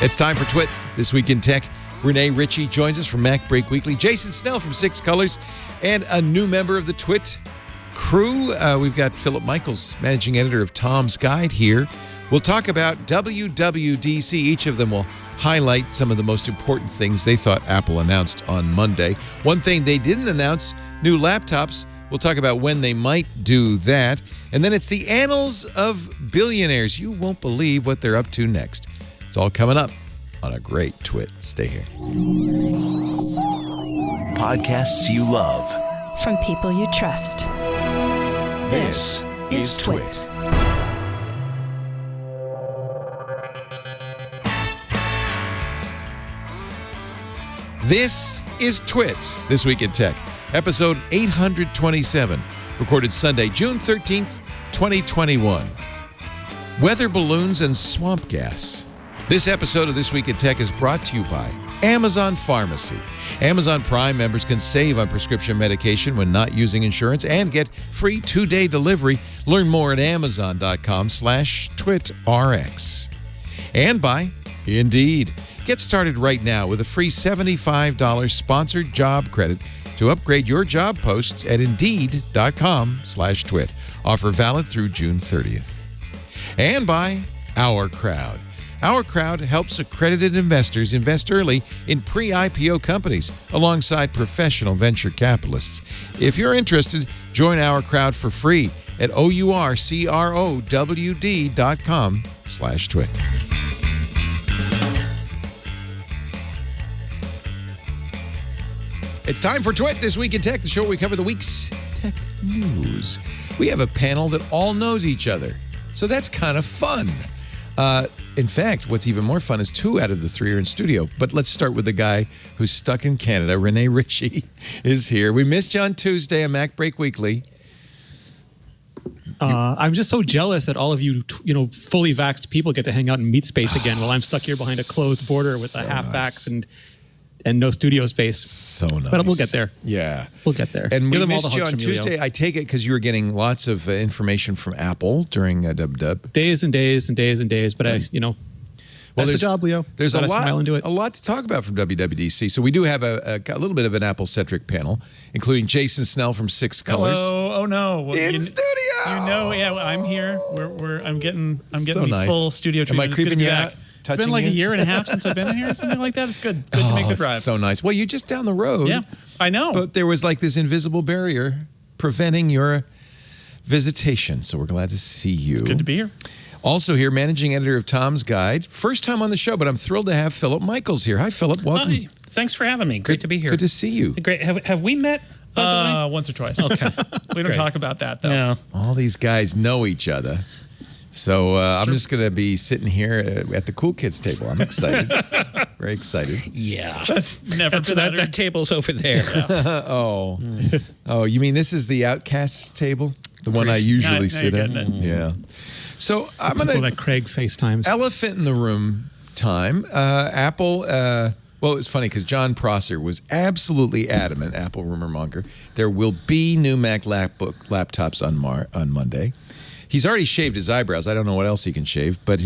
It's time for Twit, This Week in Tech. Rene Ritchie joins us from Mac Break Weekly. Jason Snell from Six Colors. And a new member of the Twit crew. We've got Philip Michaels, managing editor of Tom's Guide here. We'll talk about WWDC. Each of them will highlight some of the most important things they thought Apple announced on Monday. One thing they didn't announce, new laptops. We'll talk about when they might do that. And then it's the annals of billionaires. You won't believe what they're up to next. It's all coming up on a great Twit. Stay here. Podcasts you love. From people you trust. This is Twit. This is Twit, This Week in Tech, episode 827, recorded Sunday, June 13th, 2021. Weather balloons and swamp gas. This episode of This Week in Tech is brought to you by Amazon Pharmacy. Amazon Prime members can save on prescription medication when not using insurance and get free 2-day delivery. Learn more at amazon.com/TwitRx. And by Indeed. Get started right now with a free $75 sponsored job credit to upgrade your job posts at Indeed.com/Twit. Offer valid through June 30th. And by Our Crowd. Our Crowd helps accredited investors invest early in pre-IPO companies alongside professional venture capitalists. If you're interested, join Our Crowd for free at OurCrowd.com/Twit. It's time for Twit, This Week in Tech, the show where we cover the week's tech news. We have a panel that all knows each other, so that's kind of fun. In fact, what's even more fun is 2 out of the 3 are in studio. But let's start with the guy who's stuck in Canada. Rene Ritchie is here. We missed you on Tuesday on Mac Break Weekly. I'm just so jealous that all of you, fully vaxxed people get to hang out in meat space again while I'm stuck here behind a closed border with a half vax and no studio space. So nice. But we'll get there. Yeah. We'll get there. And Give we them all the missed you hugs on from Tuesday. I take it because you were getting lots of information from Apple during WW. Days and days and days and days. But that's the job, Leo. There's a smile into it. lot to talk about from WWDC. So we do have a little bit of an Apple-centric panel, including Jason Snell from Six Colors. Oh no! Well, in studio. I'm here. I'm getting So the nice. full studio treatment. Am I creeping you out? Back. It's been like a year and a half since I've been here, or something like that. It's good. Good to make the drive. So nice. Well, you're just down the road. Yeah, I know. But there was like this invisible barrier preventing your visitation. So we're glad to see you. It's good to be here. Also here, managing editor of Tom's Guide. First time on the show, but I'm thrilled to have Philip Michaels here. Hi, Philip. Welcome. Hi. Thanks for having me. Great to be here. Good to see you. Great. Have we met? By the way? Once or twice. Okay. We don't talk about that, though. No. All these guys know each other. So I'm true. just going to be sitting here at the cool kids table. I'm excited. Very excited. Yeah. That's never been that uttered. table's over there. Oh, you mean this is the Outcasts table? The one I usually Now sit you're at? getting it. Yeah. So I'm People going that to... Craig FaceTimes. Elephant in the room time. Apple... well, it was funny because John Prosser was absolutely adamant, Apple rumor monger, there will be new Mac laptops on Monday. He's already shaved his eyebrows. I don't know what else he can shave, but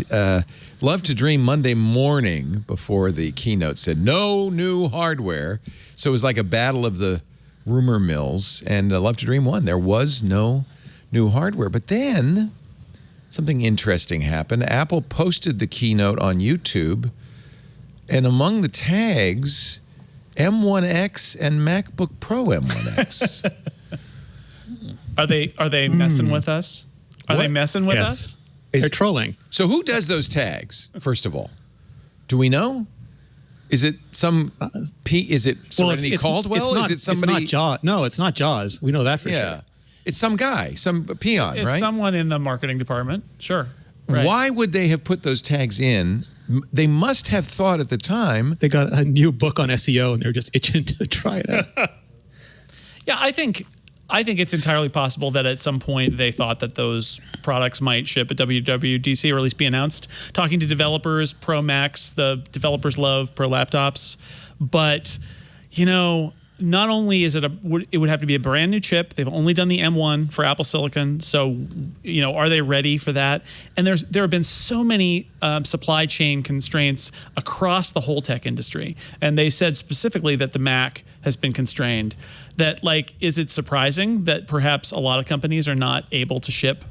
Love to Dream Monday morning before the keynote said no new hardware. So it was like a battle of the rumor mills, and Love to Dream won. There was no new hardware. But then something interesting happened. Apple posted the keynote on YouTube, and among the tags, M1X and MacBook Pro M1X. Are they messing with us? Are they messing with us? They're trolling. So who does those tags, first of all? Do we know? Is it some is it Serenity Caldwell? It's not, is it somebody? It's not Jaws. No, it's not Jaws. We know that for sure. It's some guy, some peon, It's right? someone in the marketing department. Sure. Right. Why would they have put those tags in? They must have thought at the time. They got a new book on SEO and they're just itching to try it out. Yeah, I think it's entirely possible that at some point they thought that those products might ship at WWDC or at least be announced. Talking to developers, Pro Macs, the developers love Pro laptops. But, not only is it it would have to be a brand new chip. They've only done the M1 for Apple Silicon, so are they ready for that? And there have been so many supply chain constraints across the whole tech industry, and they said specifically that the Mac has been constrained. That is it surprising that perhaps a lot of companies are not able to ship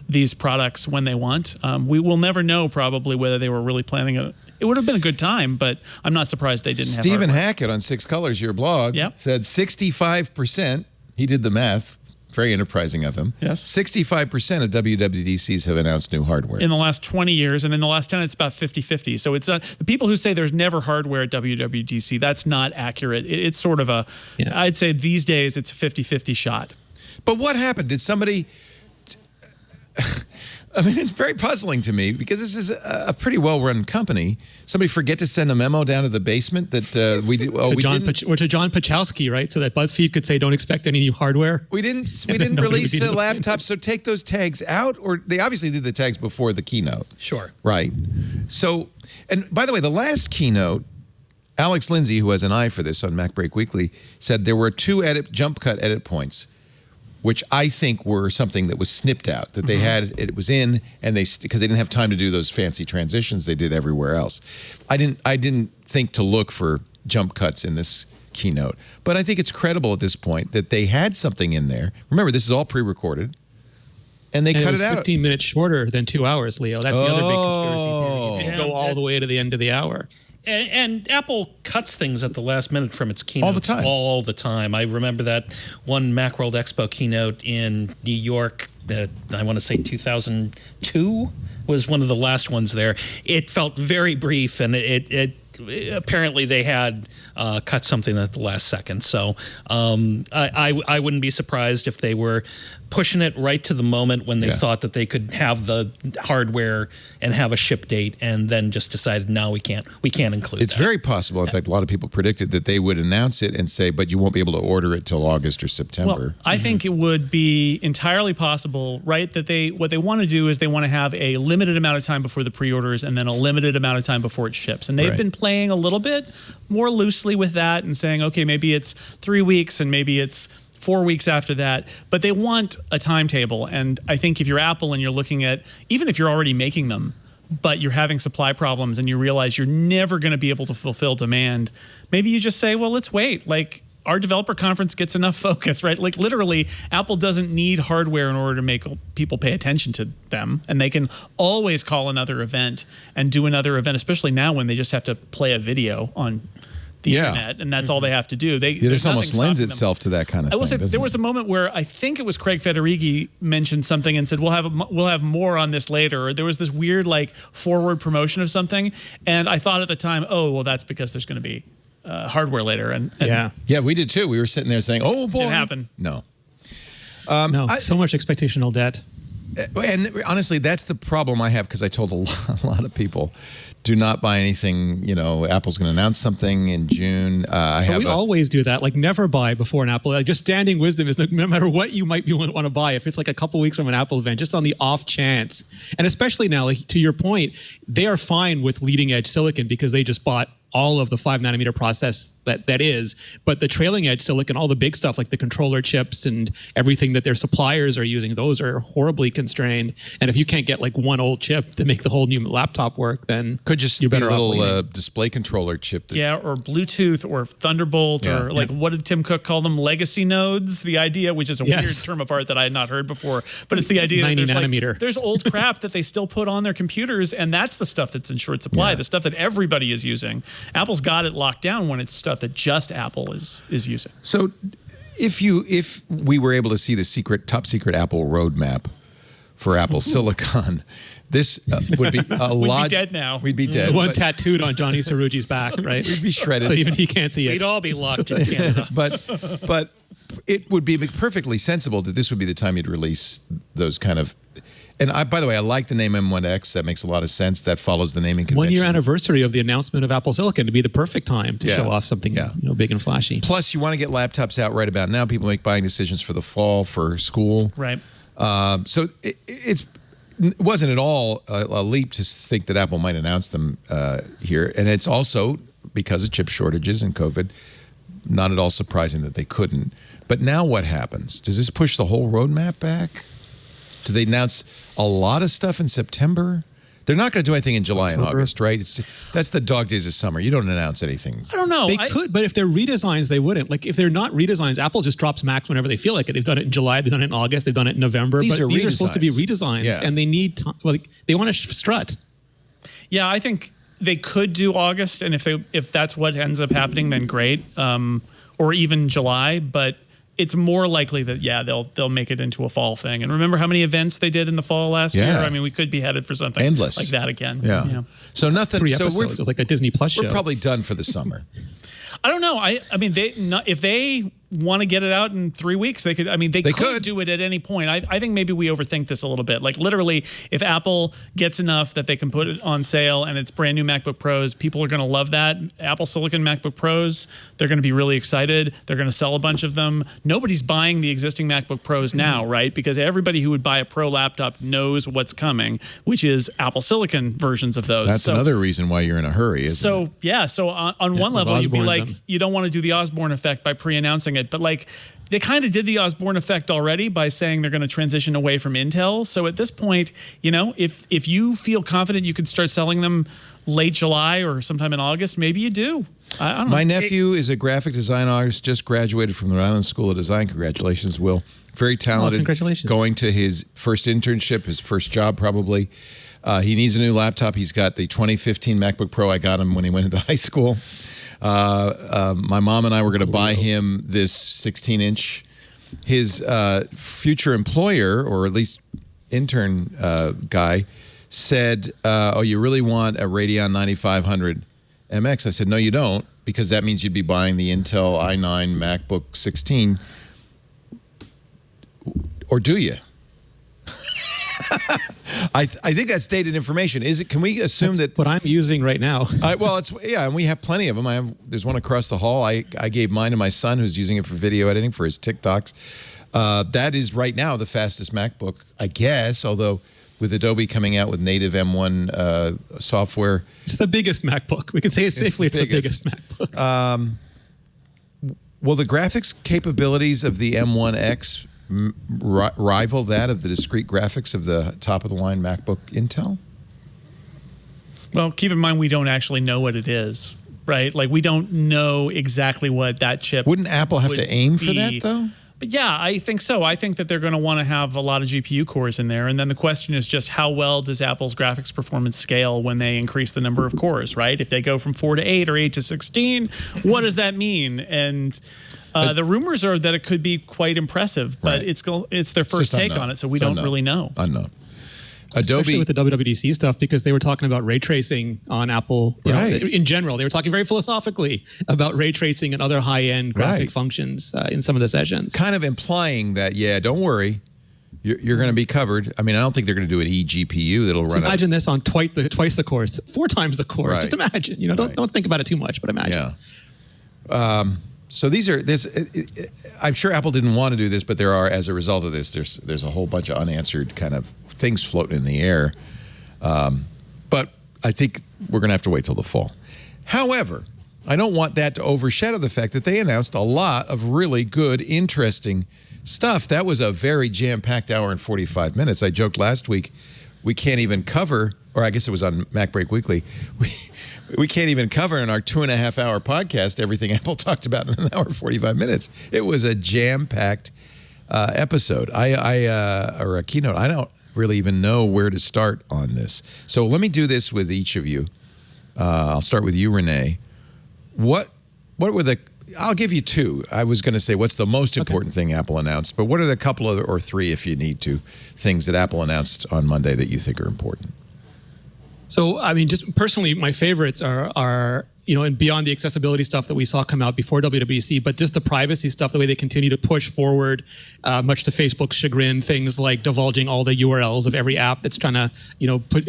these products when they want? We will never know probably whether they were really planning it. It would have been a good time, but I'm not surprised they didn't have Stephen hardware. Hackett on Six Colors, your blog, Yep. said 65%. He did the math. Very enterprising of him. Yes. 65% of WWDCs have announced new hardware. In the last 20 years, and in the last 10, it's about 50-50. So it's not, the people who say there's never hardware at WWDC, that's not accurate. It's sort of I'd say these days it's a 50-50 shot. But what happened? Did somebody... I mean, it's very puzzling to me because this is a pretty well-run company. Somebody forget to send a memo down to the basement that we did. to John Pachowski, right? So that BuzzFeed could say, "Don't expect any new hardware." We didn't release the laptop, so take those tags out. Or they obviously did the tags before the keynote. Sure. Right. So, and by the way, the last keynote, Alex Lindsay, who has an eye for this on MacBreak Weekly, said there were 2 jump cut edit points, which I think were something that was snipped out, that they had, it was in, and because they didn't have time to do those fancy transitions they did everywhere else. I didn't think to look for jump cuts in this keynote, but I think it's credible at this point that they had something in there. Remember, this is all pre-recorded, and they cut it out. 15 minutes shorter than 2 hours, Leo. That's the other big conspiracy theory. You can go all the way to the end of the hour. And Apple cuts things at the last minute from its keynotes. All the time. All the time. I remember that one Macworld Expo keynote in New York that I want to say 2002 was one of the last ones there. It felt very brief, and it apparently they had cut something at the last second. So I wouldn't be surprised if they were pushing it right to the moment when they thought that they could have the hardware and have a ship date, and then just decided, no, we can't include It's that. very possible. In fact, a lot of people predicted that they would announce it and say, but you won't be able to order it till August or September. Well, I think it would be entirely possible, right, that what they want to do is they want to have a limited amount of time before the pre-orders and then a limited amount of time before it ships. And they've been playing a little bit more loosely with that and saying, okay, maybe it's 3 weeks and maybe it's 4 weeks after that, but they want a timetable. And I think if you're Apple and you're looking at, even if you're already making them, but you're having supply problems and you realize you're never going to be able to fulfill demand, maybe you just say, well, let's wait. Our developer conference gets enough focus, right? Literally, Apple doesn't need hardware in order to make people pay attention to them. And they can always call another event and do another event, especially now when they just have to play a video on the internet, and that's all they have to do. This almost lends itself to that kind of thing. I will say there was a moment where I think it was Craig Federighi mentioned something and said, we'll have more on this later. Or there was this weird forward promotion of something, and I thought at the time, oh, well, that's because there's going to be hardware later. And yeah, we did too. We were sitting there saying, oh boy, didn't happen. No. So much expectational debt. And honestly, that's the problem I have, because I told a lot of people, do not buy anything. Apple's going to announce something in June. We always do that. Never buy before an Apple. Just standing wisdom is no matter what you might want to buy. If it's a couple weeks from an Apple event, just on the off chance, and especially now, to your point, they are fine with leading edge silicon because they just bought all of the 5 nanometer process that is, but the trailing edge silicon, all the big stuff like the controller chips and everything that their suppliers are using, those are horribly constrained. And if you can't get one old chip to make the whole new laptop work, then could just you're better be a off little display controller chip. Or Bluetooth or Thunderbolt or what did Tim Cook call them? Legacy nodes. The idea, which is a weird term of art that I had not heard before, but it's the idea 90 that nanometer. There's old crap that they still put on their computers, and that's the stuff that's in short supply, the stuff that everybody is using. Apple's got it locked down when it's stuff that just Apple is using. So if we were able to see the top secret Apple roadmap for Apple Silicon, this would be a lot. We'd be dead now. We'd be dead. The one tattooed on Johnny Cerrugi's back, right? We'd be shredded. But even he can't see it. We'd all be locked in Canada. But it would be perfectly sensible that this would be the time you'd release those kind of. And by the way, I like the name M1X. That makes a lot of sense. That follows the naming convention. 1 year anniversary of the announcement of Apple Silicon to be the perfect time to show off something big and flashy. Plus, you want to get laptops out right about now. People make buying decisions for the fall, for school. Right. So it wasn't at all a leap to think that Apple might announce them here. And it's also, because of chip shortages and COVID, not at all surprising that they couldn't. But now what happens? Does this push the whole roadmap back? Do they announce a lot of stuff in September? They're not going to do anything in July and August, right? That's the dog days of summer. You don't announce anything. I don't know. They could, but if they're redesigns, they wouldn't. Like if they're not redesigns, Apple just drops Macs whenever they feel like it. They've done it in July, they've done it in August, they've done it in November. These are supposed to be redesigns, and they need time. Well, they want to strut. Yeah, I think they could do August, and if that's what ends up happening, then great. Or even July, but it's more likely that they'll make it into a fall thing. And remember how many events they did in the fall last year? I mean, we could be headed for something endless like that again. Yeah. So nothing. 3 episodes. It was like a Disney Plus show. We're probably done for the summer. I don't know. I mean, if they want to get it out in 3 weeks, they could. I mean, they could do it at any point. I think maybe we overthink this a little bit. Like literally, if Apple gets enough that they can put it on sale and it's brand new MacBook Pros, people are going to love that. Apple Silicon MacBook Pros, they're going to be really excited. They're going to sell a bunch of them. Nobody's buying the existing MacBook Pros now, right? Because everybody who would buy a Pro laptop knows what's coming, which is Apple Silicon versions of those. That's another reason why you're in a hurry, isn't it? Yeah. So on one level, you'd be like, you don't want to do the Osborne effect by pre-announcing it, but like they kind of did the Osborne effect already by saying they're going to transition away from Intel. So at this point, if you feel confident you could start selling them late July or sometime in August, maybe you do. I don't know. My nephew is a graphic design artist, just graduated from the Rhode Island School of Design. Congratulations, Will. Very talented. Congratulations. Going to his first internship, his first job probably. He needs a new laptop. He's got the 2015 MacBook Pro. I got him when he went into high school. My mom and I were going to buy him this 16-inch. His future employer, or at least intern guy, said, oh, you really want a Radeon 9500 MX? I said, no, you don't, because that means you'd be buying the Intel i9 MacBook 16. Or do you? I think that's dated information. Is it? Can we assume that what I'm using right now? Well, and we have plenty of them. There's one across the hall. I gave mine to my son, who's using it for video editing for his TikToks. That is right now the fastest MacBook, I guess. Although with Adobe coming out with native M1 software, it's the biggest MacBook. We can say it safely. It's the biggest MacBook. Will the graphics capabilities of the M1X rival that of the discrete graphics of the top-of-the-line MacBook Intel? Well, keep in mind we don't actually know what it is, right? Like we don't know exactly what that chip. Wouldn't Apple have to aim for that, though? But yeah, I think so. I think that they're going to want to have a lot of GPU cores in there. And then the question is just how well does Apple's graphics performance scale when they increase the number of cores, right? If they go from 4 to 8 or 8 to 16, what does that mean? And the rumors are that it could be quite impressive, but it's their first take on it, so we don't really know. Unknown. Especially with the WWDC stuff, because they were talking about ray tracing on Apple. In general, they were talking very philosophically about ray tracing and other high-end graphic functions in some of the sessions. Kind of implying that, don't worry, you're going to be covered. I mean, I don't think they're going to do an eGPU that'll run. Imagine this on twice the course, 4 times the course. Just imagine. Don't think about it too much, but imagine. Yeah. So I'm sure Apple didn't want to do this, but there are, as a result of this, there's a whole bunch of unanswered kind of things floating in the air. But I think we're going to have to wait till the fall. However, I don't want that to overshadow the fact that they announced a lot of really good, interesting stuff. That was a very jam-packed hour and 45 minutes. I joked last week we can't even cover, or I guess it was on MacBreak Weekly, we can't even cover in our 2.5-hour podcast everything Apple talked about in an hour and 45 minutes. It was a jam-packed episode, or a keynote. I don't really even know where to start on this. So let me do this with each of you. I'll start with you, Rene. What were I'll give you 2. I was going to say what's the most important thing Apple announced, but what are the couple of, or 3 if you need to, things that Apple announced on Monday that you think are important? So, I mean, just personally, my favorites are and beyond the accessibility stuff that we saw come out before WWDC, but just the privacy stuff, the way they continue to push forward, much to Facebook's chagrin, things like divulging all the URLs of every app that's trying to,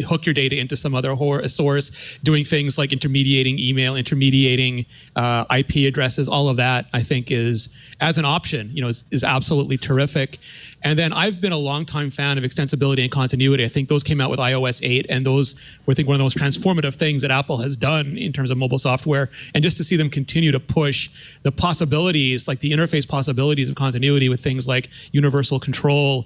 hook your data into some other source, doing things like intermediating email, intermediating IP addresses, all of that, I think is, as an option, is absolutely terrific. And then I've been a longtime fan of extensibility and continuity. I think those came out with iOS 8, and those were, I think, one of the most transformative things that Apple has done in terms of mobile software. And just to see them continue to push the possibilities, like the interface possibilities of continuity with things like universal control,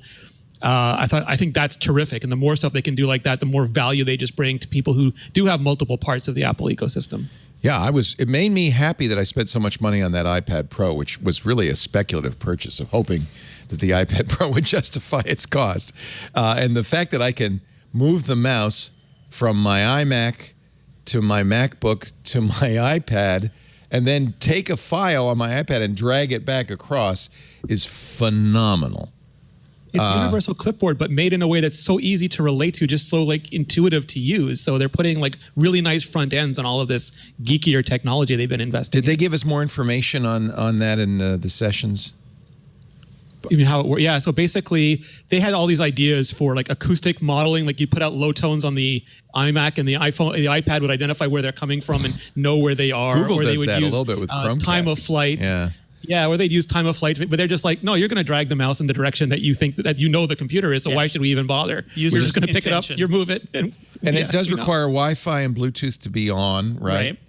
I think that's terrific. And the more stuff they can do like that, the more value they just bring to people who do have multiple parts of the Apple ecosystem. Yeah, it made me happy that I spent so much money on that iPad Pro, which was really a speculative purchase of hoping that the iPad Pro would justify its cost. And the fact that I can move the mouse from my iMac to my MacBook to my iPad and then take a file on my iPad and drag it back across is phenomenal. It's universal clipboard, but made in a way that's so easy to relate to, just so like intuitive to use. So they're putting like really nice front ends on all of this geekier technology they've been investing in. Did they give us more information on that in the sessions? I mean, how it works? Yeah, so basically they had all these ideas for like acoustic modeling, like you put out low tones on the iMac and the iPad would identify where they're coming from and know where they are. Google or they does would that use, a little bit with Chromecast. time of flight. Yeah. Yeah, or they'd use time of flight, but they're just like, no, you're going to drag the mouse in the direction that you think that you know the computer is. So why should we even bother? We're just going to pick it up, you move it, and it does require Wi-Fi and Bluetooth to be on, right?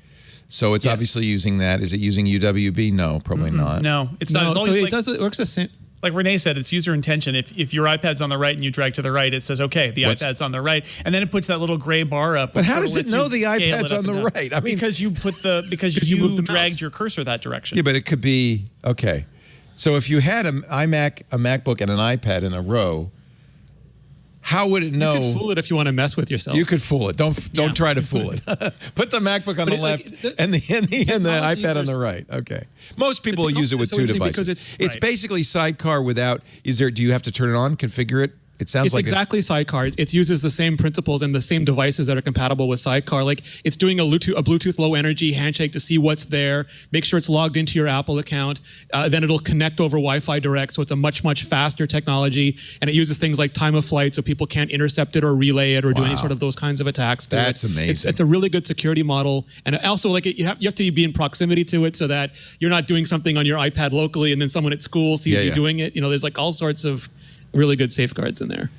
So it's obviously using that. Is it using UWB? No, probably not. No, it's not. No, It's so only, it works the same. Like Rene said, it's user intention. If your iPad's on the right and you drag to the right, it says, okay, the iPad's on the right. And then it puts that little gray bar up. But how does it know the iPad's on the right? I mean, because you dragged your cursor that direction. Yeah, but it could be, okay. So if you had an iMac, a MacBook, and an iPad in a row, how would it know? You could fool it if you want to mess with yourself. You could fool it. Don't try to fool it. Put the MacBook on the left and the iPad on the right. Okay. Most people use it with two devices. It's basically Sidecar without. Do you have to turn it on, configure it? It sounds it's like exactly Sidecar. It uses the same principles and the same devices that are compatible with Sidecar. Like it's doing a Bluetooth low energy handshake to see what's there, make sure it's logged into your Apple account. Then it'll connect over Wi-Fi direct, so it's a much, much faster technology. And it uses things like time of flight, so people can't intercept it or relay it or do any sort of those kinds of attacks to That's amazing. It's a really good security model. And also, like you have to be in proximity to it so that you're not doing something on your iPad locally and then someone at school sees you doing it. You know, there's like all sorts of really good safeguards in there.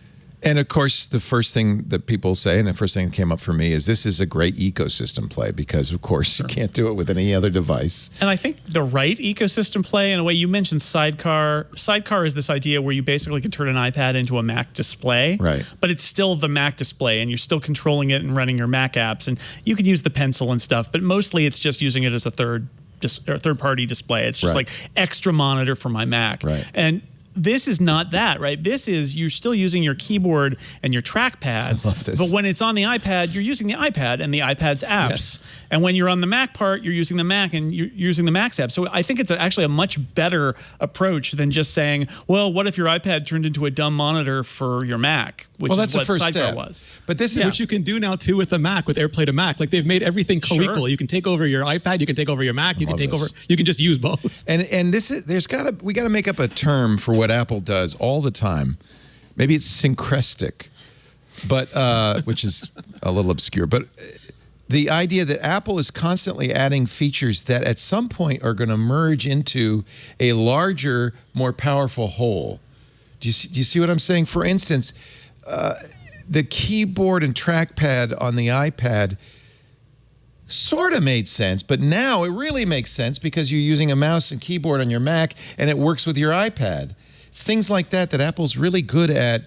And of course, the first thing that people say, and the first thing that came up for me, is this is a great ecosystem play because, of course, you can't do it with any other device. And I think the right ecosystem play, in a way, you mentioned Sidecar. Sidecar is this idea where you basically can turn an iPad into a Mac display, right? But it's still the Mac display, and you're still controlling it and running your Mac apps. And you can use the pencil and stuff, but mostly it's just using it as a third-party display. It's just like extra monitor for my Mac. Right. And this is not that, right? This is, you're still using your keyboard and your trackpad. I love this. But when it's on the iPad, you're using the iPad and the iPad's apps. Yes. And when you're on the Mac part, you're using the Mac and you're using the Mac's apps. So I think it's actually a much better approach than just saying, well, what if your iPad turned into a dumb monitor for your Mac? Which that's is what the first Sidecar step. was. But this is which you can do now too with the Mac, with AirPlay to Mac. Like they've made everything co-equal. Sure. You can take over your iPad, you can take over your Mac, you can just use both. And this is we got to make up a term for what Apple does all the time. Maybe it's syncretic, but which is a little obscure. But the idea that Apple is constantly adding features that at some point are going to merge into a larger, more powerful whole. Do you see what I'm saying? For instance, the keyboard and trackpad on the iPad sort of made sense, but now it really makes sense because you're using a mouse and keyboard on your Mac and it works with your iPad. It's things like that Apple's really good at,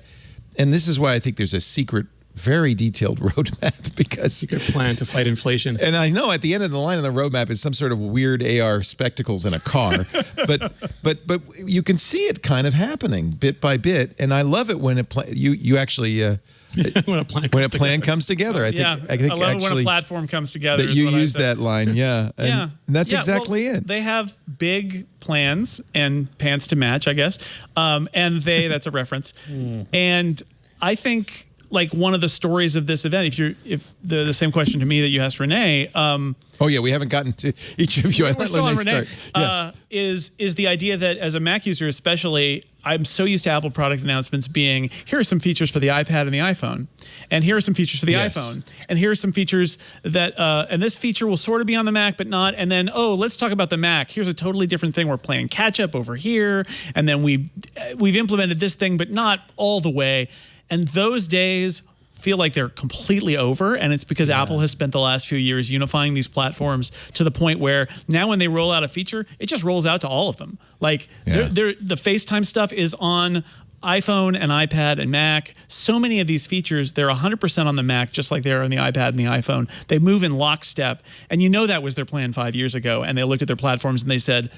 and this is why I think there's a secret, very detailed roadmap because secret plan to fight inflation. And I know at the end of the line of the roadmap is some sort of weird AR spectacles in a car, but you can see it kind of happening bit by bit, and I love it when you actually. when a plan comes together. I think I love it when a platform comes together. That you use that line, And that's exactly it. They have big plans and pants to match, I guess. And that's a reference. And I think like one of the stories of this event, if the same question to me that you asked Rene. We haven't gotten to each of you. We're still on Rene. Is the idea that as a Mac user especially, I'm so used to Apple product announcements being, here are some features for the iPad and the iPhone, and here are some features for the iPhone, and here are some features that, and this feature will sort of be on the Mac, but not, and then, oh, let's talk about the Mac. Here's a totally different thing. We're playing catch up over here, and then we've implemented this thing, but not all the way. And those days feel like they're completely over, and it's because Apple has spent the last few years unifying these platforms to the point where now when they roll out a feature, it just rolls out to all of them. Like the FaceTime stuff is on iPhone and iPad and Mac. So many of these features, they're 100% on the Mac, just like they are on the iPad and the iPhone. They move in lockstep, and you know that was their plan 5 years ago, and they looked at their platforms and they said,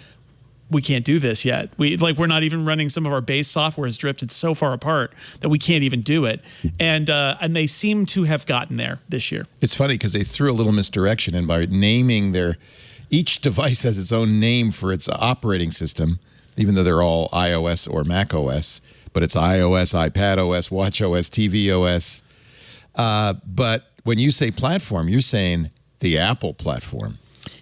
we can't do this yet. We're not even running, some of our base software has drifted so far apart that we can't even do it. And they seem to have gotten there this year. It's funny because they threw a little misdirection, and by naming each device has its own name for its operating system, even though they're all iOS or macOS, but it's iOS, iPadOS, watchOS, tvOS. But when you say platform, you're saying the Apple platform.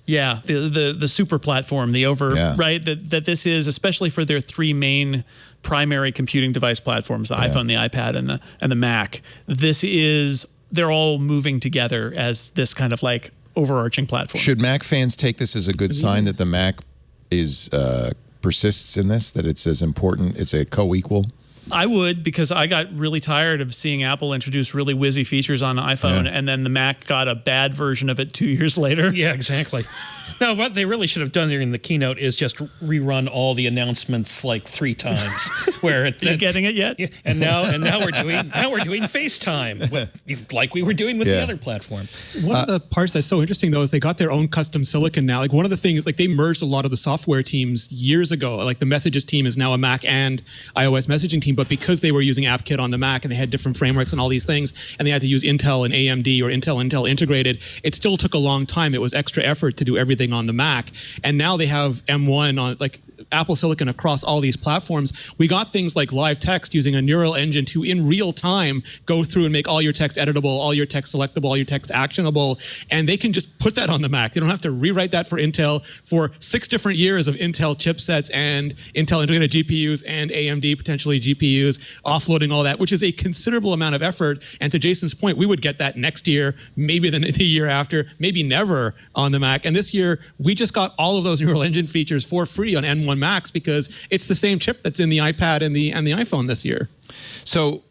Yeah, the super platform, right? That this is, especially for their three main primary computing device platforms, the iPhone, the iPad, and the Mac. They're all moving together as this kind of like overarching platform. Should Mac fans take this as a good sign that the Mac persists in this, that it's as important, it's a co-equal? I would, because I got really tired of seeing Apple introduce really whizzy features on iPhone, and then the Mac got a bad version of it 2 years later. Yeah, exactly. No, what they really should have done during the keynote is just rerun all the announcements like 3 times. Where you getting it yet? Yeah, and now we're doing FaceTime, like we were doing with the other platform. One of the parts that's so interesting though is they got their own custom silicon now. Like one of the things, like they merged a lot of the software teams years ago. Like the Messages team is now a Mac and iOS messaging team, but because they were using AppKit on the Mac and they had different frameworks and all these things, and they had to use Intel and AMD or Intel integrated, it still took a long time. It was extra effort to do everything on the Mac. And now they have M1 on, like, Apple Silicon across all these platforms. We got things like live text using a neural engine to, in real time, go through and make all your text editable, all your text selectable, all your text actionable, and they can just put that on the Mac. They don't have to rewrite that for Intel for 6 different years of Intel chipsets and Intel integrated GPUs and AMD potentially GPUs, offloading all that, which is a considerable amount of effort. And to Jason's point, we would get that next year, maybe the year after, maybe never on the Mac. And this year, we just got all of those neural engine features for free on M1 Macs because it's the same chip that's in the iPad and the iPhone this year. So,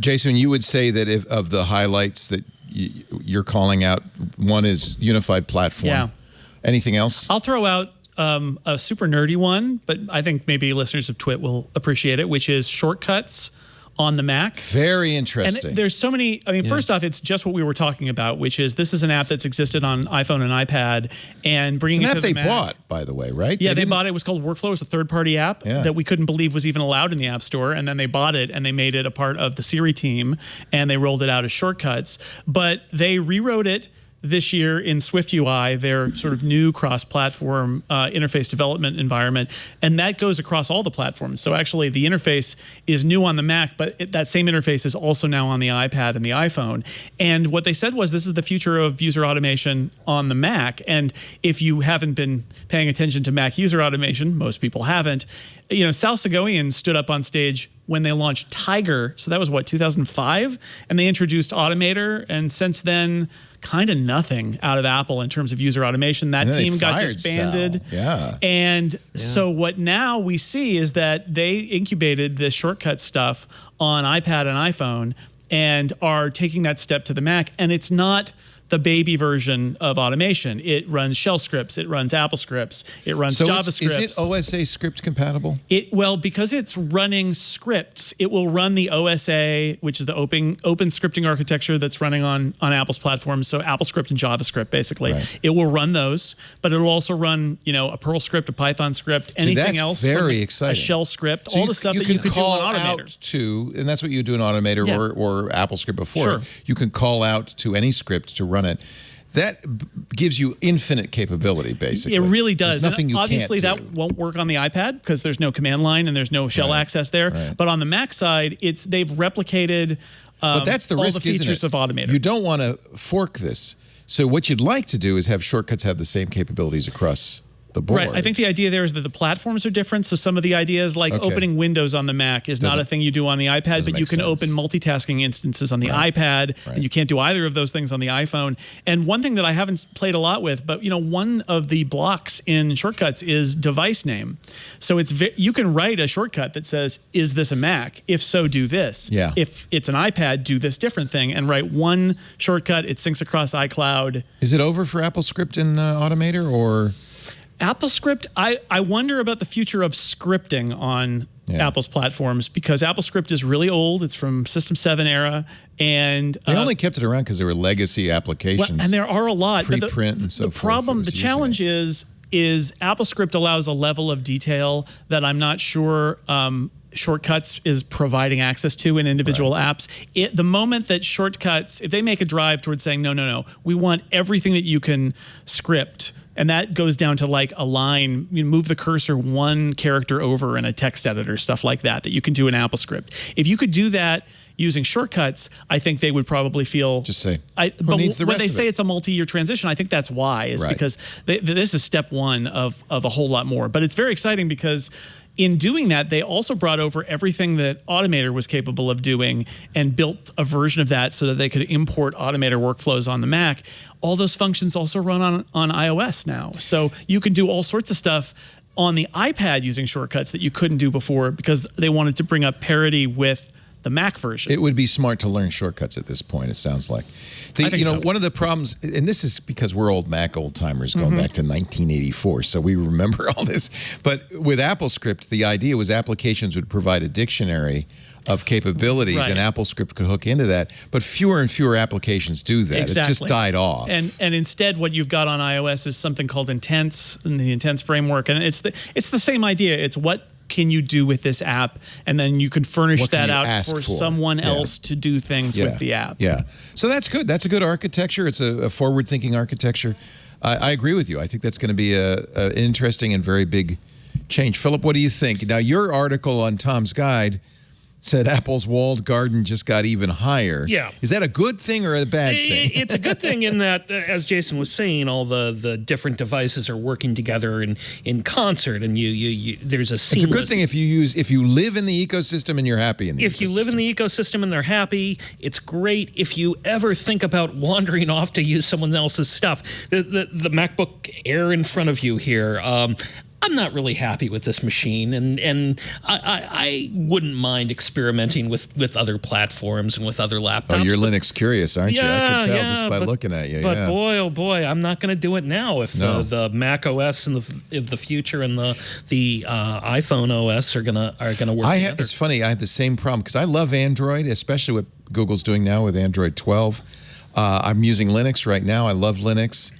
Jason, you would say that if of the highlights that you're calling out, one is unified platform. Yeah. Anything else? I'll throw out a super nerdy one, but I think maybe listeners of Twit will appreciate it, which is shortcuts on the Mac. Very interesting. And there's so many, I mean, first off, it's just what we were talking about, which is this is an app that's existed on iPhone and iPad, and bringing it to the Mac. It's an app they bought, by the way, right? Yeah, they bought it. It was called Workflow. It was a third-party app that we couldn't believe was even allowed in the App Store, and then they bought it, and they made it a part of the Siri team, and they rolled it out as shortcuts. But they rewrote it this year in SwiftUI, their sort of new cross-platform interface development environment, and that goes across all the platforms. So actually, the interface is new on the Mac, but that same interface is also now on the iPad and the iPhone. And what they said was this is the future of user automation on the Mac. And if you haven't been paying attention to Mac user automation, most people haven't, you know, Sal Segovian stood up on stage when they launched Tiger. So that was, 2005? And they introduced Automator, and since then, kind of nothing out of Apple in terms of user automation. That team got disbanded. Sal. Yeah. And so what now we see is that they incubated the shortcut stuff on iPad and iPhone and are taking that step to the Mac. And it's not the baby version of automation. It runs shell scripts, it runs Apple scripts, it runs JavaScript. Is it OSA script compatible? Well, because it's running scripts, it will run the OSA, which is the open scripting architecture that's running on Apple's platform. So Apple script and JavaScript, basically. Right. It will run those, but it'll also run, a Perl script, a Python script, anything else. Very exciting. A shell script, so all the stuff that you could do on Automator. And that's what you do in Automator or Apple script before. Sure. You can call out to any script to run it. That gives you infinite capability, basically. It really does. There's nothing you obviously, can't do. that won't work on the iPad because there's no command line and there's no shell access there. Right. But on the Mac side, they've replicated but that's the all risk, the features of Automator. You don't want to fork this. So what you'd like to do is have shortcuts have the same capabilities across. the board. Right. I think the idea there is that the platforms are different. So some of the ideas like opening Windows on the Mac is not a thing you do on the iPad, but you can open multitasking instances on the iPad, and you can't do either of those things on the iPhone. And one thing that I haven't played a lot with, but one of the blocks in shortcuts is device name. So you can write a shortcut that says, "Is this a Mac? If so, do this. Yeah. If it's an iPad, do this different thing," and write one shortcut. It syncs across iCloud. Is it over for AppleScript and Automator, or? AppleScript, I wonder about the future of scripting on Apple's platforms, because AppleScript is really old. It's from System 7 era. And they only kept it around because there were legacy applications. Well, and there are a lot. Preprint and so forth. The challenge is AppleScript allows a level of detail that I'm not sure Shortcuts is providing access to in individual apps. The moment that Shortcuts, if they make a drive towards saying, no, we want everything that you can script, and that goes down to like a line, you move the cursor one character over in a text editor, stuff like that you can do in AppleScript. If you could do that using Shortcuts, I think they would probably feel... Just say, but when they say it's a multi-year transition, I think that's why, because this is step one of a whole lot more. But it's very exciting because in doing that, they also brought over everything that Automator was capable of doing and built a version of that so that they could import Automator workflows on the Mac. All those functions also run on iOS now. So you can do all sorts of stuff on the iPad using shortcuts that you couldn't do before because they wanted to bring up parity with the Mac version. It would be smart to learn shortcuts at this point, it sounds like. I think so. One of the problems, and this is because we're old Mac old-timers going back to 1984, so we remember all this. But with AppleScript, the idea was applications would provide a dictionary of capabilities, and AppleScript could hook into that. But fewer and fewer applications do that. Exactly. It just died off. And instead, what you've got on iOS is something called Intents, and the Intents framework. And it's the same idea. It's what can you do with this app, and then you can furnish that out for someone else to do things with the app. Yeah, so that's good. That's a good architecture. It's a forward-thinking architecture. I agree with you. I think that's going to be an interesting and very big change. Philip, what do you think? Now, your article on Tom's Guide said Apple's walled garden just got even higher. Yeah. Is that a good thing or a bad thing? It's a good thing in that, as Jason was saying, all the different devices are working together in concert, and you there's a seamless... It's a good thing if you live in the ecosystem and you're happy in the ecosystem. If you live in the ecosystem and they're happy, it's great. If you ever think about wandering off to use someone else's stuff, the MacBook Air in front of you here, I'm not really happy with this machine, and I wouldn't mind experimenting with other platforms and with other laptops. Oh, you're Linux curious, aren't you? I can tell just by looking at you. But boy, oh boy, I'm not going to do it now if the Mac OS and the future and the iPhone OS are gonna work together. It's funny. I have the same problem because I love Android, especially what Google's doing now with Android 12. I'm using Linux right now. I love Linux,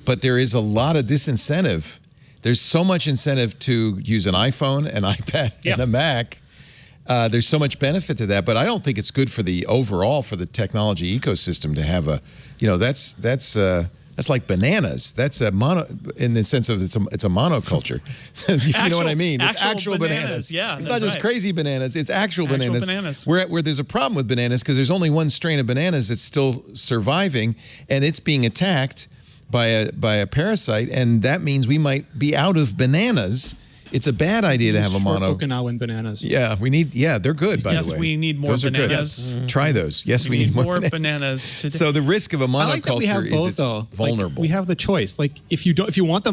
but there is a lot of disincentive. There's so much incentive to use an iPhone, an iPad, and a Mac. There's so much benefit to that, but I don't think it's good for the overall for the technology ecosystem to have that's like bananas. That's a mono in the sense of it's a monoculture. You know what I mean? It's actual bananas. Yeah, it's not just crazy bananas. It's actual bananas. bananas. Where there's a problem with bananas because there's only one strain of bananas that's still surviving, and it's being attacked by a parasite, and that means we might be out of bananas. It's a bad idea to have a mono. Okinawan bananas. Yeah, we need. Yeah, they're good. By the way, yes, we need more those bananas. Are good. Yes. Try those. Yes, we need more bananas. today. So the risk of a monoculture I like that we have both, is it's vulnerable. Like, we have the choice. Like if you want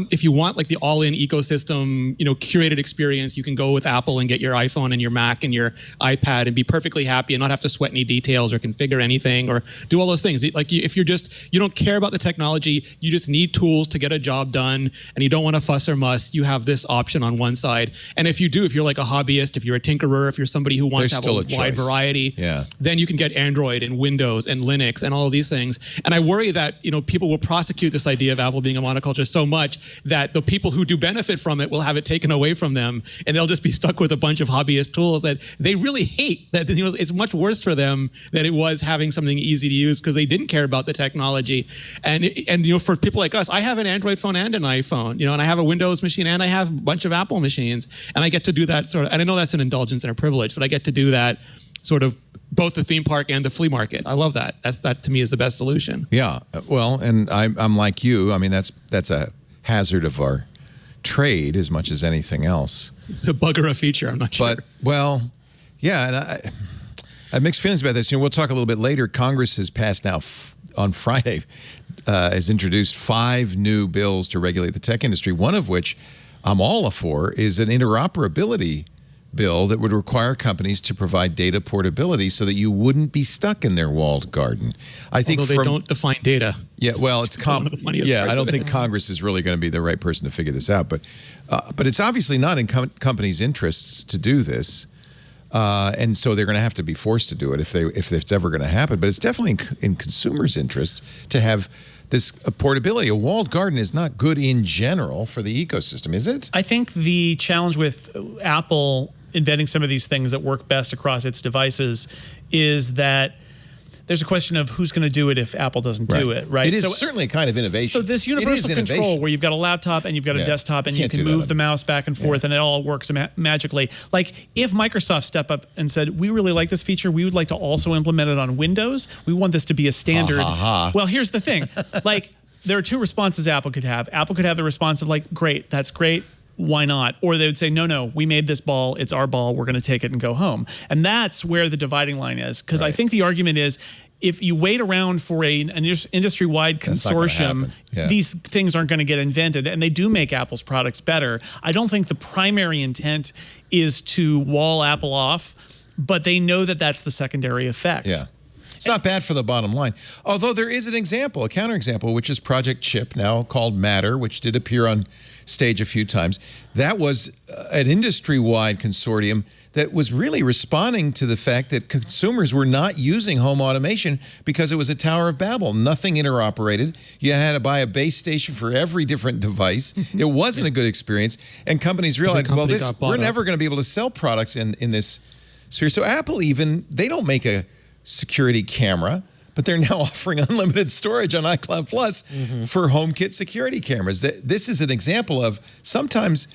like the all-in ecosystem, curated experience, you can go with Apple and get your iPhone and your Mac and your iPad and be perfectly happy and not have to sweat any details or configure anything or do all those things. Like if you don't care about the technology, you just need tools to get a job done, and you don't want to fuss or muss, you have this option on one side. And if you're like a hobbyist, if you're a tinkerer, if you're somebody who wants to have a wide variety, then you can get Android and Windows and Linux and all of these things. And I worry that, people will prosecute this idea of Apple being a monoculture so much that the people who do benefit from it will have it taken away from them, and they'll just be stuck with a bunch of hobbyist tools that they really hate. That it's much worse for them than it was having something easy to use because they didn't care about the technology. And for people like us, I have an Android phone and an iPhone, and I have a Windows machine and I have a bunch of Apple machines. And I get to do that and I know that's an indulgence and a privilege, but I get to do that sort of both the theme park and the flea market. I love that. That to me is the best solution. Yeah. Well, and I'm like you. I mean, that's a hazard of our trade as much as anything else. It's a bug or a feature, I'm not sure. But, well, yeah, and I have mixed feelings about this. We'll talk a little bit later. Congress has passed now on Friday, has introduced 5 new bills to regulate the tech industry, one of which I'm all for is an interoperability bill that would require companies to provide data portability so that you wouldn't be stuck in their walled garden. I think although they don't define data. Yeah, well, it's one of the funniest yeah. parts I don't of think it. Congress is really going to be the right person to figure this out, but it's obviously not in companies' interests to do this, and so they're going to have to be forced to do it if it's ever going to happen. But it's definitely in consumers' interest to have this portability. A walled garden is not good in general for the ecosystem, is it? I think the challenge with Apple inventing some of these things that work best across its devices is that there's a question of who's going to do it if Apple doesn't do it, right? It is certainly a kind of innovation. So this universal control where you've got a laptop and you've got a desktop and you can move the mouse back and forth and it all works magically. Like if Microsoft stepped up and said, we really like this feature, we would like to also implement it on Windows. We want this to be a standard. Well, here's the thing. Like there are 2 responses Apple could have. Apple could have the response of like, great, that's great. Why not? Or they would say, no, we made this ball. It's our ball. We're going to take it and go home. And that's where the dividing line is. Because I think the argument is if you wait around for an industry-wide consortium, these things aren't going to get invented. And they do make Apple's products better. I don't think the primary intent is to wall Apple off, but they know that that's the secondary effect. Yeah. It's not bad for the bottom line. Although there is an example, a counterexample, which is Project Chip, now called Matter, which did appear on stage a few times. That was an industry-wide consortium that was really responding to the fact that consumers were not using home automation because it was a Tower of Babel. Nothing interoperated. You had to buy a base station for every different device. It wasn't a good experience. And companies realized, well, we're never going to be able to sell products in this sphere. So Apple even, they don't make a security camera, but they're now offering unlimited storage on iCloud Plus for HomeKit security cameras. This is an example of sometimes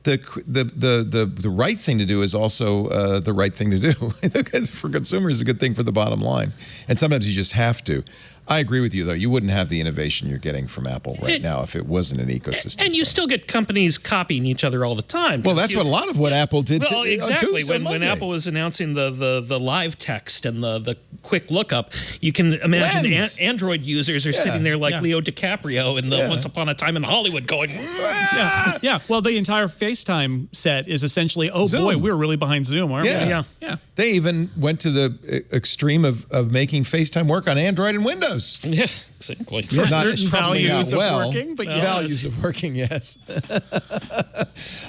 the right thing to do is also the right thing to do. For consumers, it's a good thing for the bottom line. And sometimes you just have to. I agree with you, though. You wouldn't have the innovation you're getting from Apple right now if it wasn't an ecosystem. And you still get companies copying each other all the time. Well, that's what a lot of what Apple did. Well, exactly. When Apple was announcing the live text and the quick lookup, you can imagine Android users are sitting there like Leo DiCaprio in the Once Upon a Time in Hollywood going, yeah. Well, the entire FaceTime set is essentially, Zoom. Boy, we're really behind Zoom, aren't we? Yeah. They even went to the extreme of making FaceTime work on Android and Windows. Yeah, exactly. For certain values of working, but values of working, yes.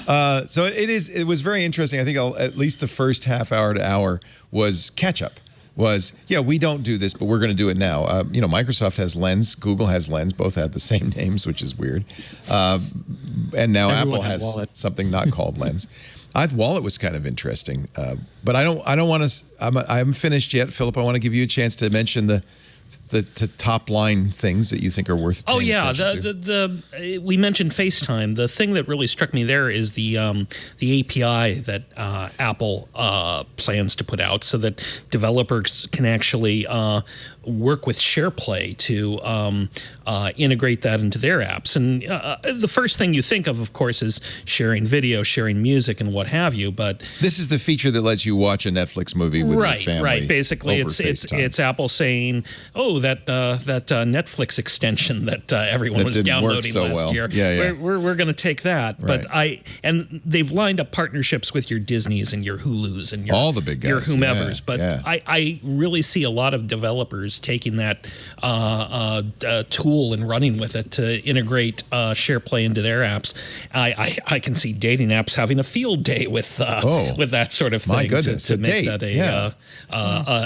So it was very interesting. I think at least the first half hour to hour was catch up. We don't do this, but we're going to do it now. Microsoft has Lens, Google has Lens, both have the same names, which is weird. And now Apple has something not called Lens. Wallet was kind of interesting, but I don't want to. I haven't finished yet, Philip. I want to give you a chance to mention the top line things that you think are worth paying attention to. We mentioned FaceTime. The thing that really struck me there is the API that Apple plans to put out so that developers can actually work with SharePlay to integrate that into their apps. And the first thing you think of course, is sharing video, sharing music, and what have you. But this is the feature that lets you watch a Netflix movie with your family. Right. Basically, it's Apple saying, "Oh, that Netflix extension that everyone was downloading last year. We're going to take that." Right. But and they've lined up partnerships with your Disneys and your Hulus and all the big guys, your whomevers. I really see a lot of developers taking that tool and running with it to integrate SharePlay into their apps. I can see dating apps having a field day with that sort of thing. My goodness, to make that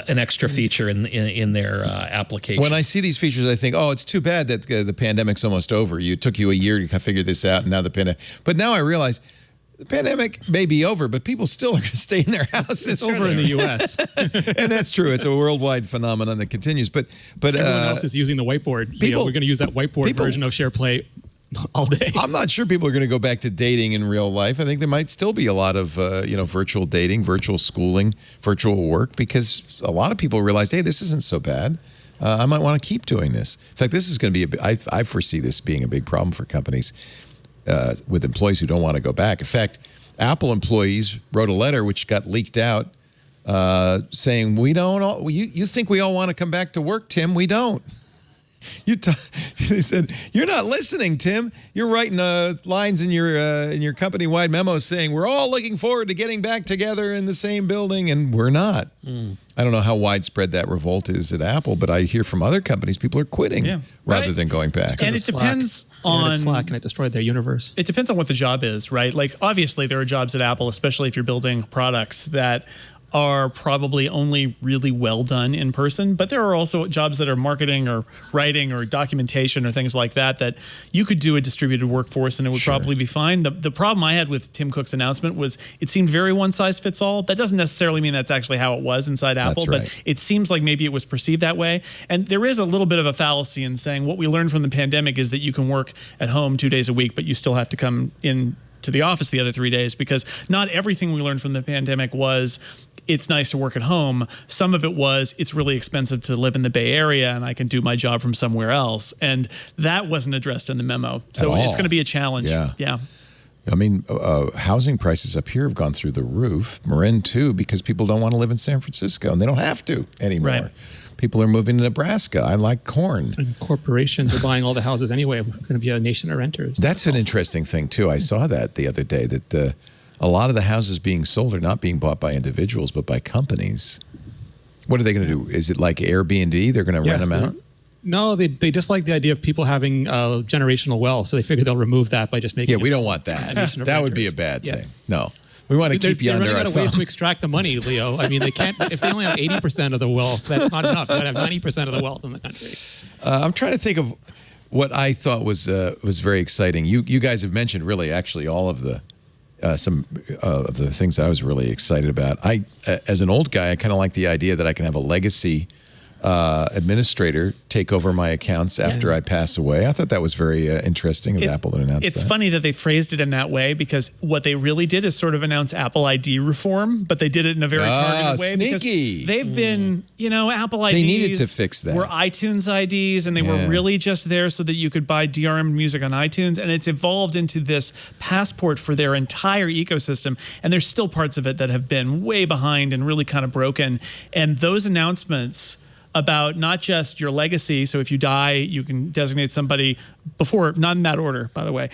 an extra feature in their application. When I see these features, I think, it's too bad that the pandemic's almost over. It took you a year to figure this out, and now the pandemic. But now I realize the pandemic may be over, but people still are going to stay in their houses. It's over in the U.S. And that's true. It's a worldwide phenomenon that continues. But everyone else is using the whiteboard. We're going to use that whiteboard version of SharePlay all day. I'm not sure people are going to go back to dating in real life. I think there might still be a lot of virtual dating, virtual schooling, virtual work, because a lot of people realize, hey, this isn't so bad. I might want to keep doing this. In fact, this is going to be I foresee this being a big problem for companies. with employees who don't want to go back. In fact, Apple employees wrote a letter which got leaked out saying, "We don't. You think we all want to come back to work, Tim? We don't." They said, "You're not listening, Tim. You're writing lines in your company-wide memo saying we're all looking forward to getting back together in the same building, and we're not." I don't know how widespread that revolt is at Apple, but I hear from other companies people are quitting rather than going back. And it depends on Slack, and it destroyed their universe. It depends on what the job is, right? Like obviously there are jobs at Apple, especially if you're building products that are probably only really well done in person, but there are also jobs that are marketing or writing or documentation or things like that that you could do a distributed workforce and it would probably be fine. The problem I had with Tim Cook's announcement was it seemed very one size fits all. That doesn't necessarily mean that's actually how it was inside Apple, but it seems like maybe it was perceived that way. And there is a little bit of a fallacy in saying what we learned from the pandemic is that you can work at home 2 days a week, but you still have to come in to the office the other 3 days, because not everything we learned from the pandemic was it's nice to work at home. Some of it was it's really expensive to live in the Bay Area and I can do my job from somewhere else. And that wasn't addressed in the memo. So it's going to be a challenge. Yeah. I mean, housing prices up here have gone through the roof. Marin, too, because people don't want to live in San Francisco and they don't have to anymore. Right. People are moving to Nebraska. I like corn. And corporations are buying all the houses anyway. We're going to be a nation of renters. That's an interesting thing, too. I saw that the other day, that a lot of the houses being sold are not being bought by individuals, but by companies. What are they going to do? Is it like Airbnb? They're going to rent them out? No, they dislike the idea of people having generational wealth, so they figure they'll remove that by just making we don't want that. That would be a bad thing. No. We want to keep you under our thumb. They're running out of ways to extract the money, Leo. I mean, they can't. If they only have 80% of the wealth, that's not enough. You got to have 90% of the wealth in the country. I'm trying to think of what I thought was very exciting. You guys have mentioned really actually all of the some of the things I was really excited about. As an old guy, I kind of like the idea that I can have a legacy administrator take over my accounts after I pass away. I thought that was very interesting of Apple to announce It's that. funny that they phrased it in that way, because what they really did is sort of announce Apple ID reform, but they did it in a very targeted way. Sneaky. Because they've been, Apple IDs. They needed to fix that. Were iTunes IDs, and they were really just there so that you could buy DRM music on iTunes, and it's evolved into this passport for their entire ecosystem, and there's still parts of it that have been way behind and really kind of broken. And those announcements about not just your legacy, so if you die, you can designate somebody before, not in that order, by the way,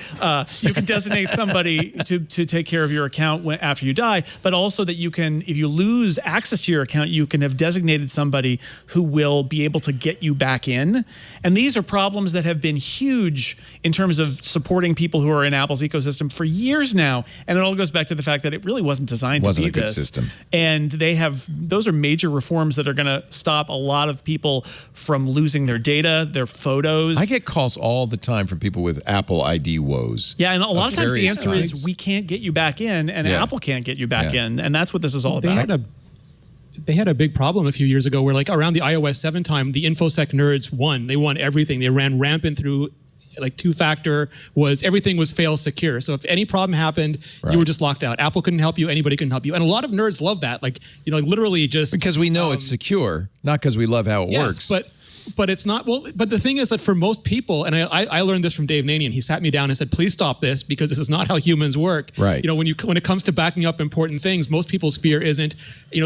you can designate somebody to take care of your account after you die, but also that you can, if you lose access to your account, you can have designated somebody who will be able to get you back in. And these are problems that have been huge in terms of supporting people who are in Apple's ecosystem for years now. And it all goes back to the fact that it really wasn't designed to be this. Wasn't a good system. And those are major reforms that are going to stop a lot of people from losing their data, their photos. I get calls all the time from people with Apple ID woes. Yeah, and a lot of times the answer is we can't get you back in, and Apple can't get you back in, and that's what this is all about. They had a big problem a few years ago where, like, around the iOS 7 time, the InfoSec nerds won. They won everything. They ran rampant through, like, two-factor everything was fail secure. So if any problem happened, you were just locked out. Apple couldn't help you. Anybody couldn't help you. And a lot of nerds love that. Like, literally just... Because we know it's secure, not because we love how it works. But it's not, but the thing is that for most people, and I learned this from Dave Nanian, he sat me down and said, please stop this, because this is not how humans work. Right. When it comes to backing up important things, most people's fear isn't,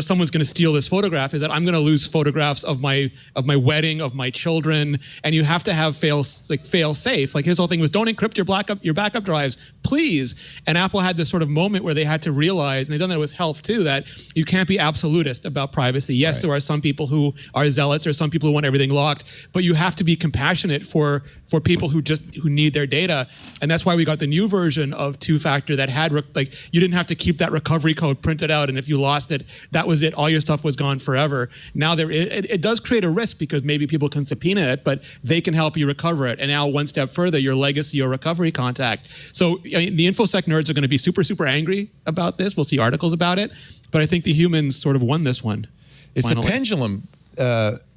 someone's going to steal this photograph, is that I'm going to lose photographs of my wedding, of my children, and you have to have fail safe. Like his whole thing was, don't encrypt your backup drives, please. And Apple had this sort of moment where they had to realize, and they've done that with health too, that you can't be absolutist about privacy. Yes, there are some people who are zealots, or some people who want everything locked, but you have to be compassionate for people who need their data. And that's why we got the new version of two-factor that had you didn't have to keep that recovery code printed out, and if you lost it, that was it. All your stuff was gone forever. Now it does create a risk, because maybe people can subpoena it, but they can help you recover it. And now one step further, your legacy or recovery contact. So the InfoSec nerds are going to be super, super angry about this. We'll see articles about it, but I think the humans sort of won this one. It's finally. a pendulum.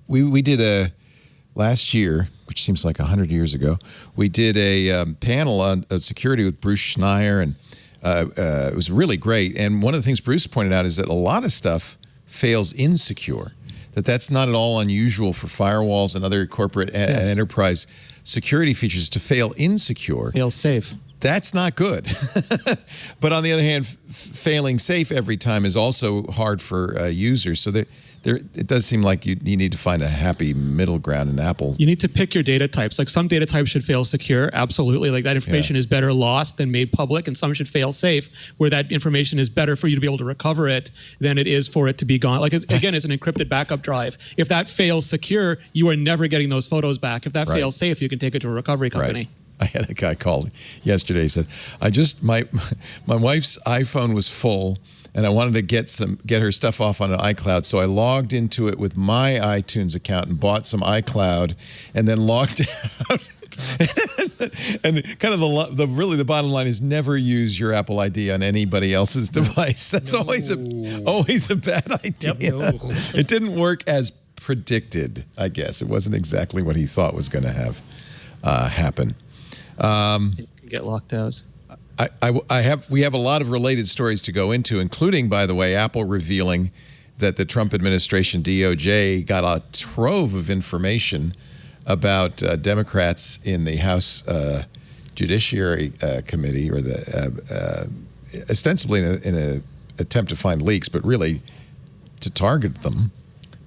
We did last year, which seems like 100 years ago, we did a panel on security with Bruce Schneier, and it was really great. And one of the things Bruce pointed out is that a lot of stuff fails insecure, that's not at all unusual for firewalls and other corporate and enterprise security features to fail insecure. Fail safe. That's not good. But on the other hand, failing safe every time is also hard for users. So it does seem like you need to find a happy middle ground in Apple. You need to pick your data types. Like some data types should fail secure, absolutely. Like that information is better lost than made public, and some should fail safe, where that information is better for you to be able to recover it than it is for it to be gone. Like again, it's an encrypted backup drive. If that fails secure, you are never getting those photos back. If that fails safe, you can take it to a recovery company. Right. I had a guy called yesterday. He said, my wife's iPhone was full, and I wanted to get her stuff off on an iCloud. So I logged into it with my iTunes account and bought some iCloud, and then logged out. And kind of the bottom line is never use your Apple ID on anybody else's device. That's always a bad idea. Yep. It didn't work as predicted, I guess. It wasn't exactly what he thought was going to have happen. Get locked out. We have a lot of related stories to go into, including, by the way, Apple revealing that the Trump administration DOJ got a trove of information about Democrats in the House Judiciary Committee, or ostensibly in an attempt to find leaks, but really to target them.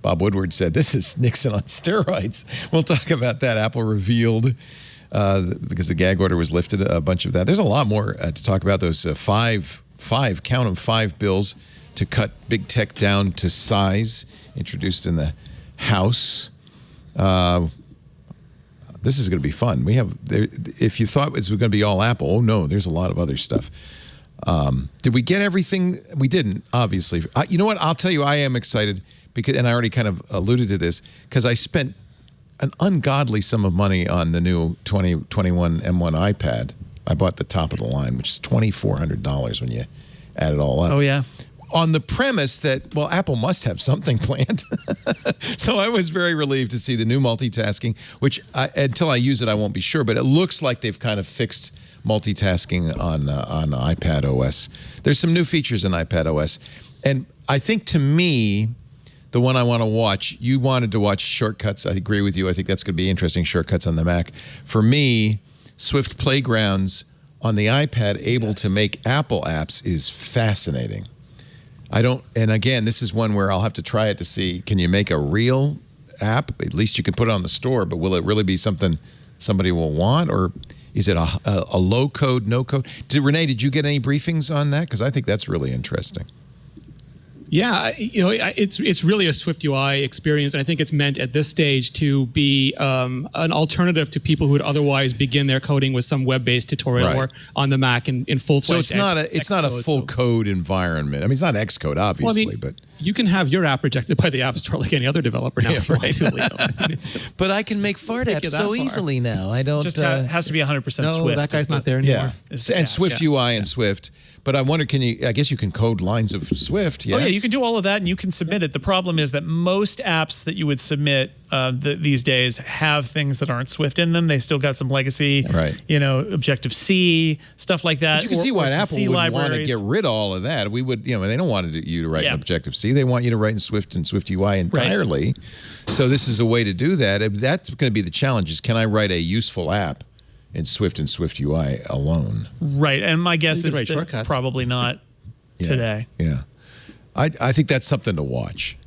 Bob Woodward said, "This is Nixon on steroids." We'll talk about that. Apple revealed. Because the gag order was lifted, a bunch of that. There's a lot more to talk about. Those five bills to cut big tech down to size, introduced in the House. This is going to be fun. If you thought it was going to be all Apple, oh no, there's a lot of other stuff. Did we get everything? We didn't, obviously. You know what? I'll tell you, I am excited and I already kind of alluded to this, because I spent an ungodly sum of money on the new 2021 M1 iPad. I bought the top of the line, which is $2,400 when you add it all up. Oh, yeah. On the premise that, well, Apple must have something planned. So I was very relieved to see the new multitasking, which until I use it, I won't be sure. But it looks like they've kind of fixed multitasking on iPad OS. There's some new features in iPad OS. And I think, to me, the one I want to watch, you wanted to watch shortcuts. I agree with you. I think that's going to be interesting, shortcuts on the Mac. For me, Swift Playgrounds on the iPad able to make Apple apps is fascinating. And again, this is one where I'll have to try it to see, can you make a real app? At least you can put it on the store, but will it really be something somebody will want? Or is it a low code, no code? Rene, did you get any briefings on that? Because I think that's really interesting. Yeah, it's really a Swift UI experience, and I think it's meant at this stage to be an alternative to people who would otherwise begin their coding with some web-based tutorial or on the Mac in full-fledged. So it's not a full code environment. I mean, it's not Xcode, obviously, but you can have your app rejected by the App Store like any other developer now. If you want to, but I can make fart apps so easily now. I don't. Just has to be 100% Swift. No, that guy's not there anymore. Yeah, and Swift UI and Swift. But I wonder, I guess you can code lines of Swift, yes? Oh, yeah, you can do all of that, and you can submit it. The problem is that most apps that you would submit these days have things that aren't Swift in them. They still got some legacy, Objective-C, stuff like that. But you can see why Apple would want to get rid of all of that. We would, they don't want you to write in Objective-C. They want you to write in Swift and Swift UI entirely. Right. So this is a way to do that. That's going to be the challenge, is can I write a useful app in Swift and Swift UI alone? Right, and my guess is that probably not today. Yeah, I think that's something to watch.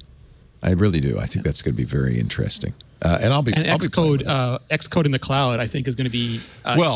I really do. I think that's going to be very interesting. And Xcode in the cloud, I think, is going to be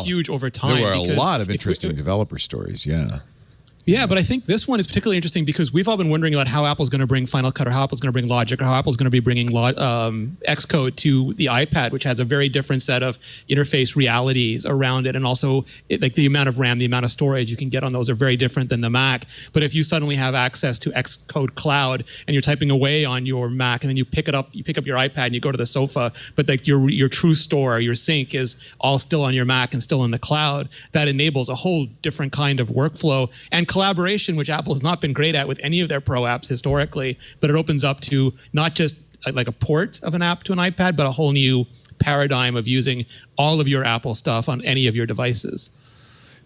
huge over time. There were a lot of interesting developer stories. Yeah, but I think this one is particularly interesting because we've all been wondering about how Apple's going to bring Final Cut, or how Apple's going to bring Logic, or how Apple's going to be bringing Xcode to the iPad, which has a very different set of interface realities around it. And also, like the amount of RAM, the amount of storage you can get on those are very different than the Mac. But if you suddenly have access to Xcode Cloud and you're typing away on your Mac, and then you pick up your iPad and you go to the sofa, but like your true store, your sync is all still on your Mac and still in the cloud, that enables a whole different kind of workflow and collaboration, which Apple has not been great at with any of their Pro apps historically, but it opens up to not just like a port of an app to an iPad, but a whole new paradigm of using all of your Apple stuff on any of your devices.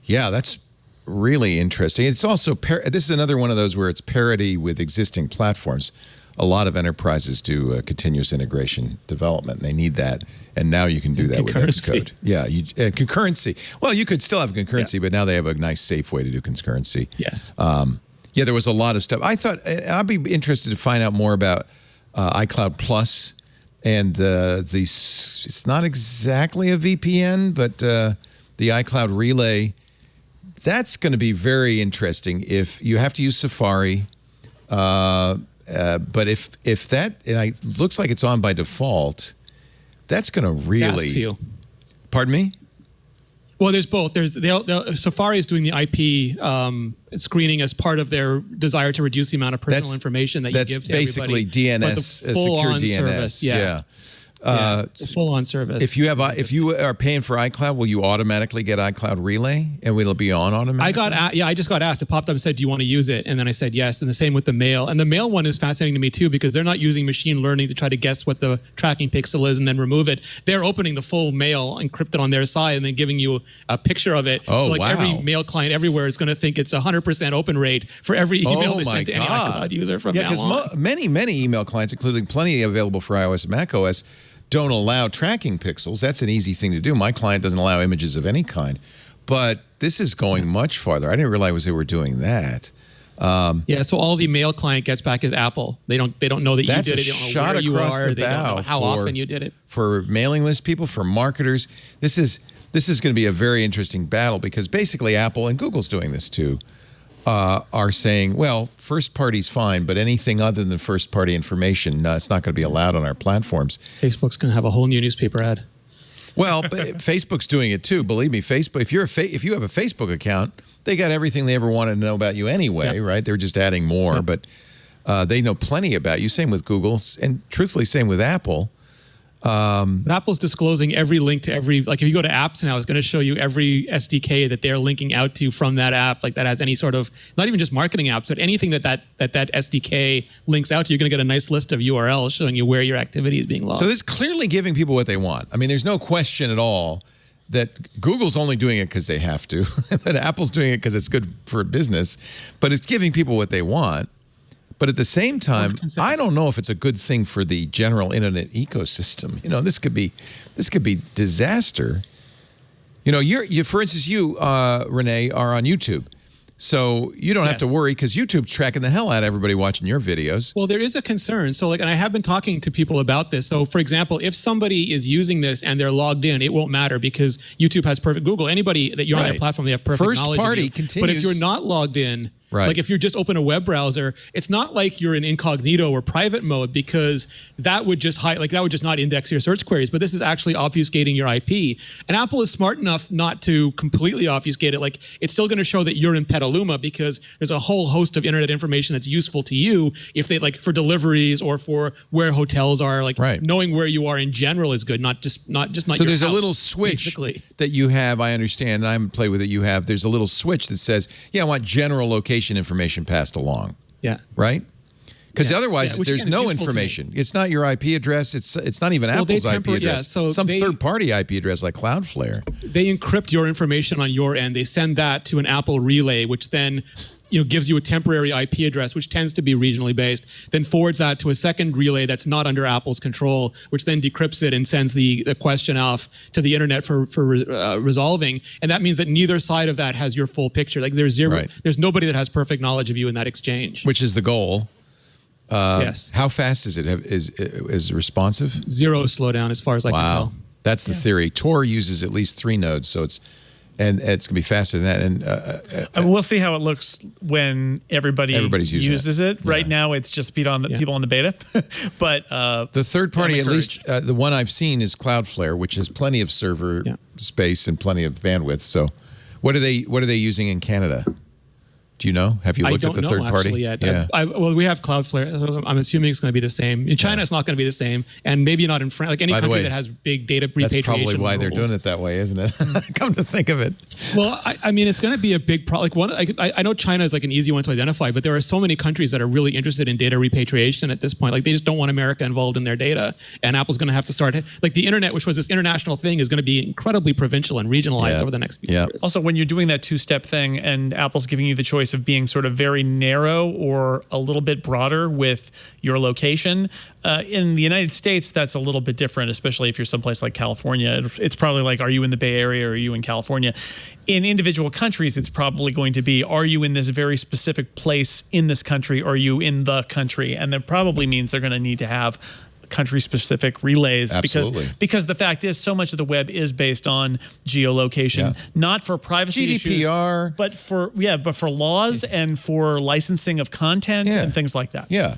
Yeah, that's really interesting. It's also, this is another one of those where it's parity with existing platforms. a lot of enterprises do continuous integration development. And they need that. And now you can do that with Xcode. Yeah, concurrency. Well, you could still have concurrency, but now they have a nice, safe way to do concurrency. Yes. Yeah, there was a lot of stuff. I thought I'd be interested to find out more about iCloud Plus and it's not exactly a VPN, but the iCloud Relay. That's going to be very interesting. If you have to use Safari, but if that it looks like it's on by default, that's going to really. Ask you. Pardon me? Well, there's both. Safari is doing the IP screening as part of their desire to reduce the amount of personal information that you give to everybody. That's basically DNS, a secure DNS. Service, yeah. It's a full-on service. If you are paying for iCloud, will you automatically get iCloud Relay, and will it be on automatically? I just got asked. It popped up and said, "Do you want to use it?" And then I said yes. And the same with the Mail. And the Mail one is fascinating to me too because they're not using machine learning to try to guess what the tracking pixel is and then remove it. They're opening the full Mail encrypted on their side and then giving you a picture of it. Oh, so every Mail client everywhere is going to think it's 100% open rate for every email they send to any iCloud user from now on. Yeah, because many email clients, including plenty available for iOS and macOS, don't allow tracking pixels. That's an easy thing to do. My client doesn't allow images of any kind. But this is going much farther. I didn't realize they were doing that. So all the Mail client gets back is Apple. They don't know that you did it. They don't know where you are. They don't know how often you did it. For mailing list people, for marketers, this is going to be a very interesting battle because basically Apple and Google's doing this too. Are saying, well, first party's fine, but anything other than first party information, it's not going to be allowed on our platforms. Facebook's going to have a whole new newspaper ad. Well, but Facebook's doing it too. Believe me, Facebook. If you have a Facebook account, they got everything they ever wanted to know about you anyway, right? They're just adding more, but they know plenty about you. Same with Google, and truthfully, same with Apple. But Apple's disclosing every link to every, like if you go to apps now, it's going to show you every SDK that they're linking out to from that app, like that has any sort of, not even just marketing apps, but anything that SDK links out to, you're going to get a nice list of URLs showing you where your activity is being logged. So this is clearly giving people what they want. I mean, there's no question at all that Google's only doing it because they have to, but Apple's doing it because it's good for business, but it's giving people what they want. But at the same time, I don't know if it's a good thing for the general internet ecosystem. You know, this could be disaster. You know, for instance, you, Rene, are on YouTube. So you don't have to worry because YouTube's tracking the hell out of everybody watching your videos. Well, there is a concern. So and I have been talking to people about this. So for example, if somebody is using this and they're logged in, it won't matter because YouTube has perfect Google. Anybody that you're on their platform, they have perfect knowledge of you. Continues. But if you're not logged in, like if you just open a web browser, it's not like you're in incognito or private mode because that would just not index your search queries. But this is actually obfuscating your IP. And Apple is smart enough not to completely obfuscate it. Like it's still going to show that you're in Petaluma because there's a whole host of internet information that's useful to you if they like for deliveries or for where hotels are. Like knowing where you are in general is good, not just So there's a little switch that you have. I understand. I haven't played with it. You have. There's a little switch that says, "Yeah, I want general location information passed along." Yeah. Right? Because otherwise, there's no information. It's not your IP address. It's not even Apple's IP address. So some third-party IP address like Cloudflare. They encrypt your information on your end. They send that to an Apple relay, which then gives you a temporary IP address, which tends to be regionally based, then forwards that to a second relay that's not under Apple's control, which then decrypts it and sends the question off to the internet for resolving. And that means that neither side of that has your full picture. Like there's zero, there's nobody that has perfect knowledge of you in that exchange. Which is the goal. Yes. How fast is it? Is it responsive? Zero slowdown as far as I can tell. That's the theory. Tor uses at least 3 nodes, so it's going to be faster than that. And we'll see how it looks when everybody's uses it. Right now, it's just people on the beta. But the third party, at least the one I've seen, is Cloudflare, which has plenty of server space and plenty of bandwidth. So, what are they using in Canada? Do you know? Have you looked at the third party? Yet. Yeah. Well, we have Cloudflare. So I'm assuming it's going to be the same. In China, it's not going to be the same, and maybe not in France. Like any country that has big data repatriation. That's probably why they're doing it that way, isn't it? Come to think of it. Well, I mean, it's going to be a big problem. Like I know China is like an easy one to identify, but there are so many countries that are really interested in data repatriation at this point. Like they just don't want America involved in their data, and Apple's going to have to start. Like the internet, which was this international thing, is going to be incredibly provincial and regionalized over the next few years. Also, when you're doing that 2-step thing, and Apple's giving you the choice case of being sort of very narrow or a little bit broader with your location. In the United States, that's a little bit different, especially if you're someplace like California. It's probably like, are you in the Bay Area or are you in California? In individual countries, it's probably going to be, are you in this very specific place in this country? Or are you in the country? And that probably means they're going to need to have country-specific relays. Absolutely. Because the fact is, so much of the web is based on geolocation, not for privacy GDPR. issues, but for laws and for licensing of content and things like that. Yeah.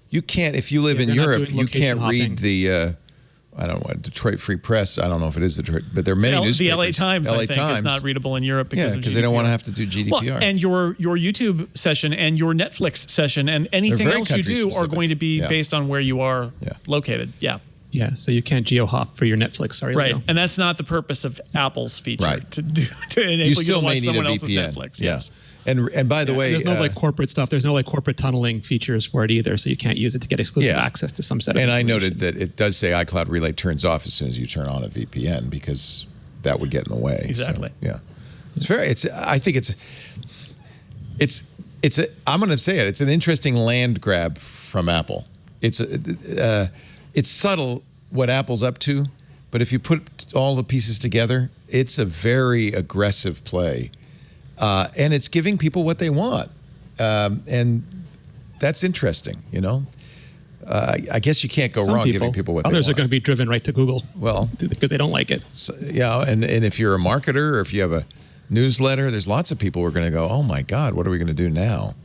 You can't, if you live in Europe, you can't read the, I don't know, Detroit Free Press. I don't know if it is Detroit, but there are many newspapers. The LA Times, I think, Times is not readable in Europe because of GDPR. because they don't want to have to do GDPR. Well, and your YouTube session and your Netflix session and anything else you do are going to be based on where you are located. Yeah. Yeah, so you can't geo-hop for your Netflix. Sorry, right, Leo. And that's not the purpose of Apple's feature to enable you still to watch may need someone a else's VPN. Netflix. Yeah. Yes. And by the way, there's no like corporate stuff. There's no like corporate tunneling features for it either, so you can't use it to get exclusive access to some set of. And I noted that it does say iCloud Relay turns off as soon as you turn on a VPN because that would get in the way. Exactly. So, I think I'm going to say it. It's an interesting land grab from Apple. It's subtle what Apple's up to, but if you put all the pieces together, it's a very aggressive play. And it's giving people what they want. And that's interesting, you know? I guess you can't go wrong giving people what they want. Others are going to be driven right to Google. Well, because they don't like it. So, and if you're a marketer or if you have a newsletter, there's lots of people who are going to go, oh my God, what are we going to do now?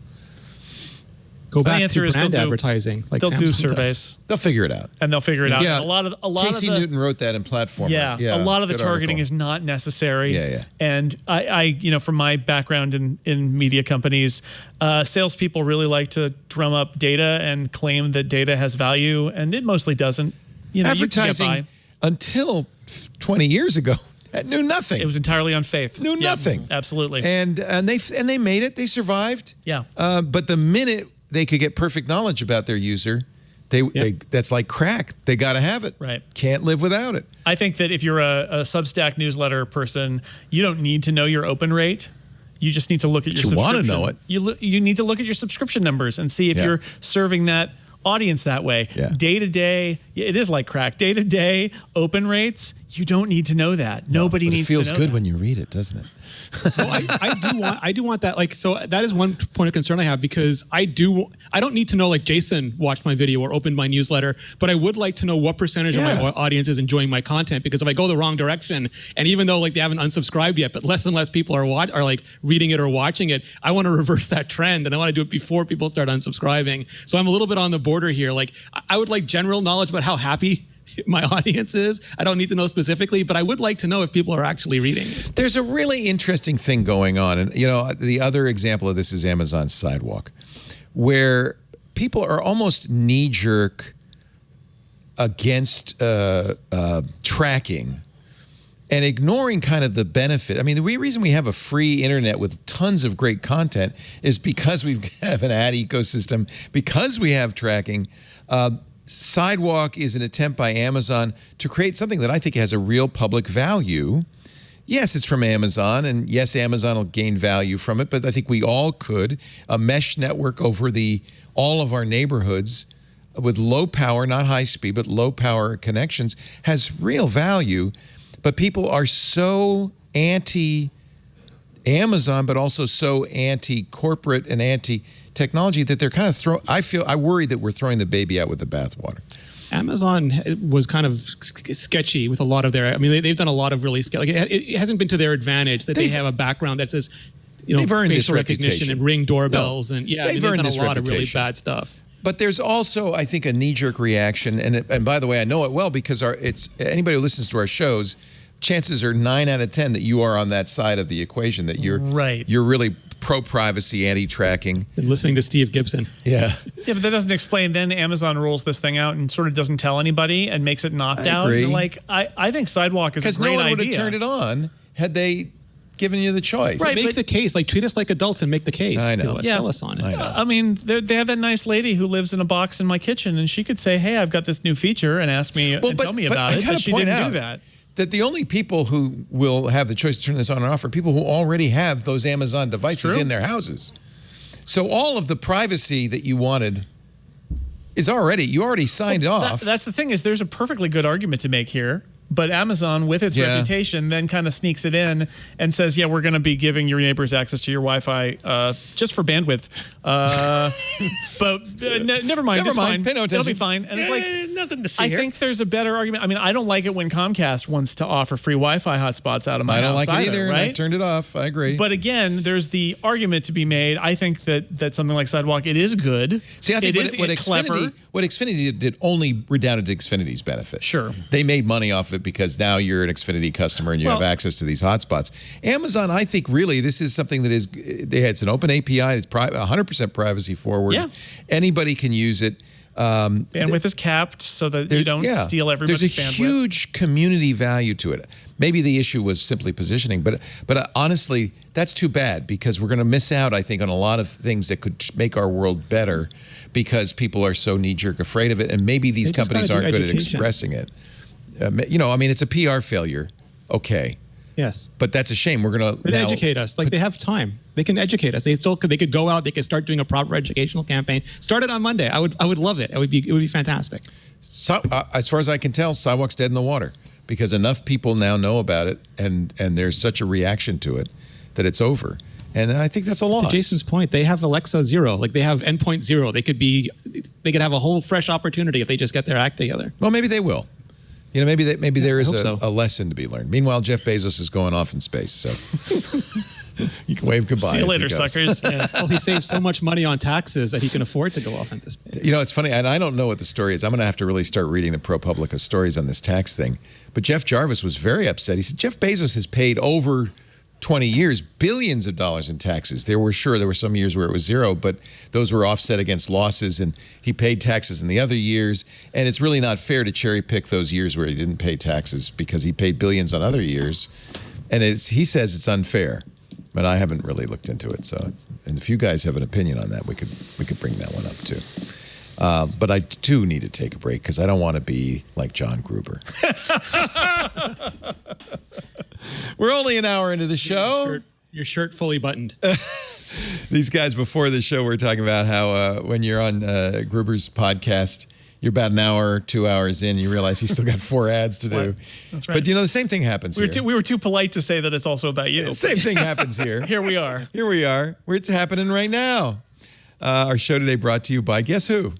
Go back answer to is brand they'll do- advertising. Like They'll do Samsung surveys. does. They'll figure it out. And they'll figure it out. Yeah. And a lot Casey of the, Newton wrote that in Platformer. a lot of the good targeting article. is not necessary. Yeah. And I from my background in media companies, salespeople really like to drum up data and claim that data has value, and it mostly doesn't. You can get Advertising by. until 20 years ago knew nothing. It was entirely on faith. Knew nothing. Absolutely. And they made it. They survived. Yeah. But the minute they could get perfect knowledge about their user, that's like crack. They got to have it. Right. Can't live without it. I think that if you're a Substack newsletter person, you don't need to know your open rate. You just need to look at your You want to subscription. know it. You need to look at your subscription numbers and see if you're serving that audience that way. Yeah. Day to day, it is like crack. Day to day open rates, you don't need to know that. Nobody needs to know that. It feels good when you read it, doesn't it? So I do want that. Like, so that is one point of concern I have, because I don't need to know like Jason watched my video or opened my newsletter, but I would like to know what percentage of my audience is enjoying my content, because if I go the wrong direction, and even though like they haven't unsubscribed yet, but less and less people are like reading it or watching it, I want to reverse that trend, and I want to do it before people start unsubscribing. So I'm a little bit on the border here. Like, I would like general knowledge about how happy my audience is. I don't need to know specifically, but I would like to know if people are actually reading it. There's a really interesting thing going on. And, the other example of this is Amazon's Sidewalk, where people are almost knee-jerk against tracking and ignoring kind of the benefit. I mean, the reason we have a free internet with tons of great content is because we have an ad ecosystem, because we have tracking. Sidewalk is an attempt by Amazon to create something that I think has a real public value. Yes, it's from Amazon, and yes, Amazon will gain value from it, but I think we all could. A mesh network over all of our neighborhoods with low power, not high speed, but low power connections has real value. But people are so anti-Amazon, but also so anti-corporate and anti-technology that they're kind of I worry that we're throwing the baby out with the bathwater. Amazon was kind of sketchy with a lot of their. I mean, they've done a lot of really like it hasn't been to their advantage that they have a background that says, they've earned facial this recognition reputation. And Ring doorbells and they've earned done this a lot of really reputation. bad stuff. But there's also, I think, a knee-jerk reaction, and by the way, I know it well because anybody who listens to our shows, chances are 9 out of 10 that you are on that side of the equation, that you're really pro-privacy, anti-tracking. And listening to Steve Gibson. Yeah. Yeah, but that doesn't explain. Then Amazon rolls this thing out and sort of doesn't tell anybody and makes it knocked out. Agree. Like, I think Sidewalk is a great idea. Because no one would have turned it on had they given you the choice. Right, make the case. Like, treat us like adults and make the case. I know. To us. Sell us on it. I mean, they have that nice lady who lives in a box in my kitchen, and she could say, hey, I've got this new feature, and ask me and tell me about it, but she didn't do that. That the only people who will have the choice to turn this on and off are people who already have those Amazon devices in their houses. So all of the privacy that you wanted is you already signed off. That's the thing is there's a perfectly good argument to make here. But Amazon, with its reputation, then kind of sneaks it in and says, yeah, we're going to be giving your neighbors access to your Wi-Fi just for bandwidth. But never mind. It's fine. Pay no attention. It'll be fine. And it's like, nothing to see I here. think there's a better argument. I mean, I don't like it when Comcast wants to offer free Wi-Fi hotspots out of my house. I don't like it either, right? and I turned it off. I agree. But again, there's the argument to be made. I think that something like Sidewalk, it is good. See, I think clever. What Xfinity did only redounded to Xfinity's benefit. Sure. They made money off it because now you're an Xfinity customer and you have access to these hotspots. Amazon, I think, really, this is something that is, it's an open API. It's 100% privacy forward. Yeah. Anybody can use it. Bandwidth is capped so that you don't steal everybody's bandwidth. There's a huge community value to it. Maybe the issue was simply positioning, but honestly, that's too bad because we're going to miss out, I think, on a lot of things that could make our world better because people are so knee-jerk afraid of it, and maybe these companies aren't good at expressing it. It's a PR failure. Okay. Yes. But that's a shame. We're going to educate us. Like they have time. They can educate us. They could go out. They could start doing a proper educational campaign. Start it on Monday. I would love it. It would be fantastic. So, as far as I can tell, Sidewalk's dead in the water because enough people now know about it, and there's such a reaction to it that it's over. And I think that's a loss. To Jason's point, they have Alexa 0. Like they have endpoint 0. They could have a whole fresh opportunity if they just get their act together. Well, maybe they will. Maybe there is a lesson to be learned. Meanwhile, Jeff Bezos is going off in space, so you can wave goodbye. See you later, suckers. Yeah. Well, he saved so much money on taxes that he can afford to go off into space. It's funny, and I don't know what the story is. I'm going to have to really start reading the ProPublica stories on this tax thing. But Jeff Jarvis was very upset. He said Jeff Bezos has paid over 20 years, billions of dollars in taxes. There were some years where it was 0, but those were offset against losses, and he paid taxes in the other years. And it's really not fair to cherry pick those years where he didn't pay taxes because he paid billions on other years. And he says it's unfair, but I haven't really looked into it. And if you guys have an opinion on that, we could bring that one up too. But I do need to take a break because I don't want to be like John Gruber. We're only an hour into the show. Your shirt fully buttoned. These guys before the show were talking about how when you're on Gruber's podcast, you're about an hour, 2 hours in, you realize he's still got 4 ads to do. That's right. But the same thing happens here. We were too polite to say that it's also about you. The same thing happens here. Here we are. It's happening right now. Our show today brought to you by, guess who?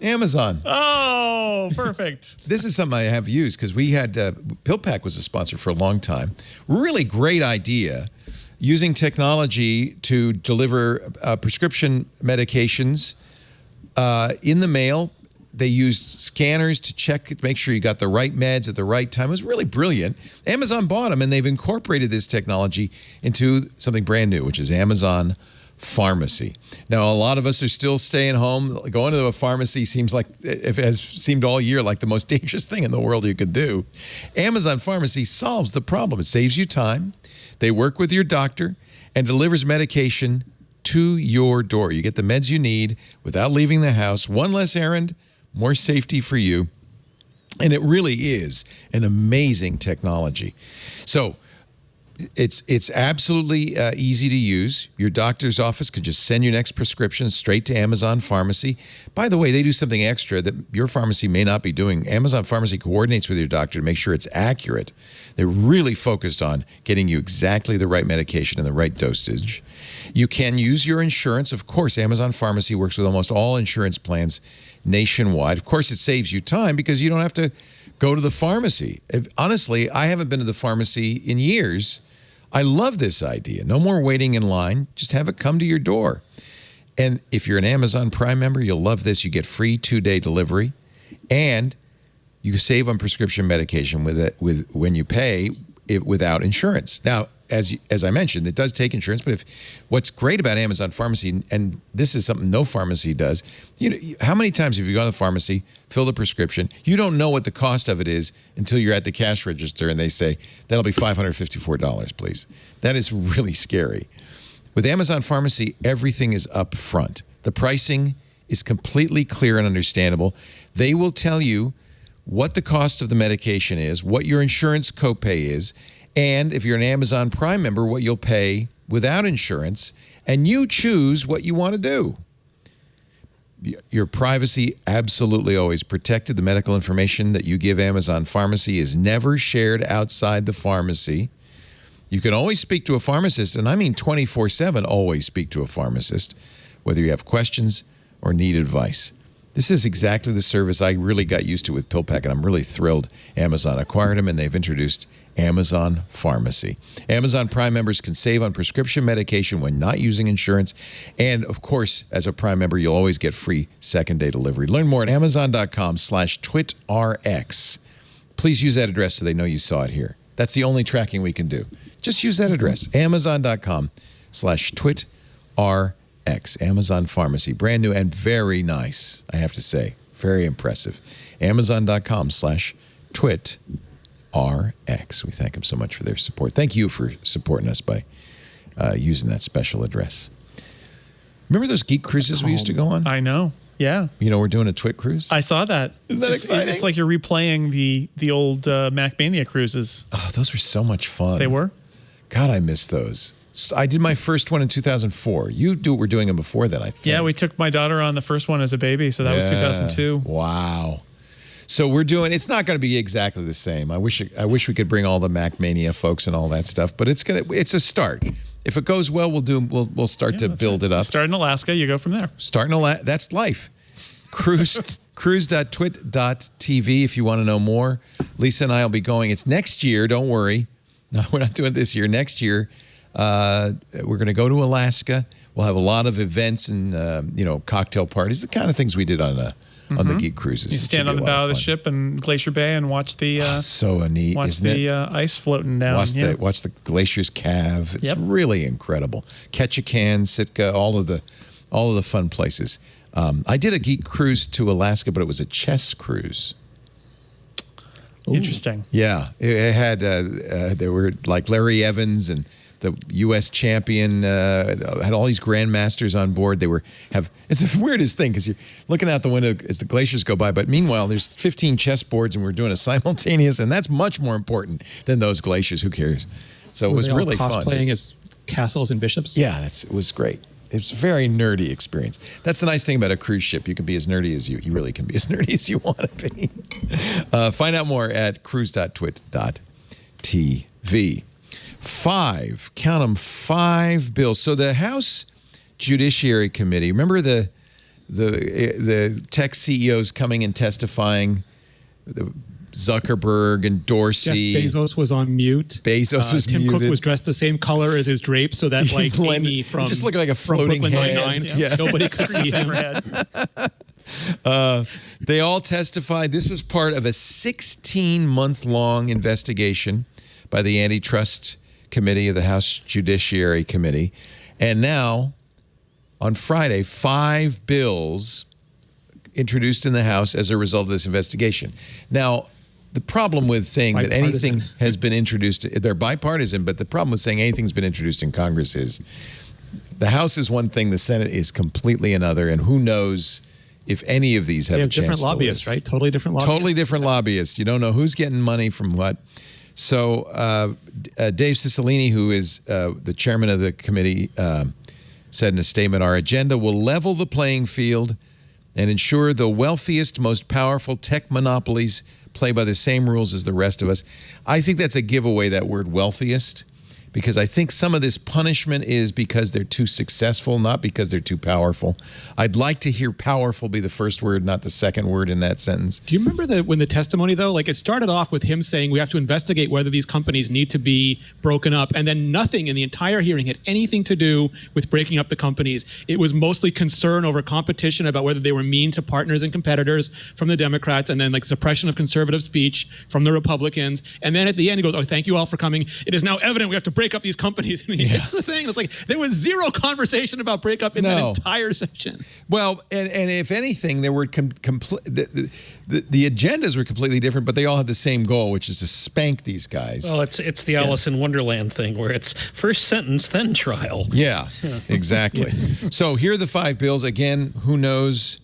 Amazon. Oh, perfect. This is something I have used because we had, PillPack was a sponsor for a long time. Really great idea, using technology to deliver prescription medications in the mail. They used scanners to make sure you got the right meds at the right time. It was really brilliant. Amazon bought them, and they've incorporated this technology into something brand new, which is Amazon Pharmacy. Now, a lot of us are still staying home. Going to a pharmacy has seemed all year like the most dangerous thing in the world you could do. Amazon Pharmacy solves the problem. It saves you time. They work with your doctor and delivers medication to your door. You get the meds you need without leaving the house. One less errand, more safety for you. And it really is an amazing technology. So, it's absolutely easy to use. Your doctor's office could just send your next prescription straight to Amazon Pharmacy. By the way, they do something extra that your pharmacy may not be doing. Amazon Pharmacy coordinates with your doctor to make sure it's accurate. They're really focused on getting you exactly the right medication and the right dosage. You can use your insurance. Of course, Amazon Pharmacy works with almost all insurance plans nationwide. Of course, it saves you time because you don't have to go to the pharmacy. Honestly, I haven't been to the pharmacy in years. I love this idea. No more waiting in line. Just have it come to your door. And if you're an Amazon Prime member, you'll love this. You get free 2-day delivery, and you save on prescription medication when you pay it without insurance. Now, as I mentioned, it does take insurance, but what's great about Amazon Pharmacy, and this is something no pharmacy does, how many times have you gone to the pharmacy, filled a prescription, you don't know what the cost of it is until you're at the cash register and they say, that'll be $554, please. That is really scary. With Amazon Pharmacy, everything is up front. The pricing is completely clear and understandable. They will tell you what the cost of the medication is, what your insurance copay is, and if you're an Amazon Prime member, what you'll pay without insurance, and you choose what you want to do. Your privacy absolutely always protected. The medical information that you give Amazon Pharmacy is never shared outside the pharmacy. You can always speak to a pharmacist, and I mean 24/7 always speak to a pharmacist, whether you have questions or need advice. This is exactly the service I really got used to with PillPack, and I'm really thrilled Amazon acquired them, and they've introduced Amazon Pharmacy. Amazon Prime members can save on prescription medication when not using insurance. And, of course, as a Prime member, you'll always get free second-day delivery. Learn more at amazon.com/TwitRx. Please use that address so they know you saw it here. That's the only tracking we can do. Just use that address, amazon.com/TwitRx. Amazon Pharmacy, brand new and very nice, I have to say. Very impressive. Amazon.com/TwitRx. We thank them so much for their support. Thank you for supporting us by using that special address. Remember those geek cruises we used to go on? I know. Yeah. You know, we're doing a Twit cruise. I saw that. Isn't that exciting? It's like you're replaying the old MacMania cruises. Oh, those were so much fun. They were? God, I miss those. I did my first one in 2004. You were doing them before then, I think. Yeah, we took my daughter on the first one as a baby, so that was 2002. Wow. So we're doing. It's not going to be exactly the same. I wish we could bring all the MacMania folks and all that stuff, but it's a start. If it goes well, we'll start to build it up. Start in Alaska, you go from there. That's life. Cruise.twit.tv if you want to know more. Lisa and I will be going. It's next year. Don't worry. No, we're not doing it this year. Next year, we're going to go to Alaska. We'll have a lot of events and cocktail parties, the kind of things we did on the Geek Cruises. You stand on the bow of the ship in Glacier Bay and watch the so neat, watch the ice floating down. Watch the glaciers calve. It's really incredible. Ketchikan, Sitka, all of the fun places. I did a Geek Cruise to Alaska, but it was a chess cruise. Ooh. Interesting. Yeah, it had there were like Larry Evans and the U.S. champion, had all these grandmasters on board. It's the weirdest thing because you're looking out the window as the glaciers go by, but meanwhile there's 15 chess boards and we're doing a simultaneous, and that's much more important than those glaciers. Who cares? So it was really fun. Cosplaying as castles and bishops. Yeah, it was great. It's a very nerdy experience. That's the nice thing about a cruise ship. You can be as nerdy as you really can be as nerdy as you want to be. Find out more at cruise.twit.tv. 5 bills. So the House Judiciary Committee, remember the tech CEOs coming and testifying, Zuckerberg and Dorsey. Jeff Bezos was on mute. Bezos was Tim muted. Cook was dressed the same color as his drapes, so that like Amy from just looked like a floating Brooklyn hand. Nine-Nine. Yeah. Nobody could see him. They all testified. This was part of a 16-month-long investigation by the Antitrust Committee of the House Judiciary Committee. And now, on Friday, 5 bills introduced in the House as a result of this investigation. Now, the problem with saying that anything has been introduced, they're bipartisan, but the problem with saying anything's been introduced in Congress is the House is one thing, the Senate is completely another, and who knows if any of these have a chance to live. Different lobbyists, right? Totally different lobbyists. Totally different lobbyists. You don't know who's getting money from what. So Dave Cicilline, who is the chairman of the committee, said in a statement, "Our agenda will level the playing field and ensure the wealthiest, most powerful tech monopolies play by the same rules as the rest of us." I think that's a giveaway, that word wealthiest, because I think some of this punishment is because they're too successful, not because they're too powerful. I'd like to hear powerful be the first word, not the second word in that sentence. Do you remember when the testimony, though, like it started off with him saying we have to investigate whether these companies need to be broken up, and then nothing in the entire hearing had anything to do with breaking up the companies. It was mostly concern over competition, about whether they were mean to partners and competitors from the Democrats, and then like suppression of conservative speech from the Republicans. And then at the end he goes, "Oh, thank you all for coming. It is now evident we have to break up these companies." And that's the thing. It's like there was zero conversation about breakup in that entire session. Well, and if anything, there were the agendas were completely different, but they all had the same goal, which is to spank these guys. Well, it's the Alice in Wonderland thing, where it's first sentence, then trial. Yeah, exactly. So here are the 5 bills. Again, who knows?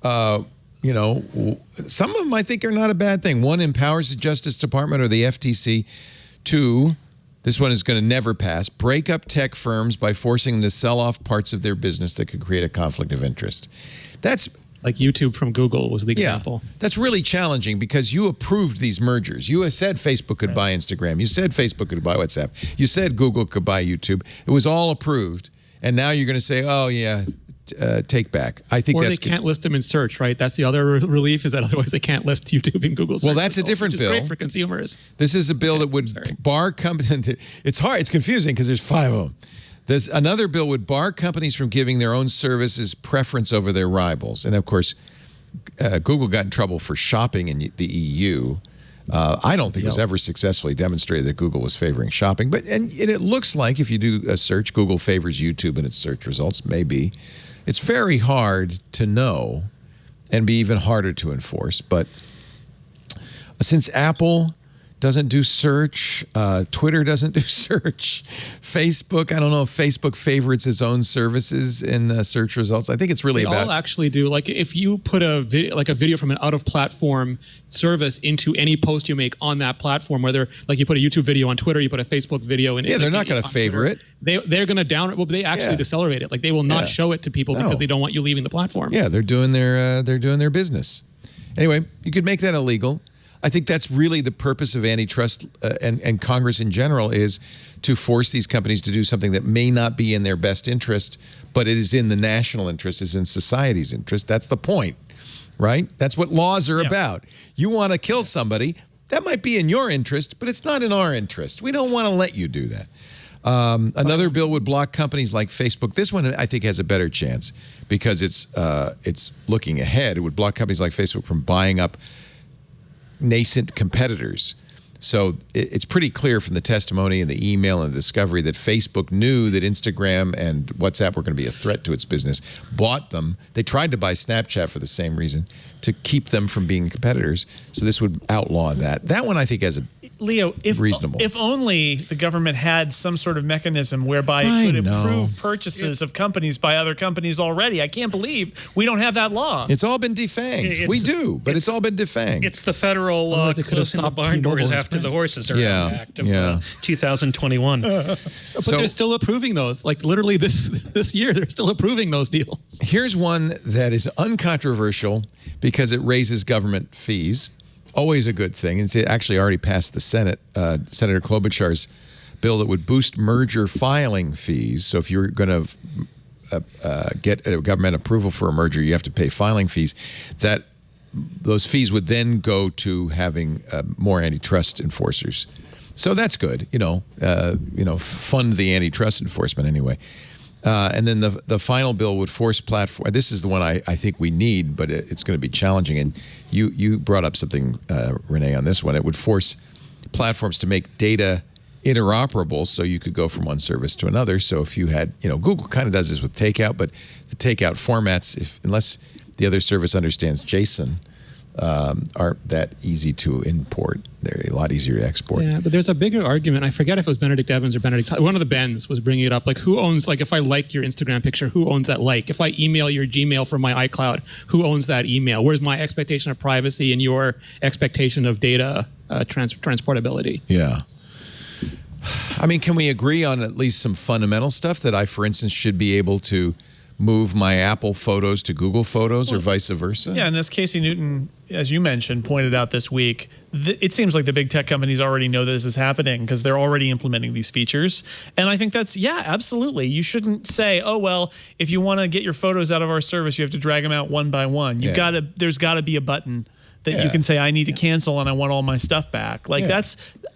Some of them I think are not a bad thing. 1 empowers the Justice Department or the FTC to This one is going to never pass. Break up tech firms by forcing them to sell off parts of their business that could create a conflict of interest. That's like YouTube from Google was the example. That's really challenging because you approved these mergers. You said Facebook could buy Instagram. You said Facebook could buy WhatsApp. You said Google could buy YouTube. It was all approved. And now you're going to say, oh, yeah, take back. I think they can't list them in search, right? That's the other relief, is that otherwise they can't list YouTube in Google search. Well, that's a different bill. Great for consumers. This is a bill that would bar companies. It's hard. It's confusing because there's 5 of them. There's another bill would bar companies from giving their own services preference over their rivals. And of course, Google got in trouble for shopping in the EU. I don't think it was ever successfully demonstrated that Google was favoring shopping. But and it looks like if you do a search, Google favors YouTube in its search results. Maybe. It's very hard to know and be even harder to enforce. But since Apple doesn't do search, Twitter doesn't do search, Facebook, I don't know if Facebook favorites its own services in search results. I think it's really about... They all actually do. Like if you put a video from an out-of-platform service into any post you make on that platform, whether like you put a YouTube video on Twitter, you put a Facebook video in... Yeah, they're not going to favor it. They're going to down it. Well, they actually decelerate it. Like they will not show it to people because they don't want you leaving the platform. Yeah, they're doing their business. Anyway, you could make that illegal. I think that's really the purpose of antitrust and Congress in general, is to force these companies to do something that may not be in their best interest, but it is in the national interest, is in society's interest. That's the point, right? That's what laws are about. You want to kill somebody, that might be in your interest, but it's not in our interest. We don't want to let you do that. Another bill would block companies like Facebook. This one, I think, has a better chance because it's looking ahead. It would block companies like Facebook from buying up nascent competitors. So it's pretty clear from the testimony and the email and the discovery that Facebook knew that Instagram and WhatsApp were going to be a threat to its business, bought them. They tried to buy Snapchat for the same reason, to keep them from being competitors. So this would outlaw that. That one I think has a reasonable. If only the government had some sort of mechanism whereby it could approve purchases of companies by other companies already. I can't believe we don't have that law. It's all been defanged. We do, but it's all been defanged. It's the federal closing the barn doors after the horses are out Act of 2021. But they're still approving those. Like literally this year, they're still approving those deals. Here's one that is uncontroversial because it raises government fees. Always a good thing. It's actually already passed the Senate. Senator Klobuchar's bill that would boost merger filing fees. So if you're going to get a government approval for a merger, you have to pay filing fees. Those fees would then go to having more antitrust enforcers. So that's good. Fund the antitrust enforcement anyway. And then the final bill would force platform. This is the one I think we need, but it's going to be challenging. And you brought up something, Rene, on this one. It would force platforms to make data interoperable, so you could go from one service to another. So if you had, Google kind of does this with takeout, but the takeout formats, unless the other service understands JSON, aren't that easy to import. They're a lot easier to export. Yeah, but there's a bigger argument. I forget if it was Benedict Evans or one of the Bens was bringing it up. Like, who owns, like, if I like your Instagram picture, who owns that like? If I email your Gmail from my iCloud, who owns that email? Where's my expectation of privacy and your expectation of data transportability? Yeah. I mean, can we agree on at least some fundamental stuff that I, for instance, should be able to move my Apple photos to Google Photos or vice versa? Yeah, and as Casey Newton, as you mentioned, pointed out this week, it seems like the big tech companies already know this is happening because they're already implementing these features. And I think that's, absolutely. You shouldn't say, oh, well, if you want to get your photos out of our service, you have to drag them out one by one. There's got to be a button that you can say, I need to cancel and I want all my stuff back. Like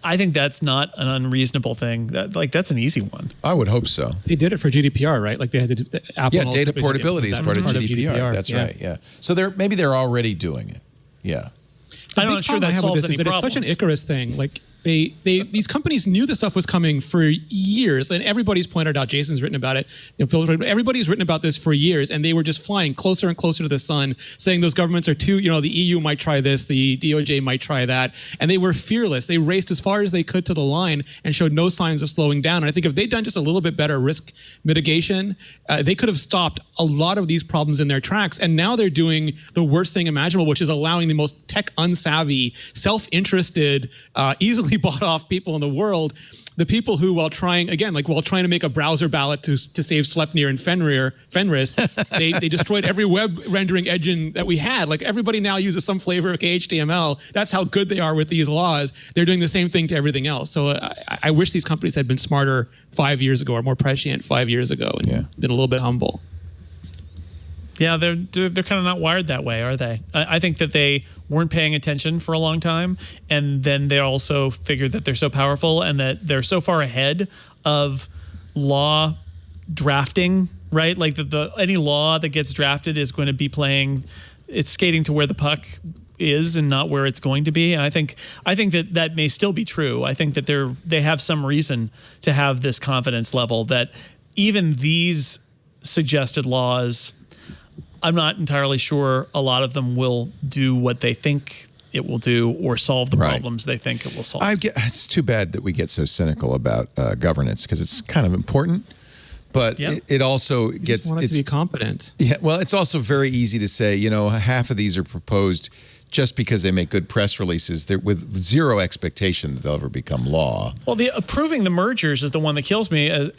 I think that's not an unreasonable thing. That's an easy one. I would hope so. They did it for GDPR, right? Like they had to do Apple. Yeah, data portability is part of GDPR. That's right. Yeah. So maybe they're already doing it. Yeah. I'm not sure that solves any problems. It's such an Icarus thing. Like these companies knew this stuff was coming for years, and everybody's pointed out. Jason's written about it. Everybody's written about this for years, and they were just flying closer and closer to the sun, saying those governments are too. The EU might try this, the DOJ might try that, and they were fearless. They raced as far as they could to the line and showed no signs of slowing down. And I think if they'd done just a little bit better risk mitigation, they could have stopped a lot of these problems in their tracks. And now they're doing the worst thing imaginable, which is allowing the most tech unsavvy, self-interested, easily bought off people in the world the people who, while trying to make a browser ballot to save Sleipnir and Fenris, they destroyed every web rendering engine that we had. Like, everybody now uses some flavor of HTML. That's how good they are with these laws. They're doing the same thing to everything else. So I wish these companies had been smarter 5 years ago, or more prescient 5 years ago, and been a little bit humble. Yeah, they're kind of not wired that way, are they? I think that they weren't paying attention for a long time, and then they also figured that they're so powerful and that they're so far ahead of law drafting, right? Like any law that gets drafted is going to be it's skating to where the puck is and not where it's going to be. And I think that may still be true. I think that they have some reason to have this confidence level that even these suggested laws, I'm not entirely sure a lot of them will do what they think it will do or solve the problems they think it will solve. It's too bad that we get so cynical about governance, because it's kind of important, but it also gets... want it to be competent. Yeah, well, it's also very easy to say, half of these are proposed just because they make good press releases, they're with zero expectation that they'll ever become law. Well, approving the mergers is the one that kills me. As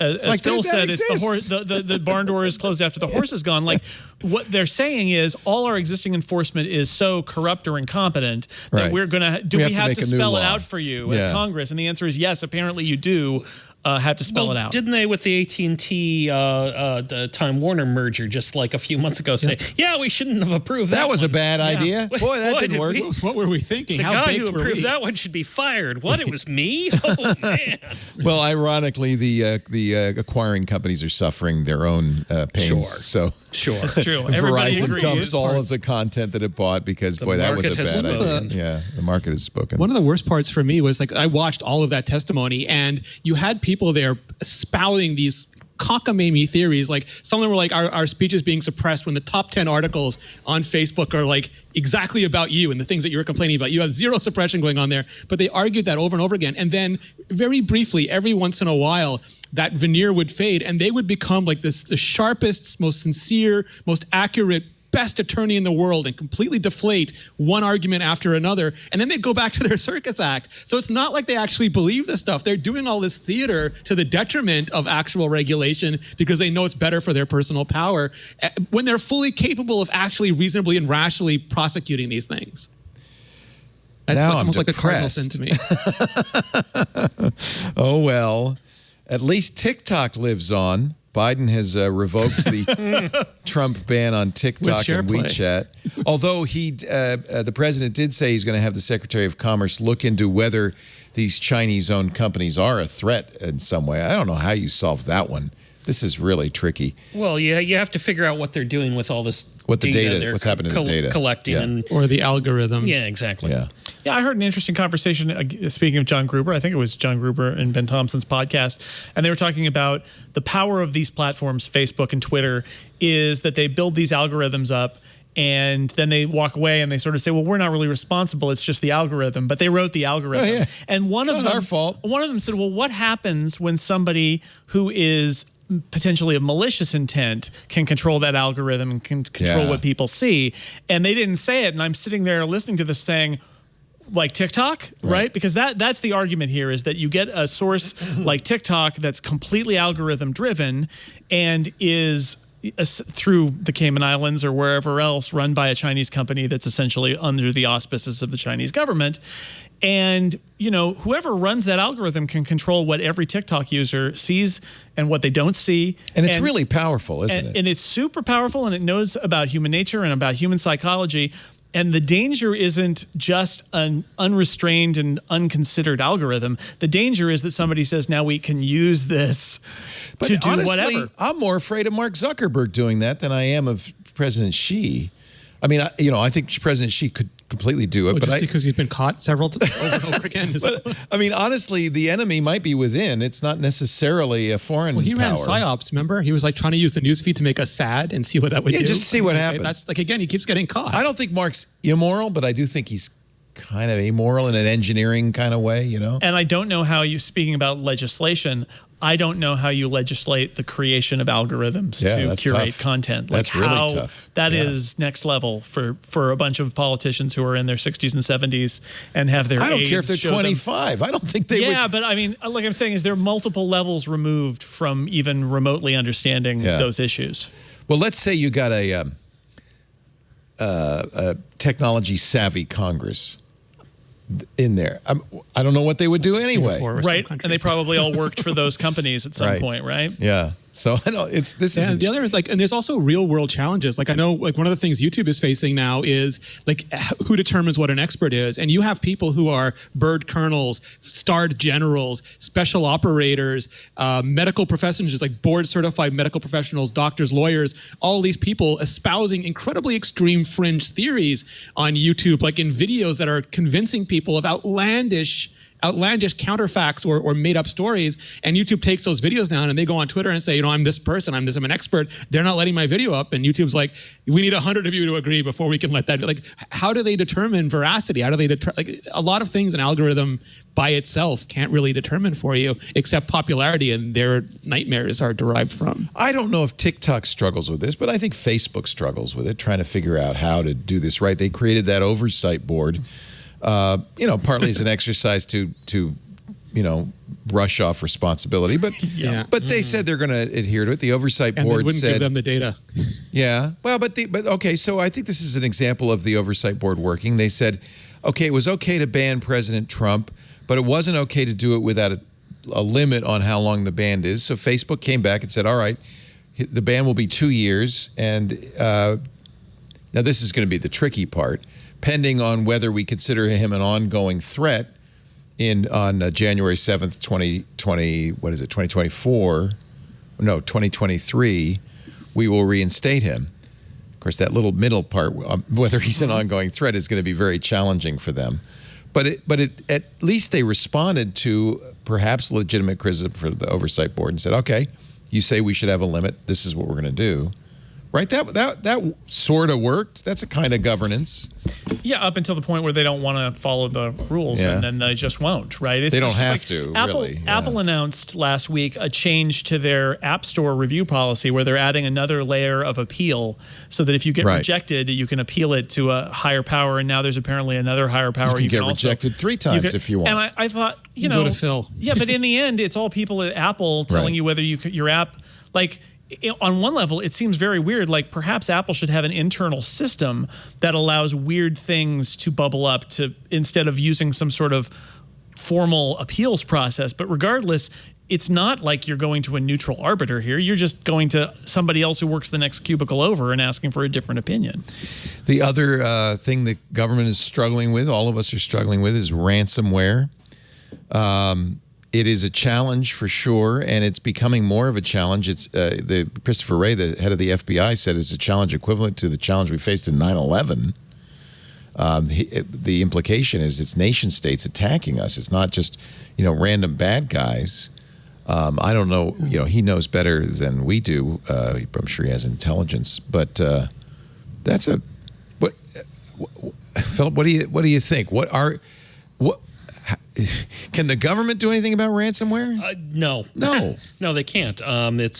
Phil said, it's the barn door is closed after the horse is gone. Like, what they're saying is all our existing enforcement is so corrupt or incompetent that we're going to... we have to spell it out for you as Congress? And the answer is yes, apparently you do. Have to spell it out. Didn't they, with the AT&T the Time Warner merger just like a few months ago, say, we shouldn't have approved that? That was a bad idea. Boy, that didn't work. What were we thinking? The guy who approved that one should be fired. What? It was me? Oh, man. Well, ironically, the acquiring companies are suffering their own pains. Sure. It's true. Everybody Verizon agrees. dumps all of the content that it bought because, boy, that was a bad idea. Yeah, the market has spoken. One of the worst parts for me was, like, I watched all of that testimony, and you had people there spouting these cockamamie theories. Like, some of them were like, our speech is being suppressed when the top 10 articles on Facebook are like exactly about you and the things that you're complaining about. You have zero suppression going on there. But they argued that over and over again. And then very briefly, every once in a while, that veneer would fade and they would become like the sharpest, most sincere, most accurate, best attorney in the world and completely deflate one argument after another. And then they'd go back to their circus act. So it's not like they actually believe this stuff. They're doing all this theater to the detriment of actual regulation because they know it's better for their personal power when they're fully capable of actually reasonably and rationally prosecuting these things. That's now almost I'm like a cardinal sin to me. Oh, well, at least TikTok lives on. Biden has revoked the Trump ban on TikTok and WeChat. Although the president did say he's going to have the Secretary of Commerce look into whether these Chinese-owned companies are a threat in some way. I don't know how you solve that one. This is really tricky. Well, you have to figure out what they're doing with all this data what's happening to the data. Collecting. Or the algorithms. Yeah, exactly. Yeah, I heard an interesting conversation, speaking of John Gruber, I think it was John Gruber and Ben Thompson's podcast, and they were talking about the power of these platforms, Facebook and Twitter, is that they build these algorithms up and then they walk away and they sort of say, well, we're not really responsible. It's just the algorithm. But they wrote the algorithm. Oh, yeah. And one of them, our fault. One of them said, well, what happens when somebody who is potentially of malicious intent can control that algorithm and can control what people see? And they didn't say it. And I'm sitting there listening to this saying, like TikTok, right? Because that's the argument here, is that you get a source like TikTok that's completely algorithm driven and is through the Cayman Islands or wherever else run by a Chinese company that's essentially under the auspices of the Chinese government. And, whoever runs that algorithm can control what every TikTok user sees and what they don't see. And it's really powerful, isn't it? And it's super powerful, and it knows about human nature and about human psychology. And the danger isn't just an unrestrained and unconsidered algorithm. The danger is that somebody says, now we can use this to do honestly, whatever. I'm more afraid of Mark Zuckerberg doing that than I am of President Xi. I mean, I think President Xi could completely do it. Well, but because he's been caught several times over and over again. But, I mean, honestly, the enemy might be within. It's not necessarily a foreign power. He ran PSYOPs, remember? He was like trying to use the newsfeed to make us sad and see what that would do. Yeah, just see what happens. That's like, again, he keeps getting caught. I don't think Mark's immoral, but I do think he's kind of amoral in an engineering kind of way, And I don't know how speaking about legislation, I don't know how you legislate the creation of algorithms to curate tough. content. That's really tough. That is next level for a bunch of politicians who are in their 60s and 70s and have their I don't aides care if they're show them- 25. I don't think they would. Yeah, but I mean, like I'm saying, is there multiple levels removed from even remotely understanding those issues? Well, let's say you got a technology savvy Congress in there. I don't know what they would do anyway. Right, and they probably all worked for those companies at some point, right? Yeah. So I know this is the other and there's also real world challenges. Like I know, like one of the things YouTube is facing now is like who determines what an expert is, and you have people who are bird colonels, starred generals, special operators, medical professionals like board certified medical professionals, doctors, lawyers. All these people espousing incredibly extreme fringe theories on YouTube, like in videos that are convincing people of outlandish counterfacts or made up stories, and YouTube takes those videos down and they go on Twitter and say, I'm this person, I'm an expert. They're not letting my video up, and YouTube's like, we need 100 of you to agree before we can let that. Like, how do they determine veracity? How do they like a lot of things an algorithm by itself can't really determine for you, except popularity, and their nightmares are derived from. I don't know if TikTok struggles with this, but I think Facebook struggles with it, trying to figure out how to do this right. They created that oversight board. Partly as an exercise to brush off responsibility, but they said they're going to adhere to it. The oversight board wouldn't said give them the data. Yeah, well, but okay. So I think this is an example of the oversight board working. They said, okay, it was okay to ban President Trump, but it wasn't okay to do it without a limit on how long the ban is. So Facebook came back and said, all right, the ban will be 2 years, and now this is going to be the tricky part. Pending on whether we consider him an ongoing threat on January 7th, 2023, we will reinstate him. Of course, that little middle part, whether he's an ongoing threat, is going to be very challenging for them. But at least they responded to perhaps legitimate criticism for the oversight board and said, okay, you say we should have a limit. This is what we're going to do. Right, that sort of worked. That's a kind of governance. Yeah, up until the point where they don't want to follow the rules, and then they just won't. Right? They don't have to. Really. Apple announced last week a change to their App Store review policy, where they're adding another layer of appeal, so that if you get rejected, you can appeal it to a higher power. And now there's apparently another higher power. You can get rejected 3 times if you want. And I thought, go to Phil. Yeah, but in the end, it's all people at Apple telling you whether your app like. On one level, it seems very weird. Like perhaps Apple should have an internal system that allows weird things to bubble up instead of using some sort of formal appeals process. But regardless, it's not like you're going to a neutral arbiter here. You're just going to somebody else who works the next cubicle over and asking for a different opinion. The other thing the government is struggling with, all of us are struggling with, is ransomware. It is a challenge for sure, and it's becoming more of a challenge. It's Christopher Wray, the head of the FBI, said it's a challenge equivalent to the challenge we faced in 9/11. The implication is it's nation states attacking us. It's not just random bad guys. I don't know. He knows better than we do. I'm sure he has intelligence, but that's what. Philip, what do you think? Can the government do anything about ransomware? No, no, they can't. The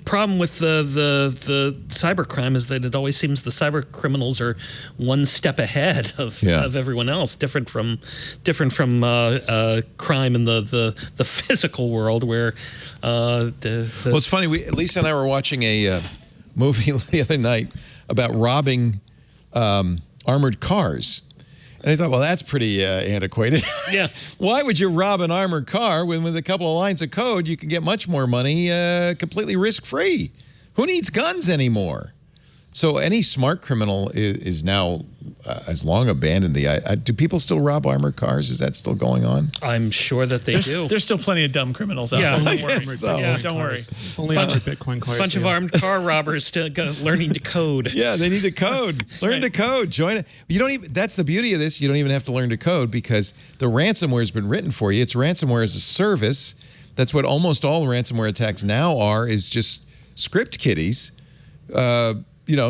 problem with the cybercrime is that it always seems the cyber criminals are one step ahead of everyone else, different from crime in the physical world where. Well, it's funny. Lisa and I were watching a movie the other night about robbing armored cars. And I thought, well, that's pretty antiquated. Yeah. Why would you rob an armored car when with a couple of lines of code you can get much more money completely risk-free? Who needs guns anymore? So any smart criminal is now has long abandoned the. Do people still rob armored cars? Is that still going on? I'm sure that they do. There's still plenty of dumb criminals out there. I guess so. Yeah, don't worry. Only Bitcoin cars. Bunch of armed car robbers learning to code. Yeah, they need to code. Learn to code. Join it. You don't even. That's the beauty of this. You don't even have to learn to code because the ransomware has been written for you. It's ransomware as a service. That's what almost all ransomware attacks now are. Is just script kiddies.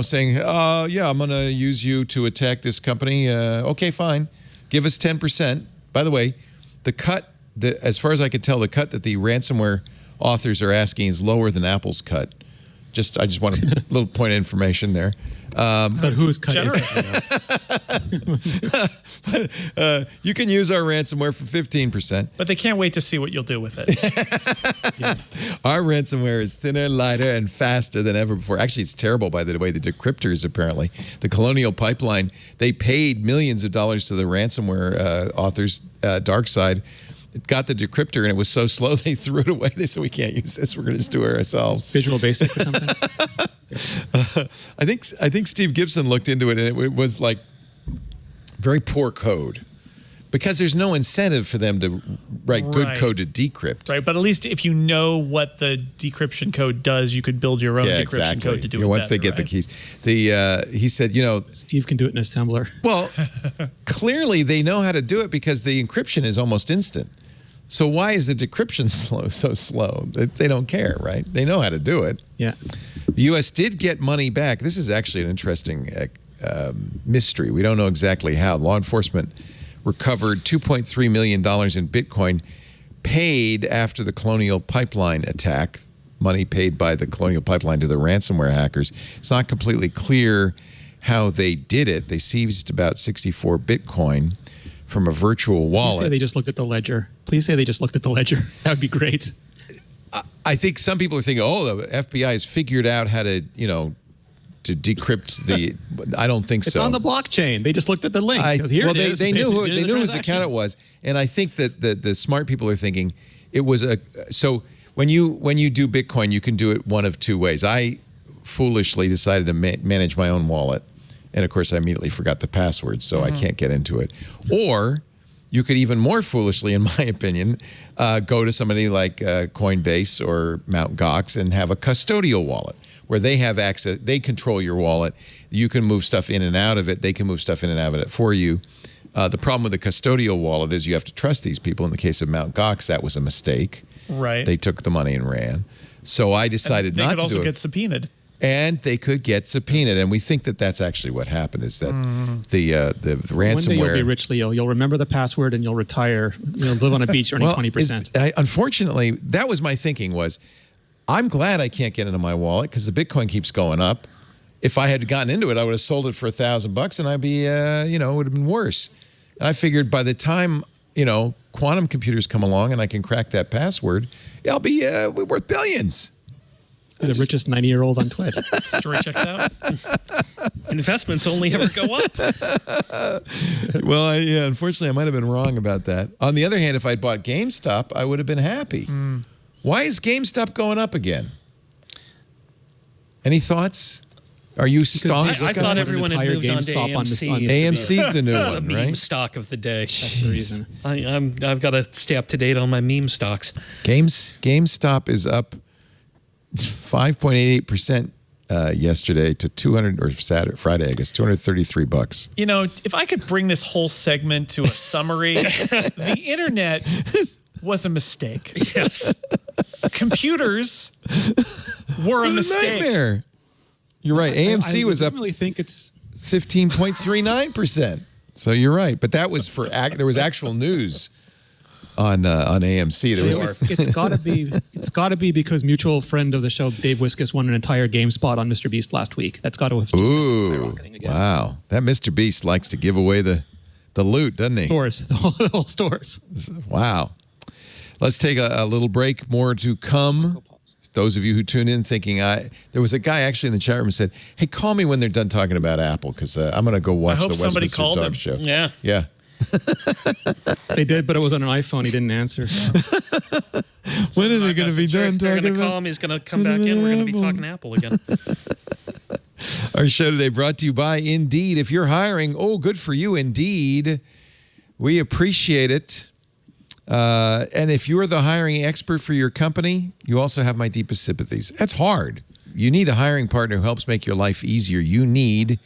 Saying, yeah, I'm going to use you to attack this company. Okay, fine. give us 10%. By the way, the cut, as far as I can tell, the cut that the ransomware authors are asking is lower than Apple's cut. I just want a little point of information there. But whose cut Generous. is it? You can use our ransomware for 15%. But they can't wait to see what you'll do with it. Our ransomware is thinner, lighter, and faster than ever before. Actually, it's terrible, by the way. The decryptors, apparently. The Colonial Pipeline, they paid millions of dollars to the ransomware authors, DarkSide. It got the decryptor, and it was so slow, they threw it away. They said, we can't use this. We're going to just do it ourselves. Visual Basic or something? I think Steve Gibson looked into it, and it was like very poor code. Because there's no incentive for them to write good code to decrypt. Right, but at least if you know what the decryption code does, you could build your own decryption code to do it once better, they get the keys. He said, Steve can do it in assembler. Well, clearly they know how to do it because the encryption is almost instant. So why is the decryption so slow? They don't care, right? They know how to do it. Yeah. The U.S. did get money back. This is actually an interesting mystery. We don't know exactly how. Law enforcement recovered $2.3 million in Bitcoin paid after the Colonial Pipeline attack, money paid by the Colonial Pipeline to the ransomware hackers. It's not completely clear how they did it. They seized about 64 Bitcoin from a virtual wallet. Please say they just looked at the ledger. That would be great. I think some people are thinking, the FBI has figured out how to, to decrypt the. I don't think so. It's on the blockchain. They just looked at the link. They knew whose account it was, and I think that the smart people are thinking it was a. So when you do Bitcoin, you can do it one of two ways. I foolishly decided to manage my own wallet, and of course I immediately forgot the password, so I can't get into it. Or you could even more foolishly, in my opinion, go to somebody like Coinbase or Mt. Gox and have a custodial wallet where they have access. They control your wallet. You can move stuff in and out of it. They can move stuff in and out of it for you. The problem with the custodial wallet is you have to trust these people. In the case of Mt. Gox, that was a mistake. Right. They took the money and ran. So I decided not to do it. They could also get subpoenaed. And they could get subpoenaed, and we think that that's actually what happened. Is that the ransomware? One day you'll be rich, Leo. You'll remember the password, and you'll retire. You'll live on a beach earning 20%. Unfortunately, that was my thinking. Was I'm glad I can't get into my wallet because the Bitcoin keeps going up. If I had gotten into it, I would have sold it for $1,000, and I'd be, it would have been worse. And I figured by the time quantum computers come along and I can crack that password, I'll be worth billions. The richest 90-year-old on Twitter. Story checks out. Investments only ever go up. Well, unfortunately, I might have been wrong about that. On the other hand, if I'd bought GameStop, I would have been happy. Why is GameStop going up again? Any thoughts? Are you stalked? I thought everyone had moved on to AMC. AMC's the new one, the meme right? stock of the day. That's the reason. I've got to stay up to date on my meme stocks. GameStop is up 5.88% yesterday to Friday, I guess, $233. If I could bring this whole segment to a summary, the internet was a mistake. Yes. Computers were a mistake. Nightmare. You're right. AMC was up. I really think it's 15.39%. So you're right, but that was there was actual news on AMC. It's got to be because mutual friend of the show, Dave Wiskus, won an entire game spot on Mr. Beast last week. That's got to have just skyrocketing again. Wow. That Mr. Beast likes to give away the loot, doesn't he? Stores, the whole stores. Wow. Let's take a little break. More to come. Those of you who tune in thinking, there was a guy actually in the chat room who said, hey, call me when they're done talking about Apple because I'm going to go watch the Westminster Dog Show. Yeah. Yeah. They did, but it was on an iPhone. He didn't answer. When are they going to be done talking about? They're going to call him. He's going to come back in. We're going to be talking Apple again. Our show today brought to you by Indeed. If you're hiring, good for you, Indeed. We appreciate it. And if you're the hiring expert for your company, you also have my deepest sympathies. That's hard. You need a hiring partner who helps make your life easier. You need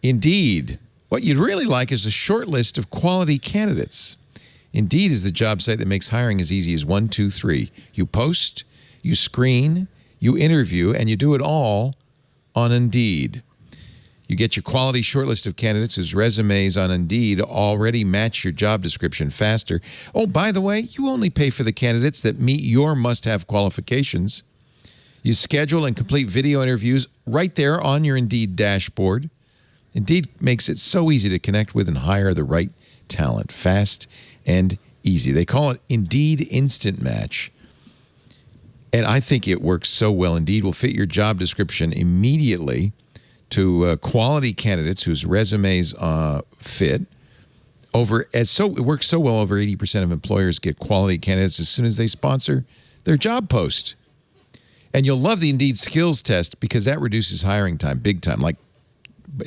Indeed. What you'd really like is a short list of quality candidates. Indeed is the job site that makes hiring as easy as 1, 2, 3. You post, you screen, you interview, and you do it all on Indeed. You get your quality shortlist of candidates whose resumes on Indeed already match your job description faster. Oh, by the way, you only pay for the candidates that meet your must-have qualifications. You schedule and complete video interviews right there on your Indeed dashboard. Indeed makes it so easy to connect with and hire the right talent, fast and easy. They call it Indeed Instant Match. And I think it works so well. Indeed will fit your job description immediately to quality candidates whose resumes fit. It works so well, over 80% of employers get quality candidates as soon as they sponsor their job post. And you'll love the Indeed skills test because that reduces hiring time big time. Like,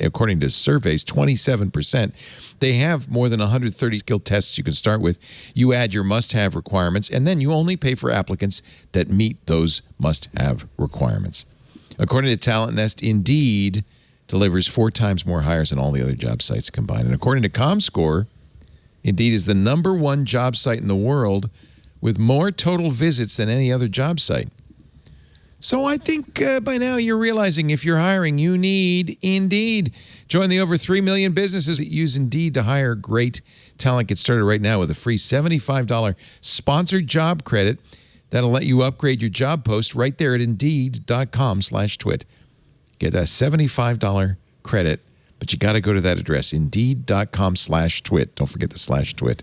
according to surveys, 27%. They have more than 130 skill tests you can start with. You add your must-have requirements, and then you only pay for applicants that meet those must-have requirements. According to Talent Nest, Indeed delivers 4 times more hires than all the other job sites combined. And according to ComScore, Indeed is the #1 job site in the world with more total visits than any other job site. So I think by now you're realizing if you're hiring, you need Indeed. Join the over 3 million businesses that use Indeed to hire great talent. Get started right now with a free $75 sponsored job credit that'll let you upgrade your job post right there at Indeed.com/twit. Get a $75 credit, but you got to go to that address, Indeed.com/twit. Don't forget the /twit.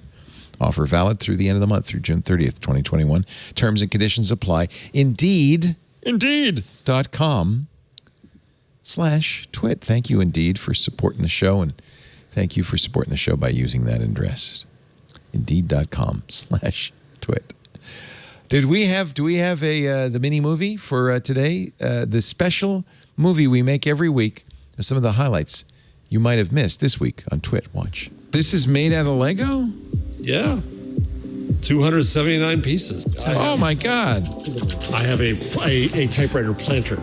Offer valid through the end of the month, through June 30th, 2021. Terms and conditions apply. Indeed.com/twit. Thank you, Indeed, for supporting the show, and thank you for supporting the show by using that address. Indeed.com/twit. Do we have the mini movie for today? The special movie we make every week. Some of the highlights you might have missed this week on Twit. Watch. This is made out of Lego? Yeah. 279 pieces. Oh, my God. I have a typewriter planter.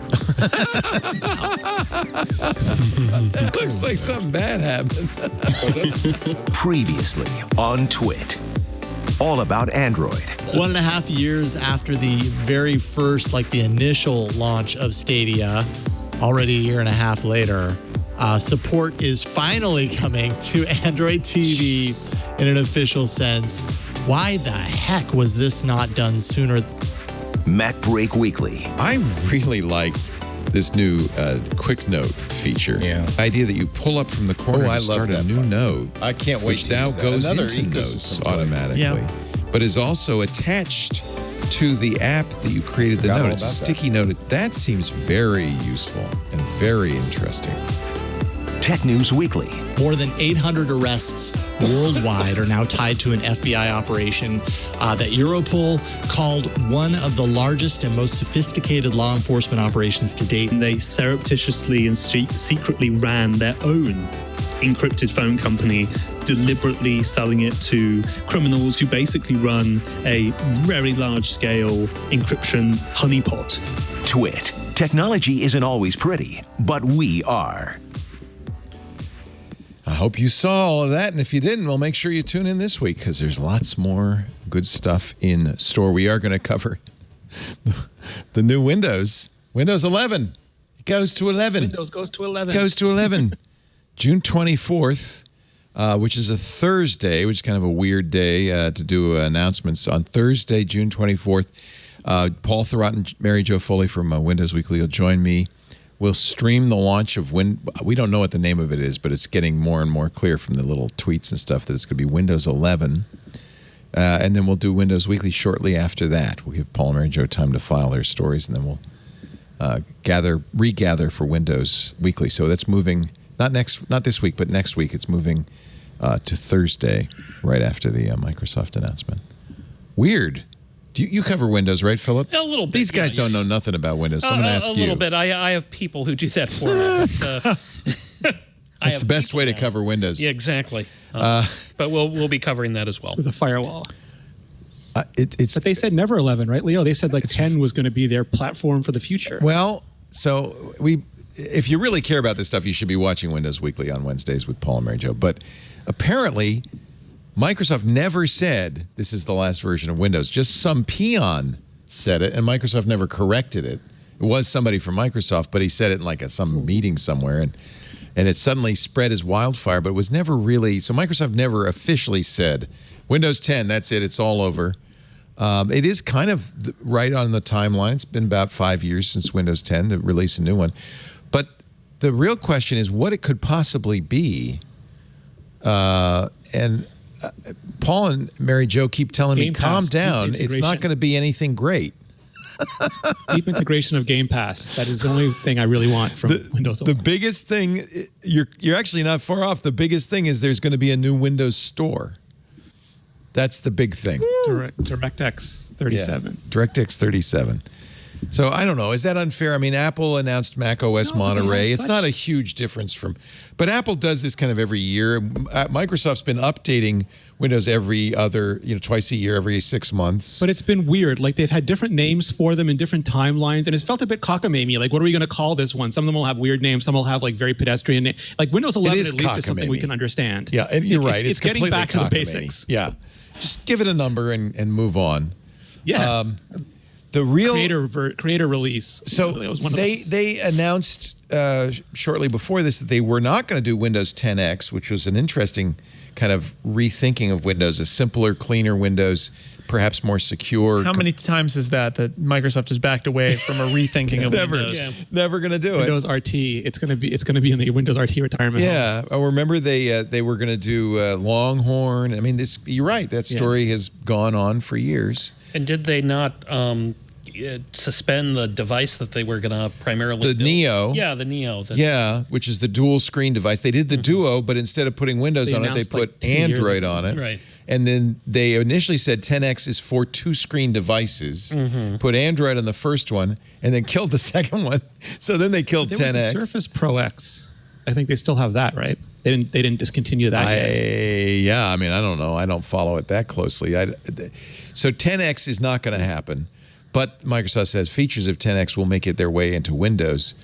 That looks like something bad happened. Previously on Twit. All about Android. 1.5 years after the very first, the initial launch of Stadia, already a year and a half later, support is finally coming to Android TV in an official sense. Why the heck was this not done sooner? Mac Break Weekly. I really liked this new quick note feature. Yeah. The idea that you pull up from the corner and start a new node. I can't wait which to now use that. goes Another into notes ecosystem automatically. Yeah. But is also attached to the app that you created the Forgot note. all It's a about that. sticky note. That seems very useful and very interesting. Tech News Weekly. More than 800 arrests worldwide are now tied to an FBI operation that Europol called one of the largest and most sophisticated law enforcement operations to date. They surreptitiously and secretly ran their own encrypted phone company, deliberately selling it to criminals who basically run a very large-scale encryption honeypot. Twit. Technology isn't always pretty, but we are. I hope you saw all of that, and if you didn't, well, make sure you tune in this week because there's lots more good stuff in store. We are going to cover the new Windows 11. It goes to 11. Windows goes to 11. Goes to 11. June 24th, which is a Thursday, which is kind of a weird day to do announcements. On Thursday, June 24th, Paul Thurrott and Mary Jo Foley from Windows Weekly will join me. We'll stream the launch of we don't know what the name of it is, but it's getting more and more clear from the little tweets and stuff that it's going to be Windows 11. And then we'll do Windows Weekly shortly after that. We'll give Paul and Mary Jo time to file their stories, and then we'll regather for Windows Weekly. So that's moving, not this week, but next week. It's moving to Thursday, right after the Microsoft announcement. Weird. You cover Windows, right, Philip? A little bit. These guys don't know nothing about Windows, so I'm going to ask you. A little bit. I have people who do that for me. That's the best way to cover Windows. Yeah, exactly. But we'll be covering that as well. With a firewall. But they said never 11, right, Leo? They said 10 was going to be their platform for the future. Well, so if you really care about this stuff, you should be watching Windows Weekly on Wednesdays with Paul and Mary Jo. But apparently, Microsoft never said this is the last version of Windows. Just some peon said it, and Microsoft never corrected it. It was somebody from Microsoft, but he said it in some meeting somewhere. and it suddenly spread as wildfire, but it was never really, so Microsoft never officially said, Windows 10, that's it, it's all over. It is kind of right on the timeline. It's been about 5 years since Windows 10 to release a new one. But the real question is what it could possibly be. And Paul and Mary Jo keep telling me, calm down. It's not going to be anything great. Deep integration of Game Pass. That is the only thing I really want from Windows 11. The biggest thing, you're actually not far off. The biggest thing is there's going to be a new Windows Store. That's the big thing. DirectX 37. Yeah, DirectX 37. So I don't know. Is that unfair? I mean, Apple announced macOS Monterey. It's not a huge difference from, but Apple does this kind of every year. Microsoft's been updating Windows every other, twice a year, every 6 months. But it's been weird. Like they've had different names for them in different timelines, and it's felt a bit cockamamie. Like, what are we going to call this one? Some of them will have weird names. Some will have like very pedestrian names. Like Windows 11 at least is something we can understand. Yeah, and you're right. It's getting back to the basics. Yeah, just give it a number and move on. Yes. The real creator release. So they announced shortly before this that they were not going to do Windows 10X, which was an interesting kind of rethinking of Windows, a simpler, cleaner Windows, perhaps more secure. How many times is that Microsoft has backed away from a rethinking of Windows? Never going to do Windows RT. It's going to be in the Windows RT retirement. Yeah. Oh, remember they were going to do Longhorn. I mean, you're right. That story has gone on for years. And did they not suspend the device that they were going to primarily the build? Neo? Yeah, the Neo. Yeah, which is the dual screen device. They did the Duo, but instead of putting Windows on it, they put Android on it. Right. And then they initially said 10X is for two-screen devices, put Android on the first one, and then killed the second one. So then they killed 10X. There was a Surface Pro X. I think they still have that, right? They didn't discontinue that yet. Yeah, I mean, I don't know. I don't follow it that closely. So 10X is not going to happen, but Microsoft says features of 10X will make it their way into Windows.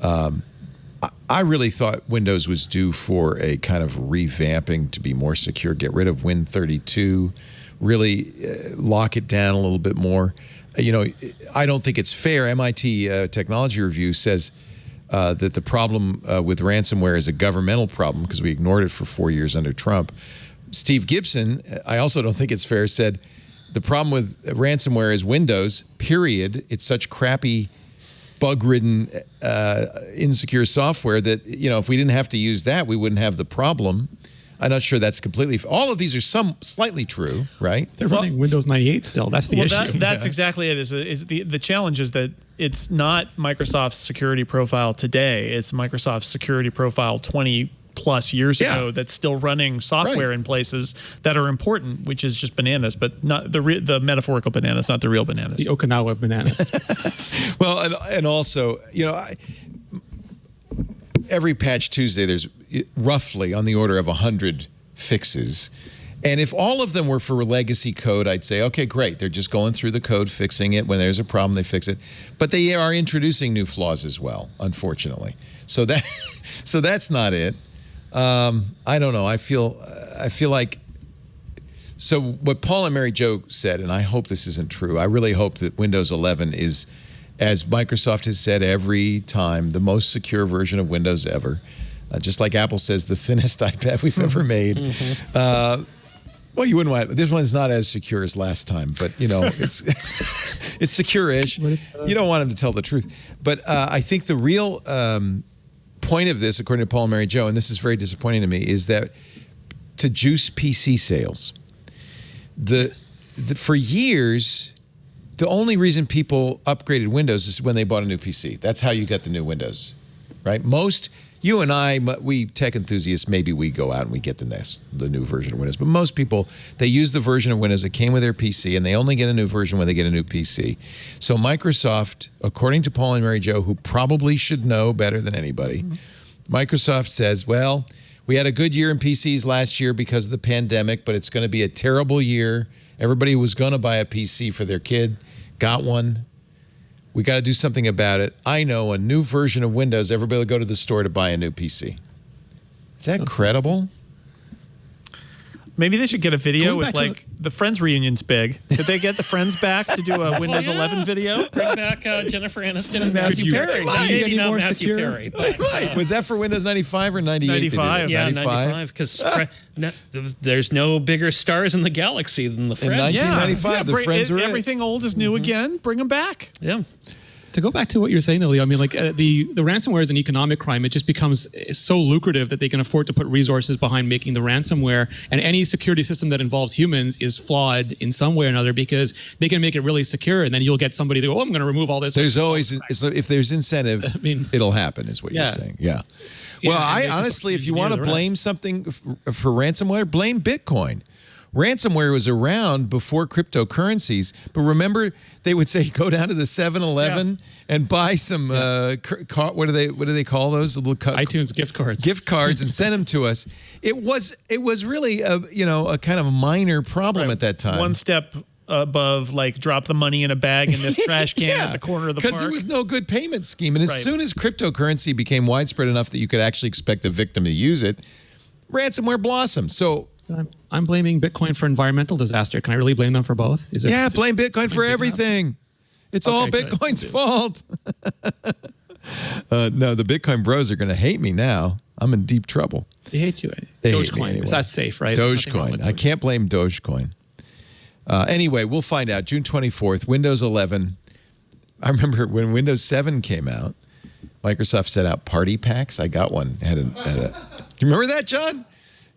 I really thought Windows was due for a kind of revamping to be more secure, get rid of Win32, really lock it down a little bit more. I don't think it's fair. MIT Technology Review says that the problem with ransomware is a governmental problem because we ignored it for 4 years under Trump. Steve Gibson, I also don't think it's fair, said the problem with ransomware is Windows, period. It's such crappy, bug-ridden, insecure software that, if we didn't have to use that, we wouldn't have the problem. I'm not sure that's completely. All of these are slightly true, right? They're running Windows 98 still. That's the issue. That's exactly it. Is the challenge is that it's not Microsoft's security profile today. It's Microsoft's security profile 20 plus years ago that's still running software in places that are important, which is just bananas, but not the metaphorical bananas, not the real bananas. The Okinawa bananas. Well, and also, every Patch Tuesday, there's roughly on the order of 100 fixes. And if all of them were for legacy code, I'd say, okay, great. They're just going through the code, fixing it. When there's a problem, they fix it. But they are introducing new flaws as well, unfortunately. So that's not it. I don't know. I feel like, so what Paul and Mary Jo said, and I hope this isn't true, I really hope that Windows 11 is, as Microsoft has said every time, the most secure version of Windows ever. Just like Apple says, the thinnest iPad we've ever made. Well, you wouldn't want it. This one's not as secure as last time, but it's it's secure-ish. You don't want them to tell the truth. But I think the real point of this, according to Paul and Mary Jo, and this is very disappointing to me, is that to juice PC sales. For years, the only reason people upgraded Windows is when they bought a new PC. That's how you got the new Windows, right? You and I, we tech enthusiasts, maybe we go out and we get the new version of Windows. But most people, they use the version of Windows that came with their PC, and they only get a new version when they get a new PC. So Microsoft, according to Paul and Mary Jo, who probably should know better than anybody, Microsoft says, well, we had a good year in PCs last year because of the pandemic, but it's going to be a terrible year. Everybody who was going to buy a PC for their kid got one. We got to do something about it. I know a new version of Windows, everybody will go to the store to buy a new PC. Is that credible? Maybe they should get a video Going with back to like the Friends reunion's big. Did they get the Friends back to do a Windows 11 video? Bring back Jennifer Aniston and Matthew Perry. Maybe Maybe not more Matthew secure? Perry. But, Right. Was that for Windows 95 or 98? 95. yeah, 95. Because there's no bigger stars in the galaxy than the Friends. 1995, the Friends were it. everything old is new again. Bring them back. Yeah. To go back to what you're saying, though, Leo, I mean, like the ransomware is an economic crime. It just becomes so lucrative that they can afford to put resources behind making the ransomware. And any security system that involves humans is flawed in some way or another because they can make it really secure, and then you'll get somebody to go, "Oh, I'm going to remove all this." There's always, if there's incentive, I mean, it'll happen, is what you're saying. Yeah. Yeah, Well, and I they honestly, if you engineer want to the blame rest. something for ransomware, blame Bitcoin. Ransomware was around before cryptocurrencies, but remember they would say go down to the 7-Eleven and buy some what do they call those little iTunes gift cards and send them to us. It was really a kind of a minor problem at that time. One step above, like, drop the money in a bag in this trash can at the corner of the park. Because there was no good payment scheme. And as soon as cryptocurrency became widespread enough that you could actually expect the victim to use it, ransomware blossomed. So I'm blaming Bitcoin for environmental disaster. Can I really blame them for both? blame Bitcoin for everything. It's all Okay, good. Bitcoin's fault. No, the Bitcoin bros are going to hate me now. I'm in deep trouble. They hate you. They hate me Dogecoin. anyway. Is that safe, right? There's nothing wrong Dogecoin. with I can't blame Dogecoin. Anyway, we'll find out. June 24th, Windows 11. I remember when Windows 7 came out, Microsoft set out party packs. I got one. You remember that, John?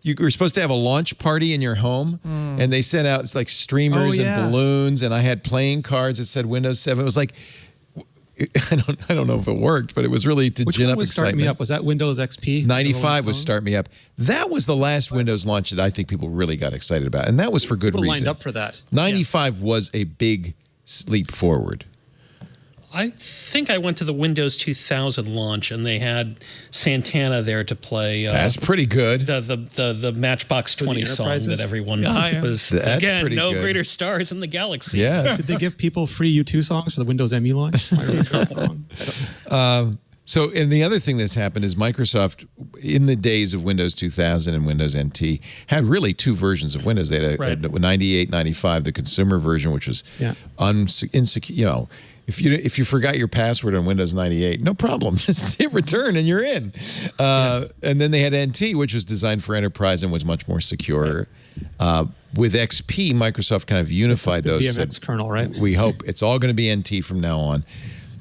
You were supposed to have a launch party in your home, and they sent out like streamers and balloons, and I had playing cards that said Windows 7. It was like, I don't know if it worked, but it was really to Which gin one up was Start excitement. Me Up? Was that Windows XP? 95 was Start Me Up. That was the last Windows launch that I think people really got excited about, and that was for good People reason. lined up for that. 95 was a big leap forward. I think I went to the Windows 2000 launch, and they had Santana there to play. That's pretty good. The Matchbox 20 song that everyone was. That's again, pretty no good. greater stars in the galaxy. Yeah. Did they give people free U2 songs for the Windows ME launch? Am I remembering that wrong? So, and the other thing that's happened is Microsoft, in the days of Windows 2000 and Windows NT, had really two versions of Windows. They had a 98, 95, the consumer version, which was insecure. If you forgot your password on Windows 98, no problem. Just hit return and you're in. And then they had NT, which was designed for enterprise and was much more secure. With XP, Microsoft kind of unified those. VMX kernel, right? We hope it's all going to be NT from now on.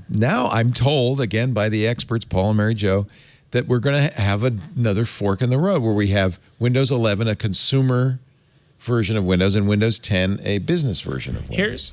Now I'm told, again, by the experts, Paul and Mary Jo, that we're going to have another fork in the road where we have Windows 11, a consumer version of Windows, and Windows 10, a business version of Windows.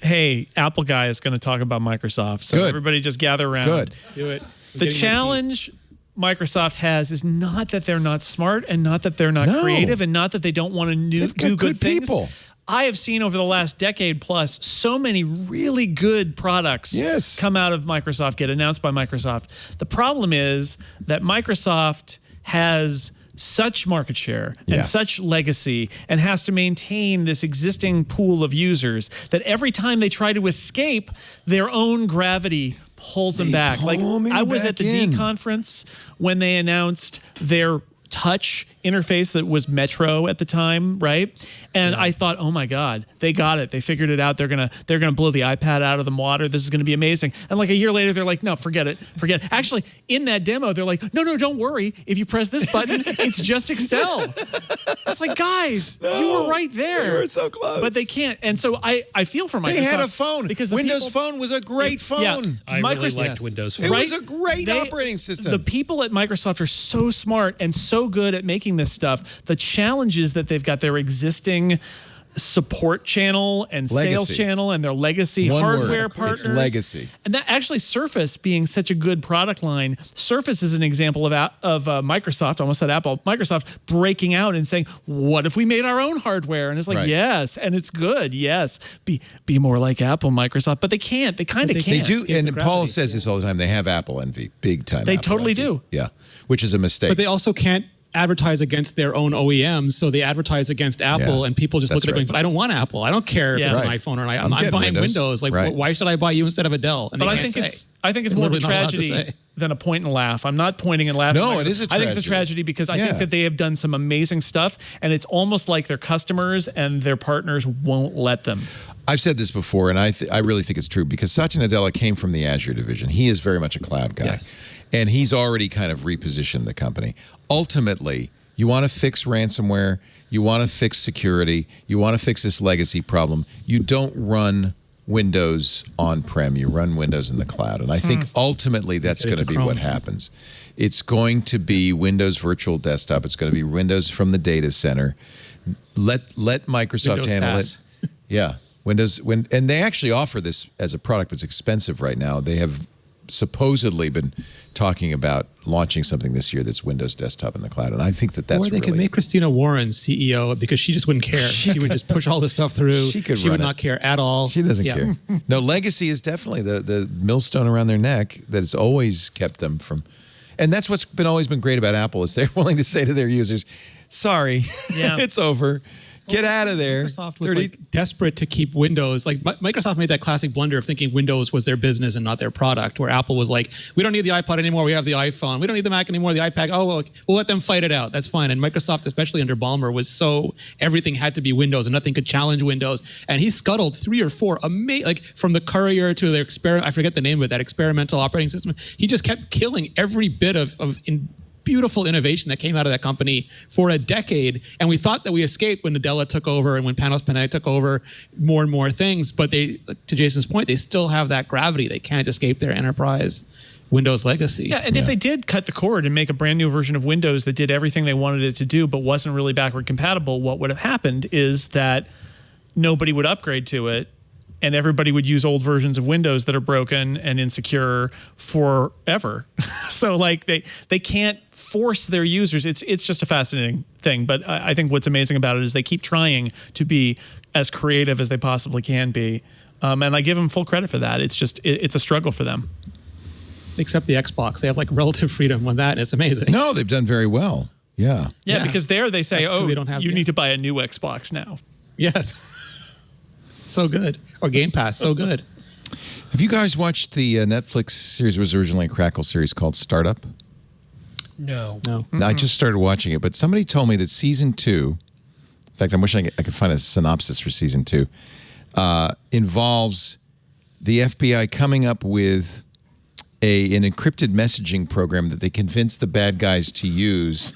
Hey, Apple guy is going to talk about Microsoft. So everybody just gather around. Good. Do it. The challenge Microsoft has is not that they're not smart and not that they're not creative and not that they don't want to do good things. People. I have seen over the last decade plus so many really good products come out of Microsoft, get announced by Microsoft. The problem is that Microsoft has such market share and such legacy and has to maintain this existing pool of users that every time they try to escape, their own gravity pulls them back. Like I was at the D conference when they announced their touch interface that was Metro at the time, right? And I thought, oh my God, they got it. They figured it out. They're gonna blow the iPad out of the water. This is gonna be amazing. And like a year later, they're like, no, forget it. Actually, in that demo, they're like, no, don't worry. If you press this button, it's just Excel. It's like, guys, you were right there. You were so close. But they can't. And so I feel for Microsoft. They had a phone. Because Windows Phone was a great phone. Yeah, I really liked Windows Phone. It was a great operating system. The people at Microsoft are so smart and so good at making this stuff. The challenge is that they've got their existing support channel and sales channel and their legacy hardware partners. It's legacy. And that actually Surface being such a good product line, Surface is an example of Microsoft, almost said Apple, Microsoft breaking out and saying, what if we made our own hardware? And it's like, yes, and it's good. Yes. Be more like Apple, Microsoft. But they can't. They kind of can't. They do. And Paul says this all the time. They have Apple envy. Big time. They Apple totally envy. do. Yeah. Which is a mistake. But they also can't advertise against their own OEMs, so they advertise against Apple, Yeah, and people just look that's at it going, right. "But I don't want Apple. I don't care if Yeah. it's an Right. iPhone or I'm I'm getting buying Windows. Like, Right. why should I buy you instead of a Dell?" And But they I can't think say. it's more of a Literally not allowed to tragedy say. than a point and laugh. I'm not pointing and laughing. No, at it is a I think it's a tragedy. tragedy because I Yeah. think that they have done some amazing stuff, and it's almost like their customers and their partners won't let them. I've said this before, and I really think it's true, because Satya Nadella came from the Azure division. He is very much a cloud guy. Yes. And he's already kind of repositioned the company. Ultimately, you want to fix ransomware, you want to fix security, you want to fix this legacy problem. You don't run Windows on-prem, you run Windows in the cloud. And I think ultimately that's Get it going to to be Chrome. what happens. It's going to be Windows Virtual Desktop. It's going to be Windows from the data center. Let Microsoft Windows handle SaaS. it. Yeah. And they actually offer this as a product, but it's expensive right now. They have supposedly been talking about launching something this year that's Windows Desktop in the cloud, and I think that's Or they could make Christina Warren CEO because she just wouldn't care. She would just push all this stuff through. She could She would run it. not care at all. She doesn't Yeah. care. No, legacy is definitely the millstone around their neck that has always kept them from. And that's what's always been great about Apple, is they're willing to say to their users, "Sorry, Yeah. it's over. Get out of there." Microsoft was like desperate to keep Windows. Like Microsoft made that classic blunder of thinking Windows was their business and not their product, where Apple was like, "We don't need the iPod anymore. We have the iPhone. We don't need the Mac anymore. The iPad. Oh, well, we'll let them fight it out. That's fine." And Microsoft, especially under Ballmer, was so everything had to be Windows and nothing could challenge Windows. And he scuttled 3 or 4 like from the Courier to their I forget the name of it, that experimental operating system. He just kept killing every bit of beautiful innovation that came out of that company for a decade. And we thought that we escaped when Nadella took over and when Panos Panay took over more and more things. But they, to Jason's point, they still have that gravity. They can't escape their enterprise Windows legacy. Yeah, and if they did cut the cord and make a brand new version of Windows that did everything they wanted it to do but wasn't really backward compatible, what would have happened is that nobody would upgrade to it, and everybody would use old versions of Windows that are broken and insecure forever. So like they can't force their users. It's just a fascinating thing. But I think what's amazing about it is they keep trying to be as creative as they possibly can be. And I give them full credit for that. It's just it's a struggle for them. Except the Xbox. They have like relative freedom on that, and it's amazing. No, they've done very well. Yeah. Yeah, because there they say, That's 'cause oh, they don't have you the- need to buy a new Xbox now. Yes. So good. Or Game Pass, so good. Have you guys watched the Netflix series? It was originally a Crackle series called Startup. No. No. I just started watching it, but somebody told me that season 2, in fact, I'm wishing I could find a synopsis for season 2, involves the FBI coming up with an encrypted messaging program that they convince the bad guys to use.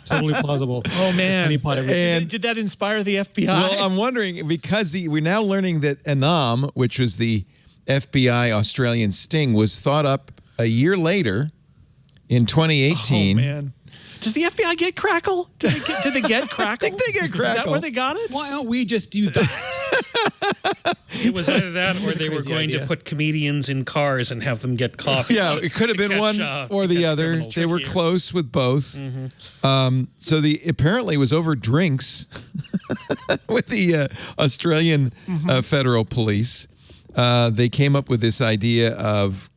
Totally plausible. Oh man! And- Did that inspire the FBI? Well, I'm wondering, because we're now learning that Anam, which was the FBI Australian sting, was thought up a year later in 2018. Oh man! Does the FBI get Crackle? Did they get Crackle? I think they get Is that Crackle. where they got it? Why don't we just do that? It was either that or they were crazy going idea. to put comedians in cars and have them get coffee. Yeah, it could have To been catch, one or to the catch other. criminals. They were close with both. So apparently it was over drinks with the Australian federal police. They came up with this idea of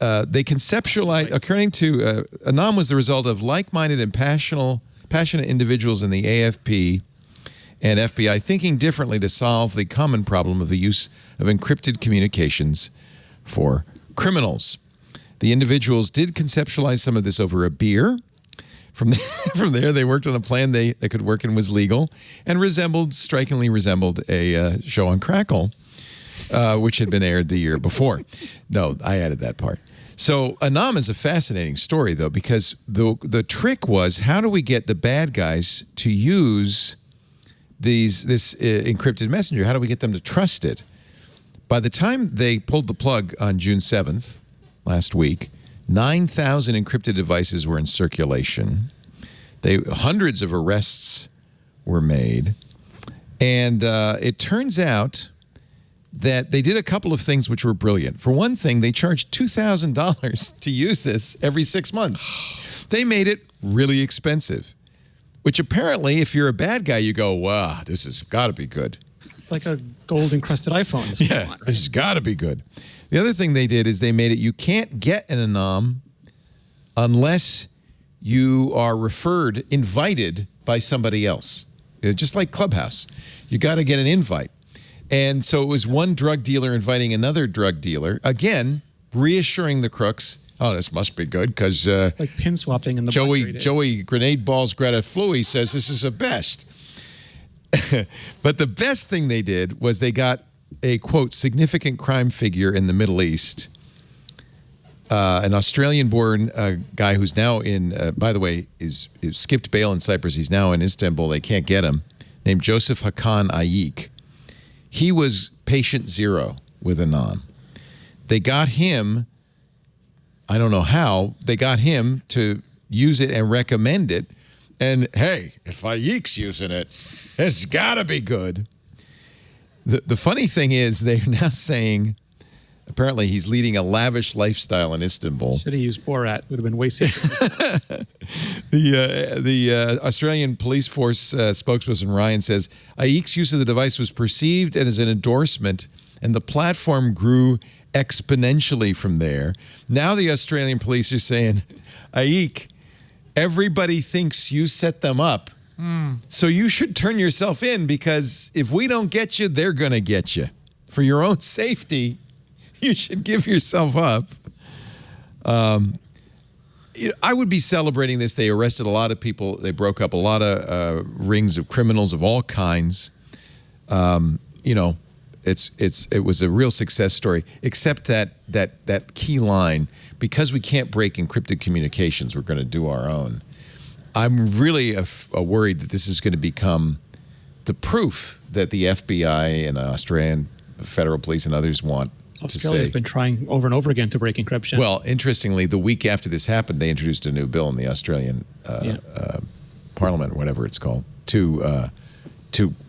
they conceptualized, according to Anam, was the result of like-minded and passionate individuals in the AFP and FBI thinking differently to solve the common problem of the use of encrypted communications for criminals. The individuals did conceptualize some of this over a beer. From there, they worked on a plan they could work and was legal, and strikingly resembled a show on Crackle, which had been aired the year before. No, I added that part. So Anam is a fascinating story, though, because the trick was, how do we get the bad guys to use this encrypted messenger? How do we get them to trust it? By the time they pulled the plug on June 7th, last week, 9,000 encrypted devices were in circulation. Hundreds of arrests were made. And it turns out that they did a couple of things which were brilliant. For one thing, they charged $2,000 to use this every 6 months. They made it really expensive, which apparently, if you're a bad guy, you go, wow, this has got to be good. It's like a gold encrusted iPhone. Is what you want, right? This has got to be good. The other thing they did is they made it, you can't get an Anam unless you are invited by somebody else. Just like Clubhouse. You got to get an invite. And so it was one drug dealer inviting another drug dealer. Again, reassuring the crooks, oh, this must be good because like pin swapping in the Joey Grenade Balls Greta Flui says this is the best. But the best thing they did was they got a, quote, significant crime figure in the Middle East, an Australian-born guy who's now in, by the way, is skipped bail in Cyprus. He's now in Istanbul. They can't get him, named Joseph Hakan Ayik. He was patient zero with Anon. They got him, I don't know how, they got him to use it and recommend it. And hey, if Ayik's using it, it's got to be good. The funny thing is they're now saying, apparently he's leading a lavish lifestyle in Istanbul. Should have used Borat. Would have been way safer. The Australian police force spokesperson Ryan says Ayik's use of the device was perceived as an endorsement, and the platform grew exponentially from there. Now the Australian police are saying, Ayik, everybody thinks you set them up. So you should turn yourself in, because if we don't get you, they're going to get you. For your own safety, you should give yourself up. I would be celebrating this. They arrested a lot of people. They broke up a lot of rings of criminals of all kinds. It was a real success story, except that key line, because we can't break encrypted communications, we're going to do our own. I'm really worried that this is going to become the proof that the FBI and Australian federal police and others want Australia's been trying over and over again to break encryption. Well, interestingly, the week after this happened, they introduced a new bill in the Australian Parliament, or whatever it's called, to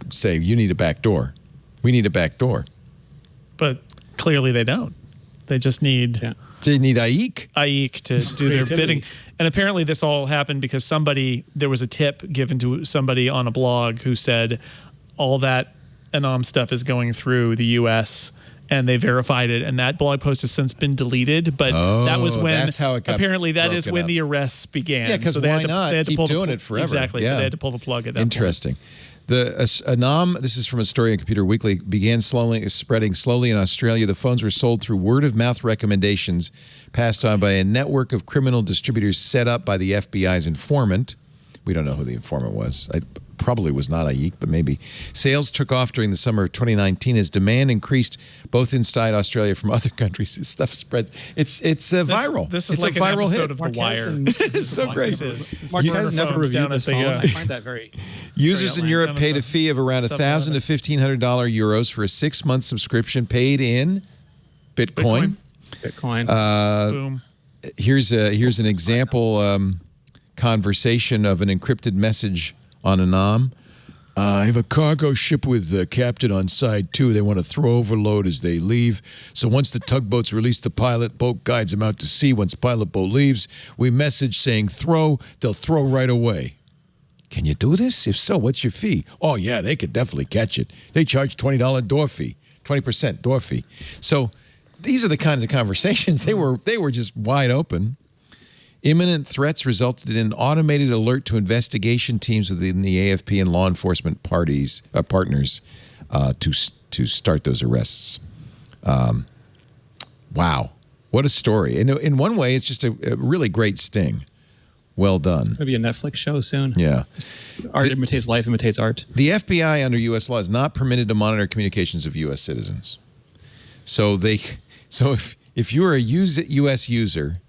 say you need a back door. We need a back door. But clearly they don't. They just need... Yeah. They need Ayik to do their bidding. And apparently this all happened because there was a tip given to somebody on a blog who said all that Anom stuff is going through the U.S., and they verified it. And that blog post has since been deleted. But that was when, that's how it got apparently that is when up. the arrests began. Yeah, because why not? They had to keep doing it forever. Exactly. Yeah. They had to pull the plug at that Interesting. point. The Anom, this is from a story in Computer Weekly, began spreading slowly in Australia. The phones were sold through word-of-mouth recommendations passed on by a network of criminal distributors set up by the FBI's informant. We don't know who the informant was. It probably was not Ayik, but maybe. Sales took off during the summer of 2019 as demand increased both inside Australia from other countries. This stuff spread. It's viral. This is it's like a viral an episode hit. of The Wire. It's so great. Mark has never reviewed this phone. I find that very... Users in Europe paid a fee of around $1,000 to $1,500 euros for a 6-month subscription paid in Bitcoin. Boom. Here's an example conversation of an encrypted message on Anom. I have a cargo ship with the captain on side 2. They want to throw overload as they leave. So once the tugboats release the pilot, boat guides them out to sea. Once pilot boat leaves, we message saying throw. They'll throw right away. Can you do this? If so, what's your fee? Oh, yeah, they could definitely catch it. They charge $20 door fee, 20% door fee. So these are the kinds of conversations. They were just wide open. Imminent threats resulted in an automated alert to investigation teams within the AFP and law enforcement partners to start those arrests. Wow, what a story! In one way, it's just a really great sting. Well done. It's going to be a Netflix show soon. Yeah. Art imitates life, imitates art. The FBI under U.S. law is not permitted to monitor communications of U.S. citizens. So if you're a U.S. user,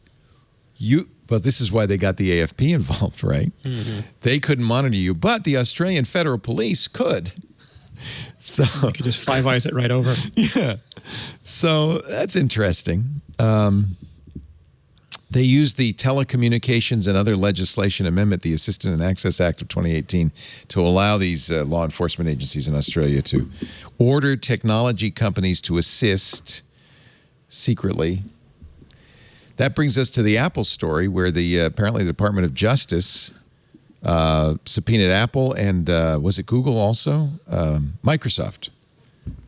but this is why they got the AFP involved, right? Mm-hmm. They couldn't monitor you, but the Australian Federal Police could. So you could just Five Eyes it right over. Yeah. So that's interesting. They used the Telecommunications and Other Legislation Amendment, the Assistance and Access Act of 2018, to allow these law enforcement agencies in Australia to order technology companies to assist secretly. That brings us to the Apple story, where apparently the Department of Justice subpoenaed Apple and was it Google also? Microsoft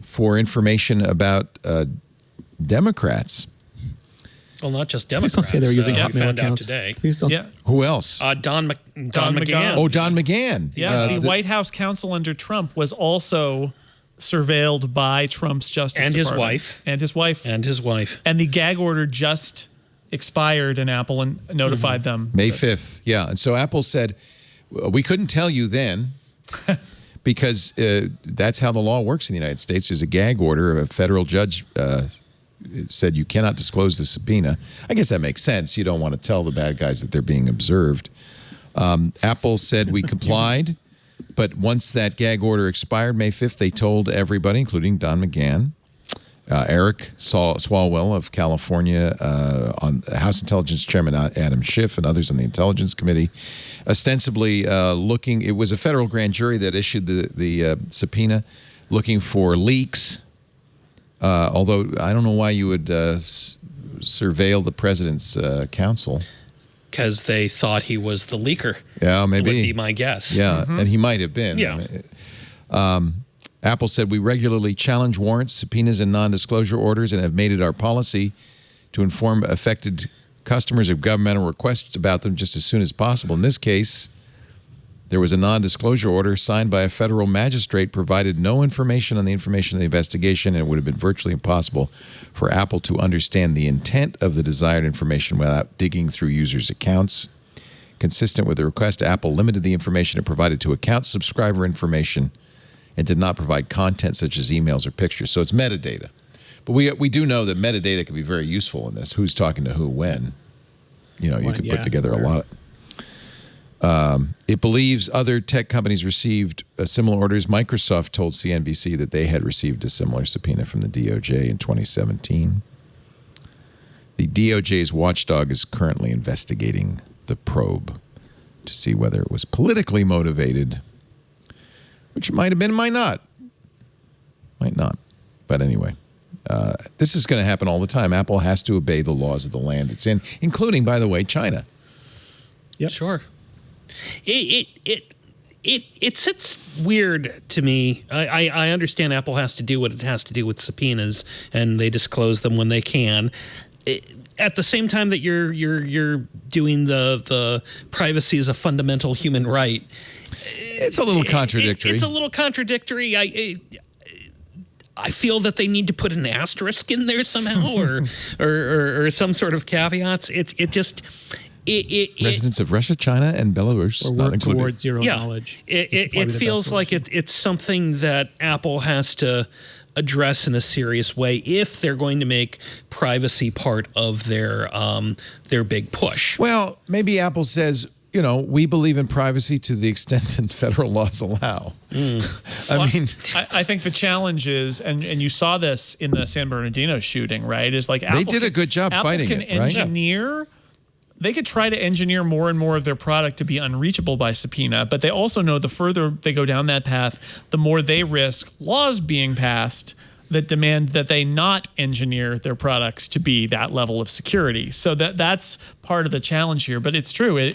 for information about Democrats. Well, not just Please Democrats. don't say they were using we Hotmail found out accounts. today. Please don't. Yeah. Who else? Don McGahn. Oh, Don McGahn. Yeah, the White House counsel under Trump was also surveilled by Trump's Justice And his Department. wife. And his wife. And his wife. And the gag order just expired, and Apple notified them. May 5th. Yeah. And so Apple said, we couldn't tell you then because that's how the law works in the United States. There's a gag order. A federal judge said you cannot disclose the subpoena. I guess that makes sense. You don't want to tell the bad guys that they're being observed. Apple said we complied, but once that gag order expired May 5th, they told everybody, including Don McGahn, Eric Swalwell of California, on House Intelligence Chairman Adam Schiff, and others on the Intelligence Committee, ostensibly looking. It was a federal grand jury that issued the subpoena, looking for leaks. Although I don't know why you would surveil the president's counsel. Because they thought he was the leaker. Yeah, maybe. Would be my guess. Yeah, and he might have been. Yeah. Apple said we regularly challenge warrants, subpoenas, and non-disclosure orders and have made it our policy to inform affected customers of governmental requests about them just as soon as possible. In this case, there was a non-disclosure order signed by a federal magistrate, provided no information on the information of the investigation, and it would have been virtually impossible for Apple to understand the intent of the desired information without digging through users' accounts. Consistent with the request, Apple limited the information it provided to account subscriber information and did not provide content such as emails or pictures. So it's metadata. But we do know that metadata can be very useful in this. Who's talking to who when? You know, you could put together a lot. It believes other tech companies received similar orders. Microsoft told CNBC that they had received a similar subpoena from the DOJ in 2017. The DOJ's watchdog is currently investigating the probe to see whether it was politically motivated, which it might have been, might not. Might not. But anyway, this is going to happen all the time. Apple has to obey the laws of the land it's in, including, by the way, China. Yep. Sure. It sits weird to me. I understand Apple has to do what it has to do with subpoenas, and they disclose them when they can. At the same time that you're doing the privacy as a fundamental human right, it's a little contradictory. It's a little contradictory. I feel that they need to put an asterisk in there somehow, or some sort of caveats. Residents of Russia, China, and Belarus or work towards zero knowledge. It feels like it's something that Apple has to address in a serious way if they're going to make privacy part of their big push. Well, maybe Apple says, you know, we believe in privacy to the extent that federal laws allow. I think the challenge is, and you saw this in the San Bernardino shooting, right? Is like they did a good job fighting it, right? Engineer. They could try to engineer more and more of their product to be unreachable by subpoena, but they also know the further they go down that path, the more they risk laws being passed that demand that they not engineer their products to be that level of security. So that's part of the challenge here. But it's true.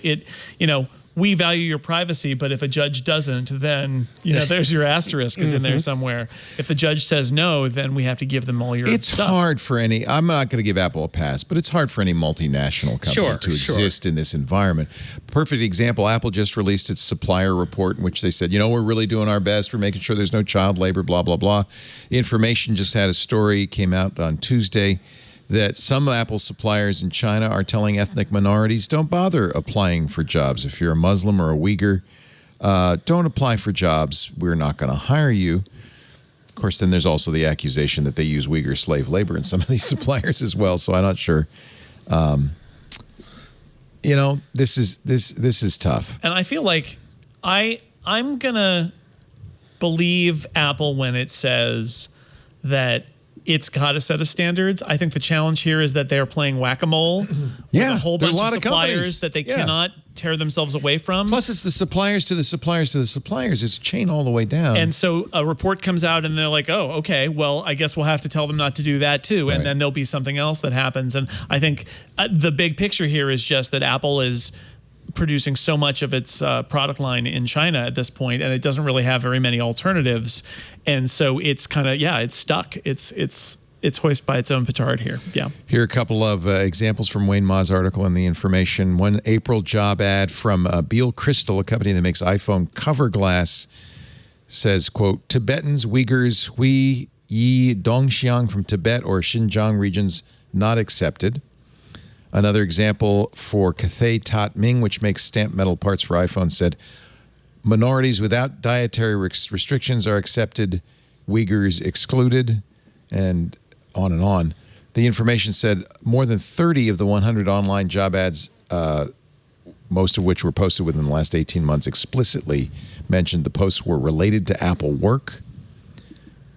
We value your privacy, but if a judge doesn't, then there's your asterisk is in there somewhere. If the judge says no, then we have to give them all your stuff. Hard for any. I'm not going to give Apple a pass, but it's hard for any multinational company to exist in this environment. Perfect example. Apple just released its supplier report in which they said, we're really doing our best. We're making sure there's no child labor. Blah blah blah. The Information just had a story came out on Tuesday that some Apple suppliers in China are telling ethnic minorities, don't bother applying for jobs. If you're a Muslim or a Uyghur, don't apply for jobs. We're not going to hire you. Of course, then there's also the accusation that they use Uyghur slave labor in some of these suppliers as well. So I'm not sure. This is tough. And I feel like I'm going to believe Apple when it says that it's got a set of standards. I think the challenge here is that they're playing whack-a-mole with a whole bunch of suppliers that they cannot tear themselves away from. Plus, it's the suppliers to the suppliers to the suppliers. It's a chain all the way down. And so a report comes out and they're like, oh, okay, well, I guess we'll have to tell them not to do that too. And then there'll be something else that happens. And I think the big picture here is just that Apple is producing so much of its product line in China at this point, and it doesn't really have very many alternatives. And so it's kind of, it's stuck. It's it's hoist by its own petard here. Yeah. Here are a couple of examples from Wayne Ma's article in the information. One April job ad from Beal Crystal, a company that makes iPhone cover glass, says, quote, Tibetans, Uyghurs, Hui Yi Dongxiang from Tibet or Xinjiang regions not accepted. Another example for Cathay Tat Ming, which makes stamped metal parts for iPhones, said, minorities without dietary restrictions are accepted, Uyghurs excluded, and on and on. The information said more than 30 of the 100 online job ads, most of which were posted within the last 18 months, explicitly mentioned the posts were related to Apple work.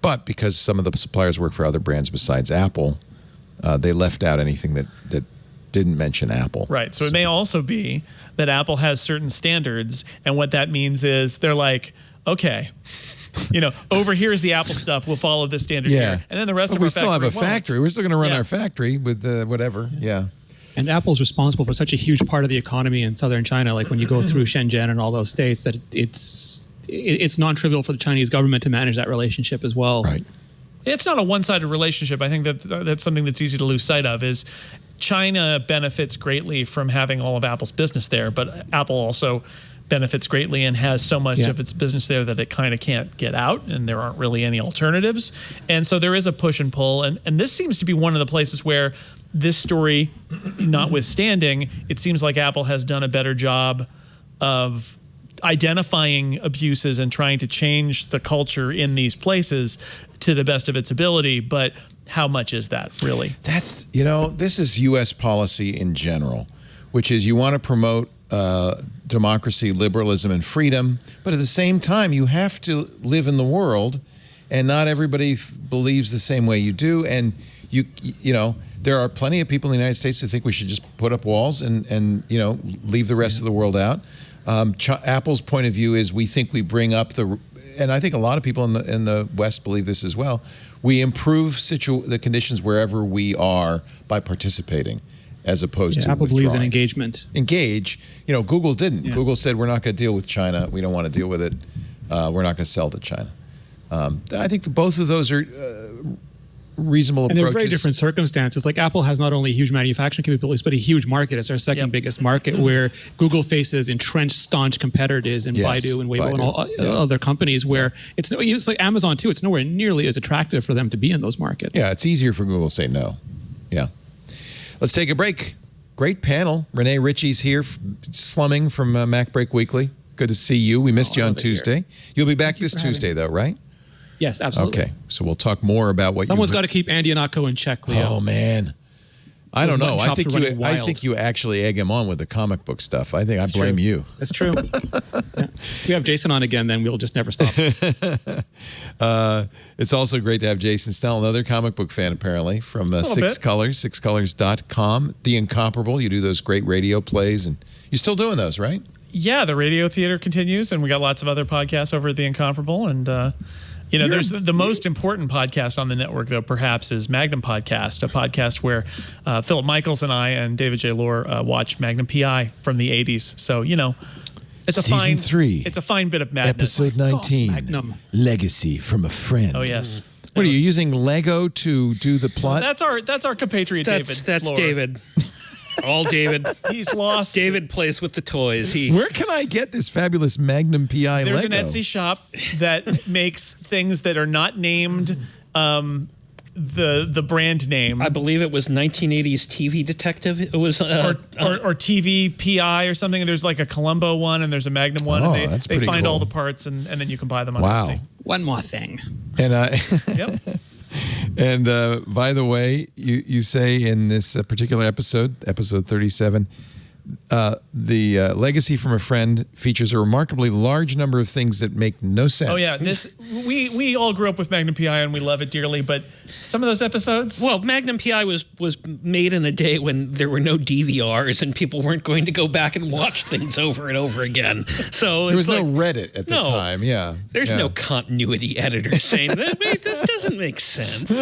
But because some of the suppliers work for other brands besides Apple, they left out anything that didn't mention Apple. Right. So it may also be that Apple has certain standards, and what that means is they're like, okay, over here is the Apple stuff. We'll follow this standard here, and then the rest of we our still have a factory. We're still going to run Yeah. our factory with whatever. Yeah. And Apple's responsible for such a huge part of the economy in southern China. Like when you go through Shenzhen and all those states, that it's non-trivial for the Chinese government to manage that relationship as well. Right. It's not a one-sided relationship. I think that's something that's easy to lose sight of. Is China benefits greatly from having all of Apple's business there, but Apple also benefits greatly and has so much of its business there that it kind of can't get out, and there aren't really any alternatives. And so there is a push and pull. And this seems to be one of the places where this story, notwithstanding, it seems like Apple has done a better job of identifying abuses and trying to change the culture in these places to the best of its ability. But how much is that really? That's, this is U.S. policy in general, which is you want to promote democracy, liberalism, and freedom. But at the same time, you have to live in the world, and not everybody believes the same way you do. And there are plenty of people in the United States who think we should just put up walls and leave the rest of the world out. Apple's point of view is we think we bring up and I think a lot of people in the West believe this as well. We improve the conditions wherever we are by participating, as opposed to Apple believes in withdrawing. engagement. Engage. Google didn't. Yeah. Google said we're not going to deal with China. We don't want to deal with it. We're not going to sell to China. I think both of those are reasonable And approaches. they're very different circumstances. Like Apple has not only huge manufacturing capabilities, but a huge market. It's our second biggest market, where Google faces entrenched, staunch competitors in Baidu and Weibo and all other companies where it's like Amazon too. It's nowhere nearly as attractive for them to be in those markets. Yeah, it's easier for Google to say no. Yeah. Let's take a break. Great panel. Rene Ritchie's here, slumming from Mac Break Weekly. Good to see you. We missed you on Tuesday. You'll be back this Tuesday, though, right? Yes, absolutely. Okay, so we'll talk more about what Someone's got to keep Andy Anako in check, Leo. Oh, man. I don't know. Mutton chops are running wild. I think you actually egg him on with the comic book stuff. I think I blame you. That's true. If we have Jason on again, then we'll just never stop. It's also great to have Jason Snell, another comic book fan, apparently, from Six Colors, sixcolors.com. The Incomparable. You do those great radio plays, and you're still doing those, right? Yeah, the radio theater continues, and we got lots of other podcasts over at The Incomparable. And, there's the most important podcast on the network, though, perhaps, is Magnum Podcast, a podcast where Philip Michaels and I and David J. Lohr watch Magnum PI from the 80s. So, it's Season 3. It's a fine bit of madness. Episode 19. Magnum. Legacy from a Friend. Oh, yes. What are you using Lego to do the plot? That's our compatriot, David. That's Lohr. David. All David. He's lost. David plays with the toys. Where can I get this fabulous Magnum PI There's Lego? an Etsy shop that makes things that are not named the brand name. I believe it was 1980s TV Detective. It was or TV PI or something. There's like a Columbo one and there's a Magnum one, Oh, and that's they pretty find cool. all the parts and then you can buy them on Wow. Etsy. One more thing. And Yep. and by the way, you say in this particular episode 37, the Legacy from a Friend features a remarkably large number of things that make no sense. Oh yeah, we all grew up with Magnum PI and we love it dearly, but some of those episodes. Well, Magnum PI was made in a day when there were no DVRs and people weren't going to go back and watch things over and over again. So There was it's no like, Reddit at the time. Yeah. There's Yeah. no continuity editor saying that. Wait, this doesn't make sense.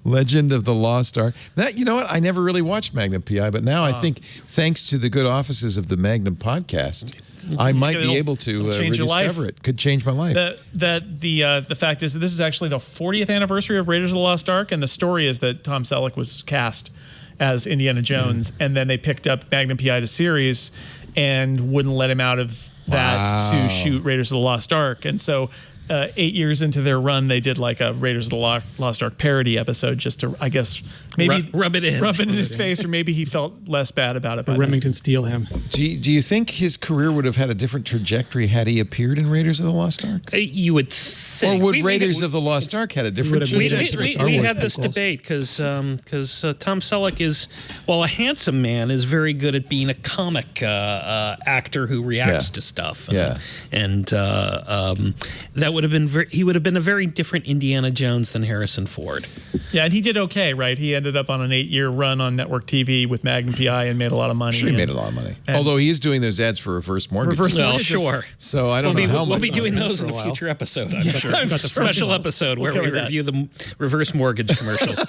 Legend of the Lost Ark. That, you know what? I never really watched Magnum PI, but now I think, thanks to the good offices of the Magnum podcast, I might be It'll- able to it'll change your rediscover life. it. Could change my life. The fact is that this is actually the 40th anniversary of Raiders of the Lost Ark, and the story is that Tom Selleck was cast as Indiana Jones, and then they picked up Magnum PI to series and wouldn't let him out of that to shoot Raiders of the Lost Ark, and so 8 years into their run, they did like a Raiders of the Lost Ark parody episode just to, I guess, maybe Rub it in his face, or maybe he felt less bad about it. Remington steal him. Do you think his career would have had a different trajectory had he appered in Raiders of the Lost Ark? You would think. Or would Raiders of the Lost Ark had a different trajectory? We had this debate because Tom Selleck is, while a handsome man, is very good at being a comic actor who reacts to stuff. And that would have been he would have been a very different Indiana Jones than Harrison Ford. Yeah, and he did okay, right? He ended up on an 8-year run on network TV with Magnum PI and made a lot of money. Sure, he made a lot of money. Although he is doing those ads for reverse mortgages. Well, sure. So I don't know how much. We'll be doing those in a future episode, I'm sure. A special episode where we review the reverse mortgage commercials.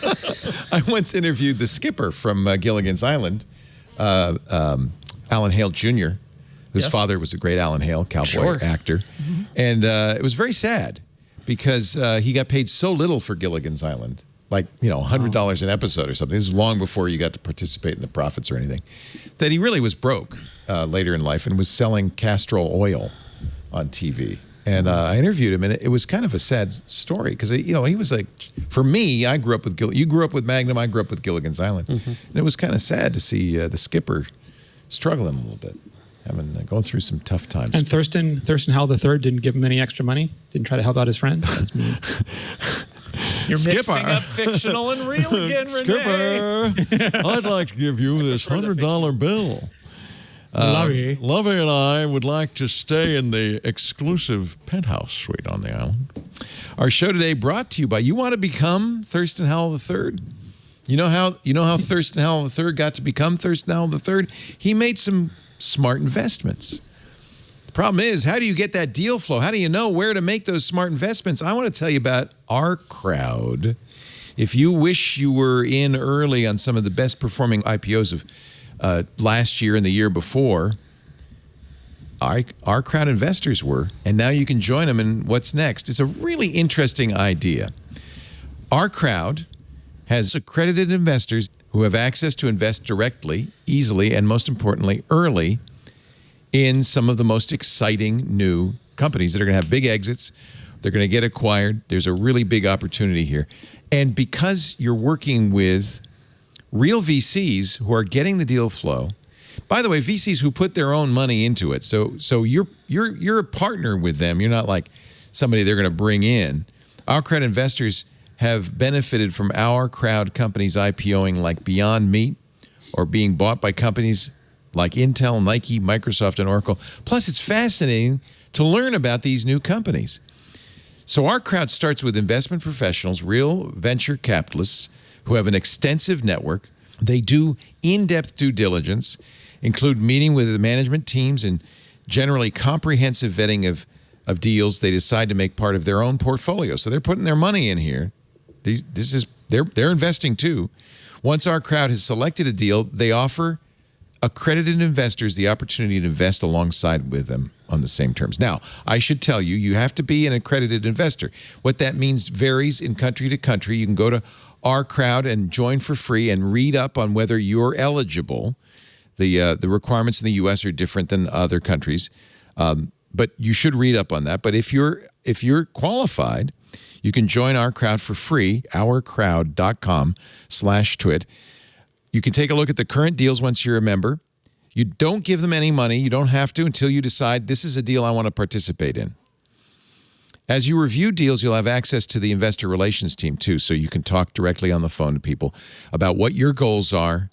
I once interviewed the skipper from Gilligan's Island, Alan Hale Jr., whose father was a great Alan Hale, cowboy actor. Mm-hmm. And it was very sad because he got paid so little for Gilligan's Island, like, $100 an episode or something. This is long before you got to participate in the profits or anything, that he really was broke later in life and was selling castor oil on TV. And I interviewed him, and it was kind of a sad story because, he was like, for me, I grew up with you grew up with Magnum, I grew up with Gilligan's Island. Mm-hmm. And it was kind of sad to see the skipper struggling a little bit, going through some tough times. And Thurston Howell III didn't give him any extra money? Didn't try to help out his friend? That's mean. You're mixing up fictional and real again, Rene. Skipper, I'd like to give you this $100 bill. Lovey and I would like to stay in the exclusive penthouse suite on the island. Our show today brought to you by, you want to become Thurston Howell III? You know how Thurston Howell III got to become Thurston Howell III? He made some smart investments. The problem is, how do you get that deal flow? How do you know where to make those smart investments? I want to tell you about our crowd. If you wish you were in early on some of the best performing IPOs of last year and the year before, our crowd investors were, and now you can join them in what's next. It's a really interesting idea. Our crowd has accredited investors who have access to invest directly, easily, and most importantly, early in some of the most exciting new companies that are going to have big exits. They're going to get acquired. There's a really big opportunity here. And because you're working with real VCs who are getting the deal flow, by the way, VCs who put their own money into it. So you're a partner with them. You're not like somebody they're going to bring in. Our crowd investors have benefited from our crowd companies IPOing like Beyond Meat or being bought by companies like Intel, Nike, Microsoft, and Oracle. Plus, it's fascinating to learn about these new companies. So our crowd starts with investment professionals, real venture capitalists who have an extensive network. They do in-depth due diligence, include meeting with the management teams and generally comprehensive vetting of deals they decide to make part of their own portfolio. So they're putting their money in here. They're investing too. Once our crowd has selected a deal, they offer accredited investors the opportunity to invest alongside with them on the same terms. Now, I should tell you, you have to be an accredited investor. What that means varies in country to country. You can go to our crowd and join for free and read up on whether you're eligible. The requirements in the U.S. are different than other countries, but you should read up on that. But if you're qualified, you can join our crowd for free, ourcrowd.com/twit. You can take a look at the current deals once you're a member. You don't give them any money. You don't have to until you decide this is a deal I want to participate in. As you review deals, you'll have access to the investor relations team too, so you can talk directly on the phone to people about what your goals are.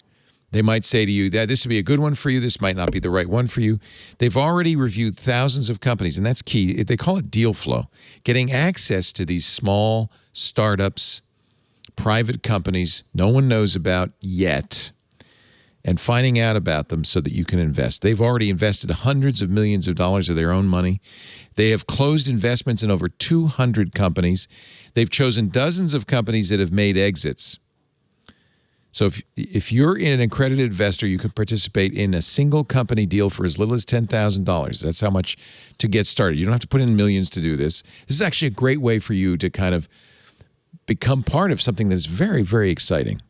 They might say to you that this would be a good one for you. This might not be the right one for you. They've already reviewed thousands of companies, and that's key. They call it deal flow. Getting access to these small startups, private companies no one knows about yet, and finding out about them so that you can invest. They've already invested hundreds of millions of dollars of their own money. They have closed investments in over 200 companies. They've chosen dozens of companies that have made exits. So if you're an accredited investor, you can participate in a single company deal for as little as $10,000. That's how much to get started. You don't have to put in millions to do this. This is actually a great way for you to kind of become part of something that's very, very exciting.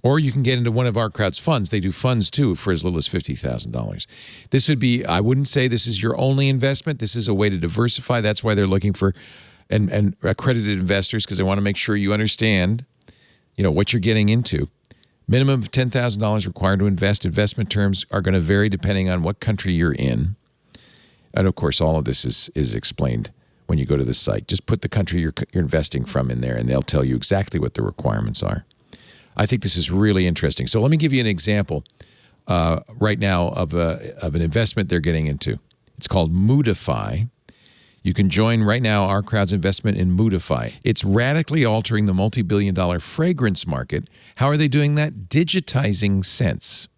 Or you can get into one of our crowd's funds. They do funds too for as little as $50,000. This would be, I wouldn't say this is your only investment. This is a way to diversify. That's why they're looking for and accredited investors, because they want to make sure you understand, what you're getting into. Minimum of $10,000 required to invest. Investment terms are going to vary depending on what country you're in. And of course, all of this is explained when you go to the site. Just put the country you're investing from in there, and they'll tell you exactly what the requirements are. I think this is really interesting. So let me give you an example right now of an investment they're getting into. It's called Moodify. You can join right now our crowd's investment in Moodify. It's radically altering the multi-billion-dollar fragrance market. How are they doing that? Digitizing scents.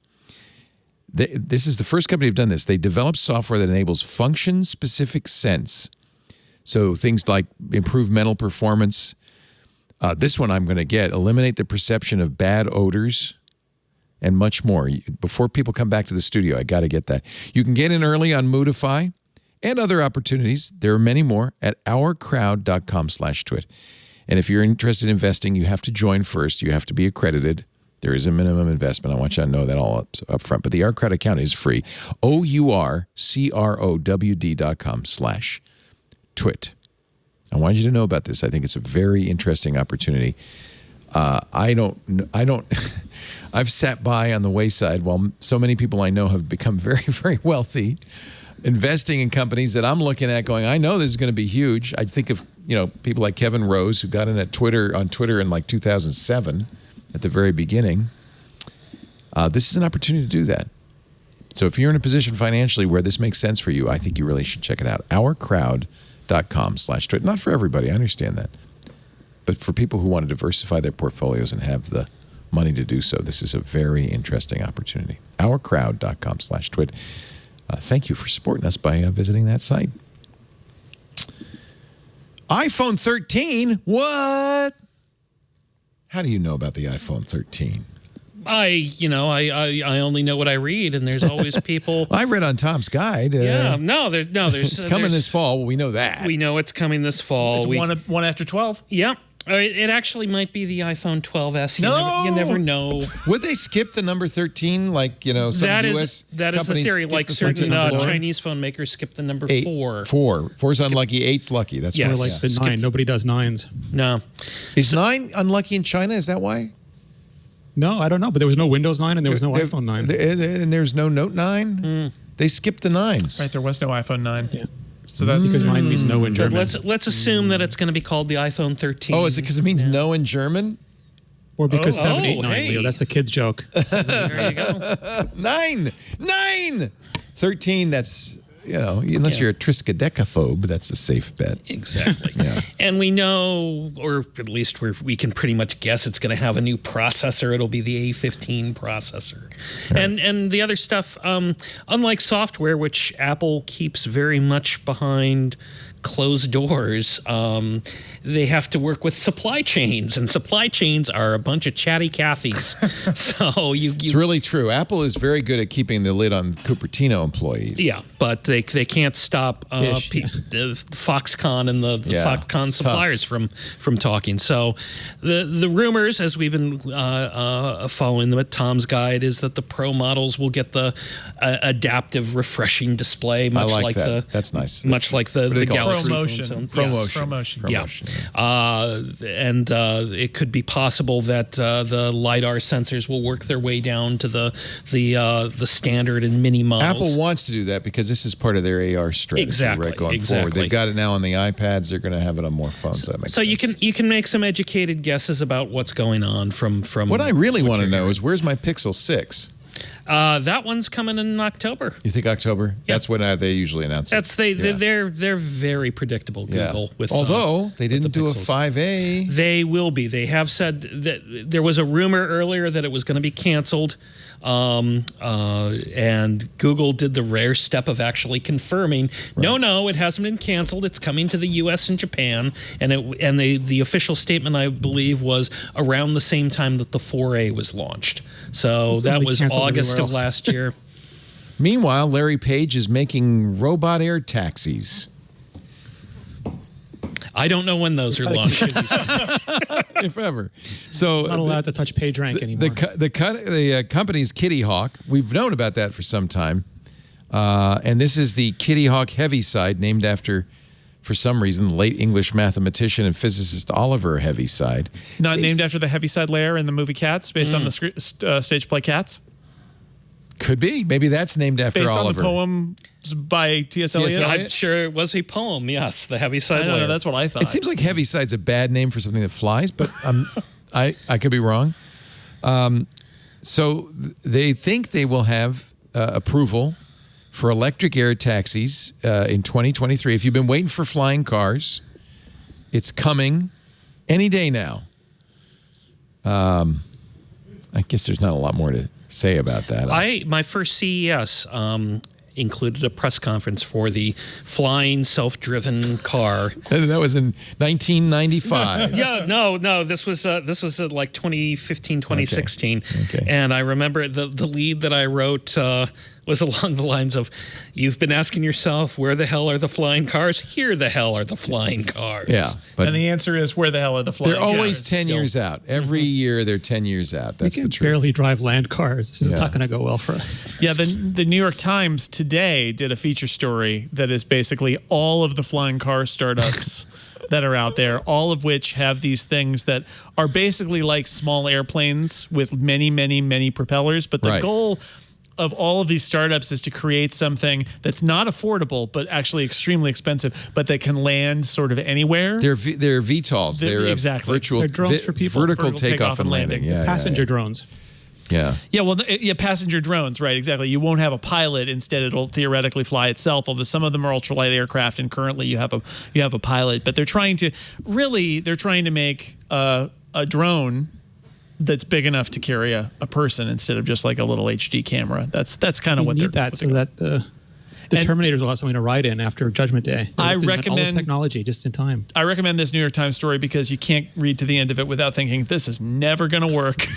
This is the first company who've done this. They developed software that enables function-specific scents. So things like improve mental performance. This one I'm going to get. Eliminate the perception of bad odors and much more. Before people come back to the studio, I got to get that. You can get in early on Moodify and other opportunities. There are many more at ourcrowd.com/twit. And if you're interested in investing, you have to join first. You have to be accredited. There is a minimum investment. I want you to know that all up front. But the Our Crowd account is free. ourcrowd.com/twit. I want you to know about this. I think it's a very interesting opportunity. I've sat by on the wayside while so many people I know have become very, very wealthy, investing in companies that I'm looking at going, I know this is going to be huge. I think of, people like Kevin Rose, who got in on Twitter in like 2007 at the very beginning. This is an opportunity to do that. So if you're in a position financially where this makes sense for you, I think you really should check it out. ourcrowd.com/twit. Not for everybody, I understand that. But for people who want to diversify their portfolios and have the money to do so, this is a very interesting opportunity. ourcrowd.com/twit. Thank you for supporting us by visiting that site. iPhone 13? What? How do you know about the iPhone 13? I only know what I read, and there's always people. I read on Tom's Guide. There's it's coming this fall. Well, we know that. We know it's coming this fall. It's one after 12. Yep. It actually might be the iPhone 12s. You never know. Would they skip the number 13? Like, some that US that is the theory. Like certain Chinese phone makers skip the number 4. 4's unlucky. 8's lucky. That's more like the 9. Nobody does 9s. No. Is 9 unlucky in China? Is that why? No, I don't know. But there was no Windows 9 and there was no iPhone 9. And there's no Note 9? They skipped the 9s. Right, there was no iPhone 9. Yeah. So that because 9 means no in German. Let's assume that it's going to be called the iPhone 13. Oh, is it because it means no in German? Or because 7, 8, 9, hey. Leo. That's the kid's joke. There you go. 9! 13, that's, unless you're a triskaidekaphobe, that's a safe bet. Exactly. Yeah. And we know, or at least we can pretty much guess it's going to have a new processor. It'll be the A15 processor. Right. And the other stuff, unlike software, which Apple keeps very much behind closed doors, they have to work with supply chains, and supply chains are a bunch of chatty Cathys. So it's really true. Apple is very good at keeping the lid on Cupertino employees. Yeah, but they can't stop the Foxconn and the Foxconn suppliers from talking. So the rumors, as we've been following them at Tom's Guide, is that the Pro models will get the adaptive refreshing display, much like that. That's nice. Much like the Galaxy. ProMotion. Yeah. And it could be possible that the LiDAR sensors will work their way down to the standard and mini models. Apple wants to do that because this is part of their AR strategy going forward. They've got it now on the iPads. They're going to have it on more phones. So that makes sense. you can make some educated guesses about what's going on from what I really want to know is where's my Pixel 6? That one's coming in October. You think October? That's when they usually announce it. They're very predictable. Google with although they didn't do Pixels. a 5A. They will be. They have said that there was a rumor earlier that it was going to be canceled, and Google did the rare step of actually confirming. Right. No, it hasn't been canceled. It's coming to the U.S. and Japan, and the official statement, I believe, was around the same time that the 4A was launched. So that was August of last year. Meanwhile, Larry Page is making robot air taxis. I don't know when those are launched. If ever. So not allowed to touch PageRank anymore. The company's Kitty Hawk. We've known about that for some time. And this is the Kitty Hawk Heaviside, named after, for some reason, the late English mathematician and physicist Oliver Heaviside. Not named after the Heaviside Layer in the movie Cats, based on the stage play Cats? Could be. Maybe that's named after based Oliver. Based on the poem by T.S. Eliot? I'm sure it was a poem, yes, the Heaviside Layer. No, that's what I thought. It seems like Heaviside's a bad name for something that flies, but I could be wrong. So they think they will have approval for electric air taxis in 2023. If you've been waiting for flying cars, it's coming any day now. I guess there's not a lot more to say about that. My first CES included a press conference for the flying self-driven car. That was in 1995. Yeah, no, this was like 2015, 2016. Okay. And I remember the lead that I wrote was along the lines of, you've been asking yourself, where the hell are the flying cars? Here the hell are the flying cars. Yeah. But and the answer is, where the hell are the flying cars? They're always 10 years out. Every year they're 10 years out. That's the truth. We can barely drive land cars. This is not going to go well for us. Yeah, the New York Times today did a feature story that is basically all of the flying car startups that are out there, all of which have these things that are basically like small airplanes with many, many, many propellers. But the goal of all of these startups is to create something that's not affordable, but actually extremely expensive, but that can land sort of anywhere. They're VTOLs. They're exactly. Virtual They're drones for people. Vertical takeoff and landing. Yeah, passenger drones. Yeah. Yeah, well, passenger drones, right, exactly. You won't have a pilot. Instead, it'll theoretically fly itself, although some of them are ultralight aircraft, and currently you have a pilot. But they're trying to make a drone that's big enough to carry a person instead of just like a little HD camera. That's kind of what they're that so that the Terminators will have something to ride in after Judgment Day. I recommend all this technology just in time. I recommend this New York Times story because you can't read to the end of it without thinking this is never going to work.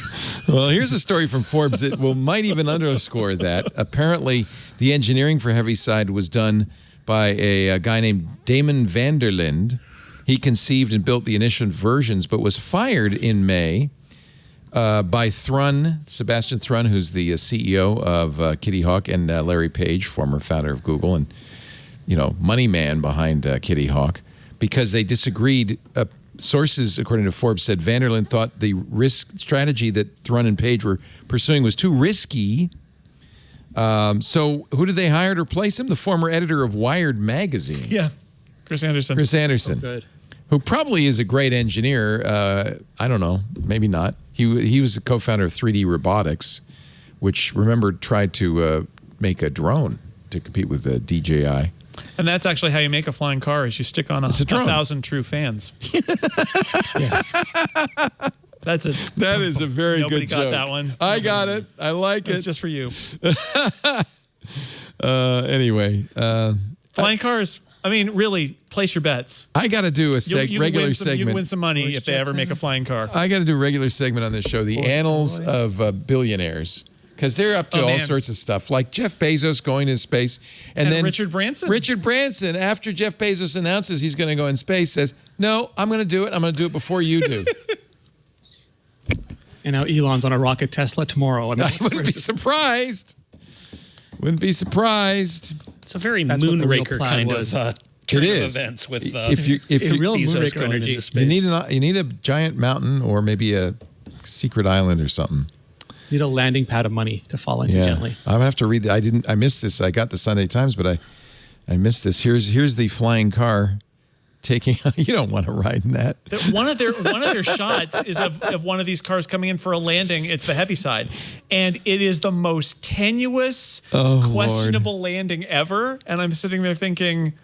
Well, here's a story from Forbes that might even underscore that. Apparently, the engineering for Heaviside was done by a guy named Damon Vanderlind. He conceived and built the initial versions, but was fired in May by Sebastian Thrun, who's the CEO of Kitty Hawk, and Larry Page, former founder of Google and money man behind Kitty Hawk, because they disagreed. Sources, according to Forbes, said Vanderlind thought the risk strategy that Thrun and Page were pursuing was too risky. So who did they hire to replace him? The former editor of Wired magazine. Yeah, Chris Anderson. Chris Anderson. Oh, good. Who probably is a great engineer. I don't know, maybe not. He was the co-founder of 3D Robotics, which, remember, tried to make a drone to compete with the DJI. And that's actually how you make a flying car, is you stick on a 1,000 true fans. Yes. That is a very Nobody good joke. got that one. I got it. I like it. It's just for you. Anyway. Flying cars. I mean, really, place your bets. I got to do a regular segment. You can win some money if they ever make a flying car. I got to do a regular segment on this show, the annals of billionaires. Because they're up to all sorts of stuff, like Jeff Bezos going to space. And then Richard Branson. Richard Branson, after Jeff Bezos announces he's going to go in space, says, no, I'm going to do it. I'm going to do it before you do. And now Elon's on a rocket Tesla tomorrow. I wouldn't be surprised. Wouldn't be surprised. It's a very Moonraker kind of turn of events with if you real Bezos Moonraker going energy. into space. You need a giant mountain or maybe a secret island or something. You need a landing pad of money to fall into gently. I'm gonna have to read that. I missed this. I got the Sunday Times, but I missed this. Here's the flying car taking. You don't want to ride in that. One of their shots is of one of these cars coming in for a landing. It's the heavy side, and it is the most tenuous, questionable landing ever. And I'm sitting there thinking,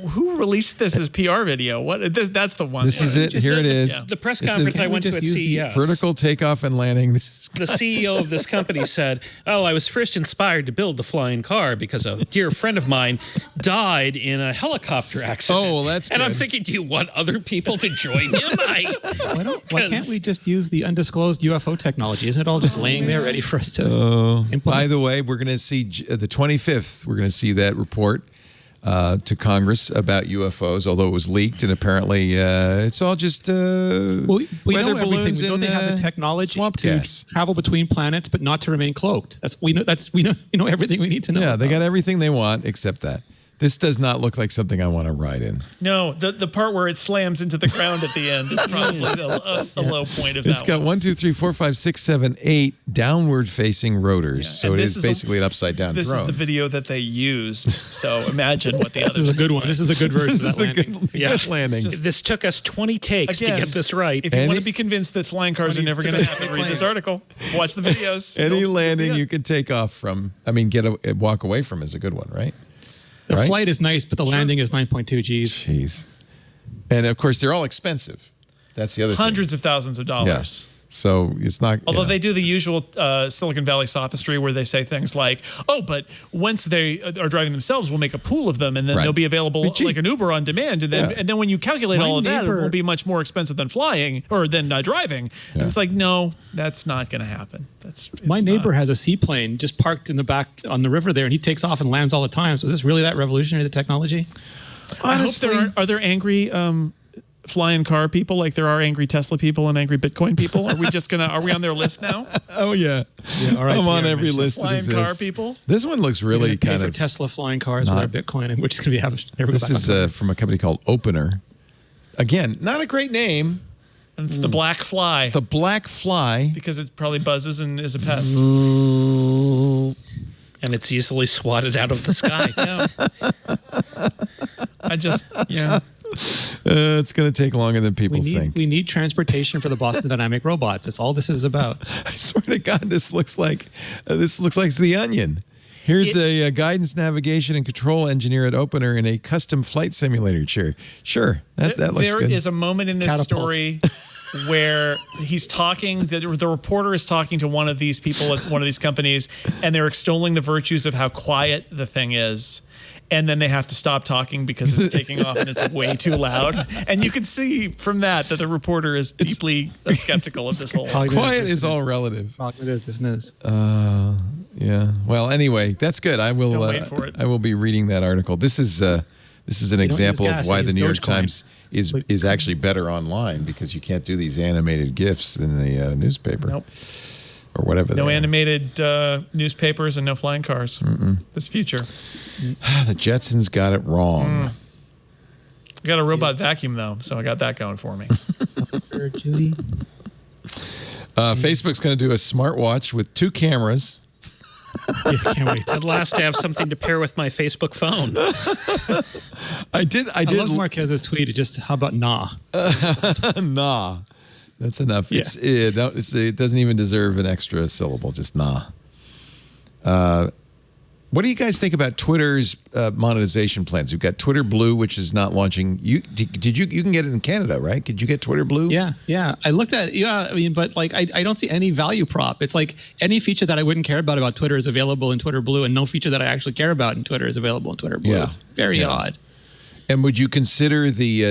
who released this as PR video? That's the one. This is it. Here it is. Yeah. The press conference I went to at CES. Vertical takeoff and landing. The CEO of this company said, I was first inspired to build the flying car because a dear friend of mine died in a helicopter accident. Oh, well, that's And good. I'm thinking, do you want other people to join him? Why can't we just use the undisclosed UFO technology? Isn't it all just laying there ready for us to implement? By the way, we're going to see the 25th. We're going to see that report to Congress about UFOs, although it was leaked, and apparently it's all just we weather know balloons. Don't they have the technology swamp to gas. travel between planets, but not to remain cloaked? We know everything we need to know. Yeah, they about. got everything they want except that. This does not look like something I want to ride in. No, the part where it slams into the ground at the end is probably a low point of It's that got one. 1, 2, 3, 4, 5, 6, 7, 8 downward-facing rotors, so And it this is is basically an upside-down This drone. is the video that they used. So imagine what the other. This is a good one. This is a good version This of is that a landing. good landing. This took us 20 takes Again, to get this right. If you want Any- to be convinced that flying cars are never going to happen, read this article. Watch the videos. Any landing you can take off from, walk away from is a good one, right? The Right? flight is nice, but the landing is 9.2 Gs. Jeez. And of course, they're all expensive. That's the other Hundreds of thousands of thing. dollars. Yeah. So it's not. Although they do the usual Silicon Valley sophistry where they say things like, but once they are driving themselves, we'll make a pool of them and then Right. they'll be available Be cheap. like an Uber on demand. And then when you calculate My all of that, it neighbor- will be much more expensive than flying or than driving. And it's like, no, that's not going to happen. My neighbor has a seaplane just parked in the back on the river there, and he takes off and lands all the time. So is this really that revolutionary, the technology? Honestly, I hope are there angry flying car people like there are angry Tesla people and angry Bitcoin people? Are we on their list now? oh yeah. Yeah, all right. I'm on Pierre every mentioned list that Flying exists. car people? This one looks really pay kind for of. Tesla flying cars not- or Bitcoin, and we're just going to have everybody This back is on. from a company called Opener. Again, not a great name. And it's the black fly The Black Fly. because it probably buzzes and is a pest. And it's easily swatted out of the sky. It's going to take longer than people think. We need transportation for the Boston Dynamic robots. That's all this is about. I swear to God, this looks like The Onion. Here's a guidance, navigation, and control engineer at Opener in a custom flight simulator chair. Sure, that looks There good. is a moment in this Catapult. story where he's talking, the reporter is talking to one of these people at one of these companies, and they're extolling the virtues of how quiet the thing is. And then they have to stop talking because it's taking off and it's way too loud. And you can see from that the reporter is deeply skeptical of this whole. Quiet is all relative. Cognitive dissonance. Yeah. Well, anyway, that's good. I will. Don't wait for it. I will be reading that article. This is an example of gas, why they the use New York Dogecoin. Times is actually better online because you can't do these animated GIFs in the newspaper. Nope. Or whatever. No they are. animated newspapers and no flying cars. This future. The Jetsons got it wrong. I got a robot vacuum though, so I got that going for me. Judy. Facebook's going to do a smartwatch with 2 cameras. Yeah, can't wait. At last, to have something to pair with my Facebook phone. I did. I love Marquez's tweet. How about nah? Nah. That's enough. Yeah. It doesn't even deserve an extra syllable. Just nah. What do you guys think about Twitter's monetization plans? We've got Twitter Blue, which is not launching. You can get it in Canada, right? Could you get Twitter Blue? Yeah. I looked at but like I don't see any value prop. It's like any feature that I wouldn't care about Twitter is available in Twitter Blue, and no feature that I actually care about in Twitter is available in Twitter Blue. Yeah. It's very odd. And would you consider the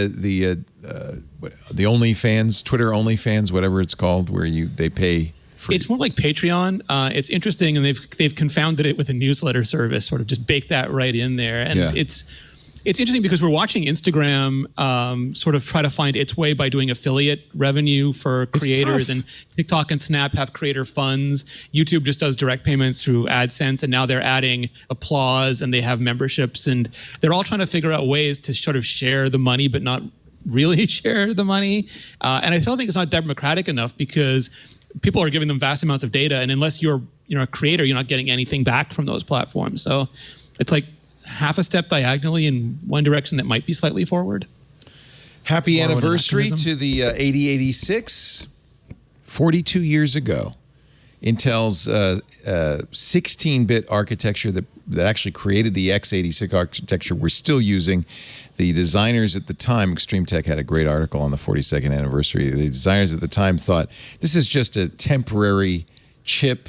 OnlyFans, Twitter OnlyFans, whatever it's called, where they pay? It's more like Patreon. It's interesting, and they've confounded it with a newsletter service, sort of just bake that right in there. And it's interesting because we're watching Instagram sort of try to find its way by doing affiliate revenue for creators, and TikTok and Snap have creator funds. YouTube just does direct payments through AdSense, and now they're adding Applause, and they have memberships, and they're all trying to figure out ways to sort of share the money, but not really share the money. And I still think it's not democratic enough because people are giving them vast amounts of data, and unless you're a creator, you're not getting anything back from those platforms. So it's like half a step diagonally in one direction that might be slightly forward. Happy More of an anniversary anachronism. to the 8086. 42 years ago, Intel's 16-bit architecture that actually created the x86 architecture we're still using. The designers at the time, Extreme Tech had a great article on the 42nd anniversary. The designers at the time thought this is just a temporary chip,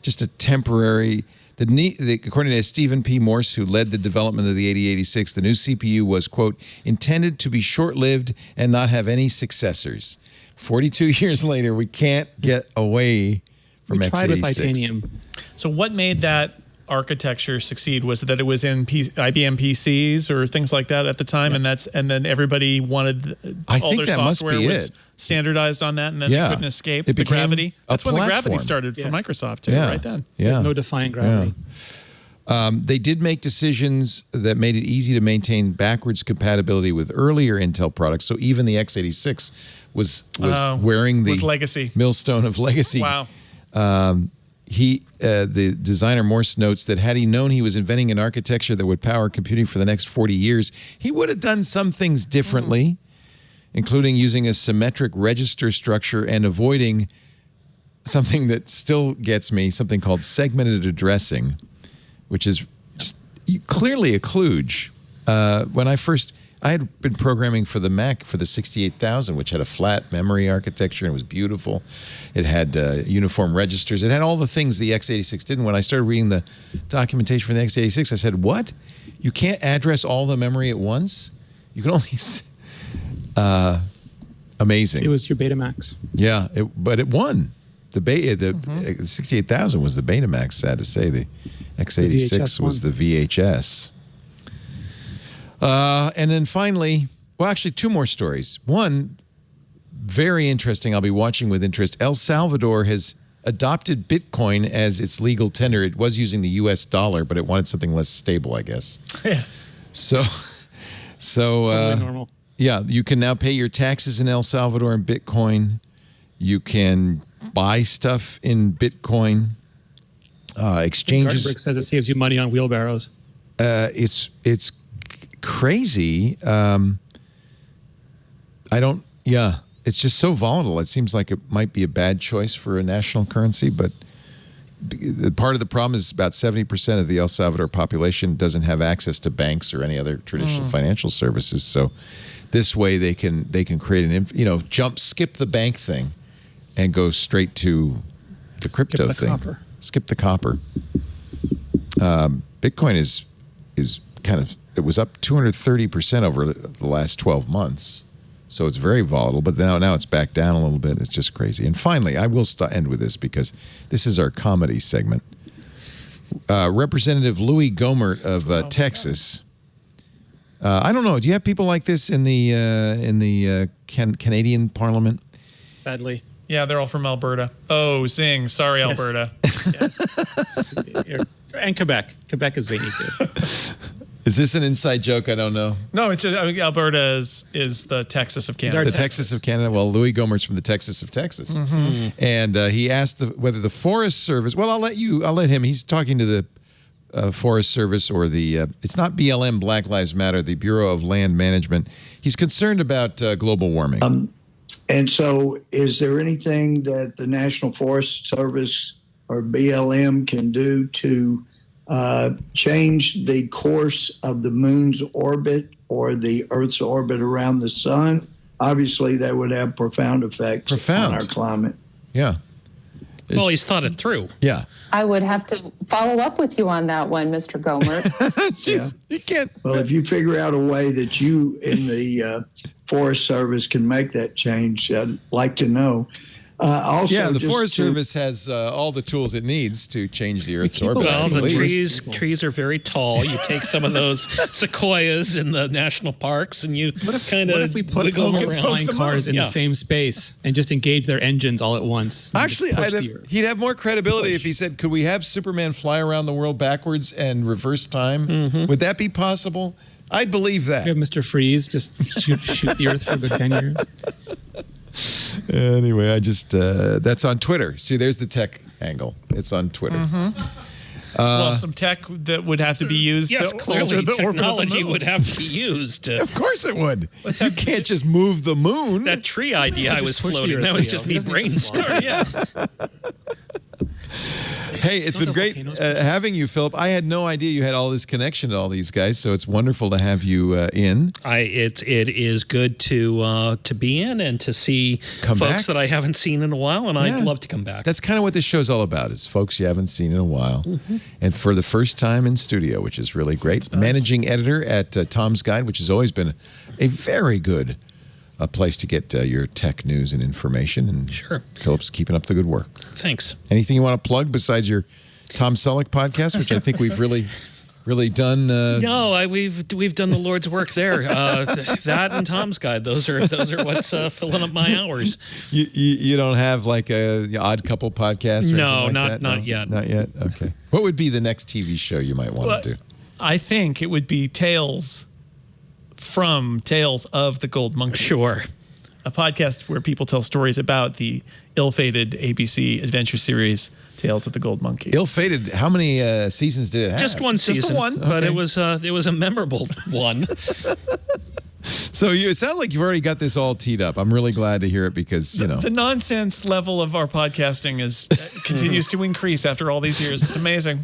just a temporary. According to Stephen P. Morse, who led the development of the 8086, the new CPU was, quote, intended to be short-lived and not have any successors. 42 years later, we can't get away from x86. We tried with Titanium. So what made that architecture succeed? Was it that it was in IBM PCs or things like that at the time, and then everybody wanted all their software was standardized on that, and then they couldn't escape the gravity. That's when the gravity started for Microsoft too, right then. Yeah. No defying gravity. They did make decisions that made it easy to maintain backwards compatibility with earlier Intel products. So even the x86 was wearing the legacy millstone of legacy. Wow. The designer Morse notes that had he known he was inventing an architecture that would power computing for the next 40 years, he would have done some things differently, including using a symmetric register structure and avoiding something that still gets me, something called segmented addressing, which is just clearly a kludge. When I had been programming for the Mac for the 68000, which had a flat memory architecture and was beautiful. It had uniform registers. It had all the things the x86 didn't. When I started reading the documentation for the x86, I said, what? You can't address all the memory at once? You can only... amazing. It was your Betamax. Yeah, but it won. The 68000 was the Betamax, sad to say. The x86 was the VHS. And then finally, well, actually, two more stories. One, very interesting, I'll be watching with interest. El Salvador has adopted Bitcoin as its legal tender. It was using the U.S. dollar, but it wanted something less stable, I guess. Yeah. So Totally normal. Yeah, you can now pay your taxes in El Salvador in Bitcoin. You can buy stuff in Bitcoin. Exchanges. Gartenberg says it saves you money on wheelbarrows. It's crazy. It's just so volatile. It seems like it might be a bad choice for a national currency, but part of the problem is about 70% of the El Salvador population doesn't have access to banks or any other traditional financial services. So this way they can create skip the bank thing and go straight to the crypto thing. Skip the copper. Bitcoin is kind of, it was up 230% over the last 12 months. So it's very volatile, but now it's back down a little bit. It's just crazy. And finally, I will end with this because this is our comedy segment. Representative Louis Gohmert of Texas. I don't know. Do you have people like this in the Canadian Parliament? Sadly. Yeah, they're all from Alberta. Oh, zing. Sorry, yes. Alberta. And Quebec. Quebec is zany too. Is this an inside joke? I don't know. No, it's just, Alberta is the Texas of Canada. The Texas of Canada. Well, Louis Gohmert's from the Texas of Texas, and he asked whether the Forest Service. Well, I'll let him. He's talking to the Forest Service or the. It's not BLM, Black Lives Matter, the Bureau of Land Management. He's concerned about global warming. And so, is there anything that the National Forest Service or BLM can do to change the course of the moon's orbit or the Earth's orbit around the sun? Obviously, that would have profound effects on our climate. Yeah. Well, he's thought it through. Yeah. I would have to follow up with you on that one, Mr. Gohmert. Yeah. You can't. Well, if you figure out a way that you in the Forest Service can make that change, I'd like to know. Also, the Forest Service has all the tools it needs to change the Earth's orbit. Well, the trees are very tall. You take some of those sequoias in the national parks, and you what if we put flying cars in the same space and just engage their engines all at once? Actually, he'd have more credibility if he said, "Could we have Superman fly around the world backwards and reverse time? Would that be possible?" I'd believe that. You have Mr. Freeze just shoot the Earth for a good 10 years. Anyway, I just that's on Twitter. See, there's the tech angle. It's on Twitter. Well, some tech that would have to be used. Yes, to clearly alter the orbit of the technology moon. would have to be used. Of course it would. You can't just move the moon. That tree idea I was push the floating, Earth, that was Leo. just me Doesn't need to fly. brainstorming. Yeah. Hey, it's been great having you, Philip. I had no idea you had all this connection to all these guys, so it's wonderful to have you in. It is good to be in and to see Come folks back. that I haven't seen in a while, and Yeah. I'd love to come back. That's kind of what this show's all about, is folks you haven't seen in a while. Mm-hmm. And for the first time in studio, which is really great. Managing editor at Tom's Guide, which has always been a very good place to get your tech news and information. And Sure. Philip's keeping up the good work. Thanks. Anything you want to plug besides your Tom Selleck podcast, which I think we've really done? No, we've done the Lord's work there. That and Tom's Guide. Those are what's filling up my hours. You don't have like a Odd Couple podcast? Or No, anything like that? not yet. Not yet. Okay. What would be the next TV show you might want to do? I think it would be Tales of the Gold Monkey. Sure. A podcast where people tell stories about the ill-fated ABC adventure series Tales of the Gold Monkey. Ill-fated. How many seasons did it have? Just one season. the one. But Okay. it was a memorable one. So it sounds like you've already got this all teed up. I'm really glad to hear it because, you know. The nonsense level of our podcasting continues to increase after all these years. It's amazing.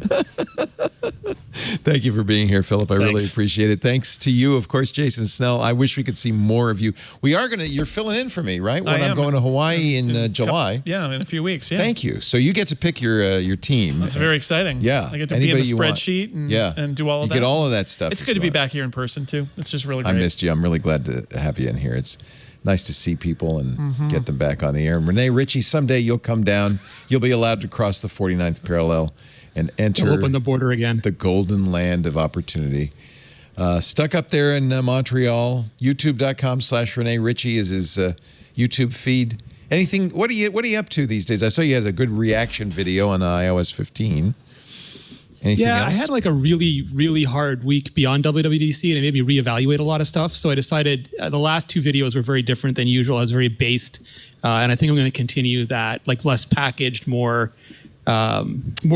Thank you for being here, Philip. I really Thanks. appreciate it. Thanks to you, of course, Jason Snell. I wish we could see more of you. You're filling in for me, right? When I I'm am. going to Hawaii in July. Yeah, in a few weeks. Yeah. Thank you. So you get to pick your team. It's very exciting. Yeah. I get to be in the Anybody you want. spreadsheet and, and do all of You that. get all of that stuff. It's if good to you be want. back here in person, too. It's just really I great. missed you. I'm really glad to have you in here. It's nice to see people and get them back on the air. And Rene Ritchie, someday you'll come down. You'll be allowed to cross the 49th parallel and enter We'll open the border again. the golden land of opportunity. Stuck up there in Montreal. YouTube.com/Rene Ritchie is his YouTube feed. Anything? What are you up to these days? I saw you had a good reaction video on iOS 15. Anything Yeah, else? I had like a really, really hard week beyond WWDC, and it made me reevaluate a lot of stuff. So I decided the last two videos were very different than usual. I was very based, and I think I'm going to continue that, like less packaged, more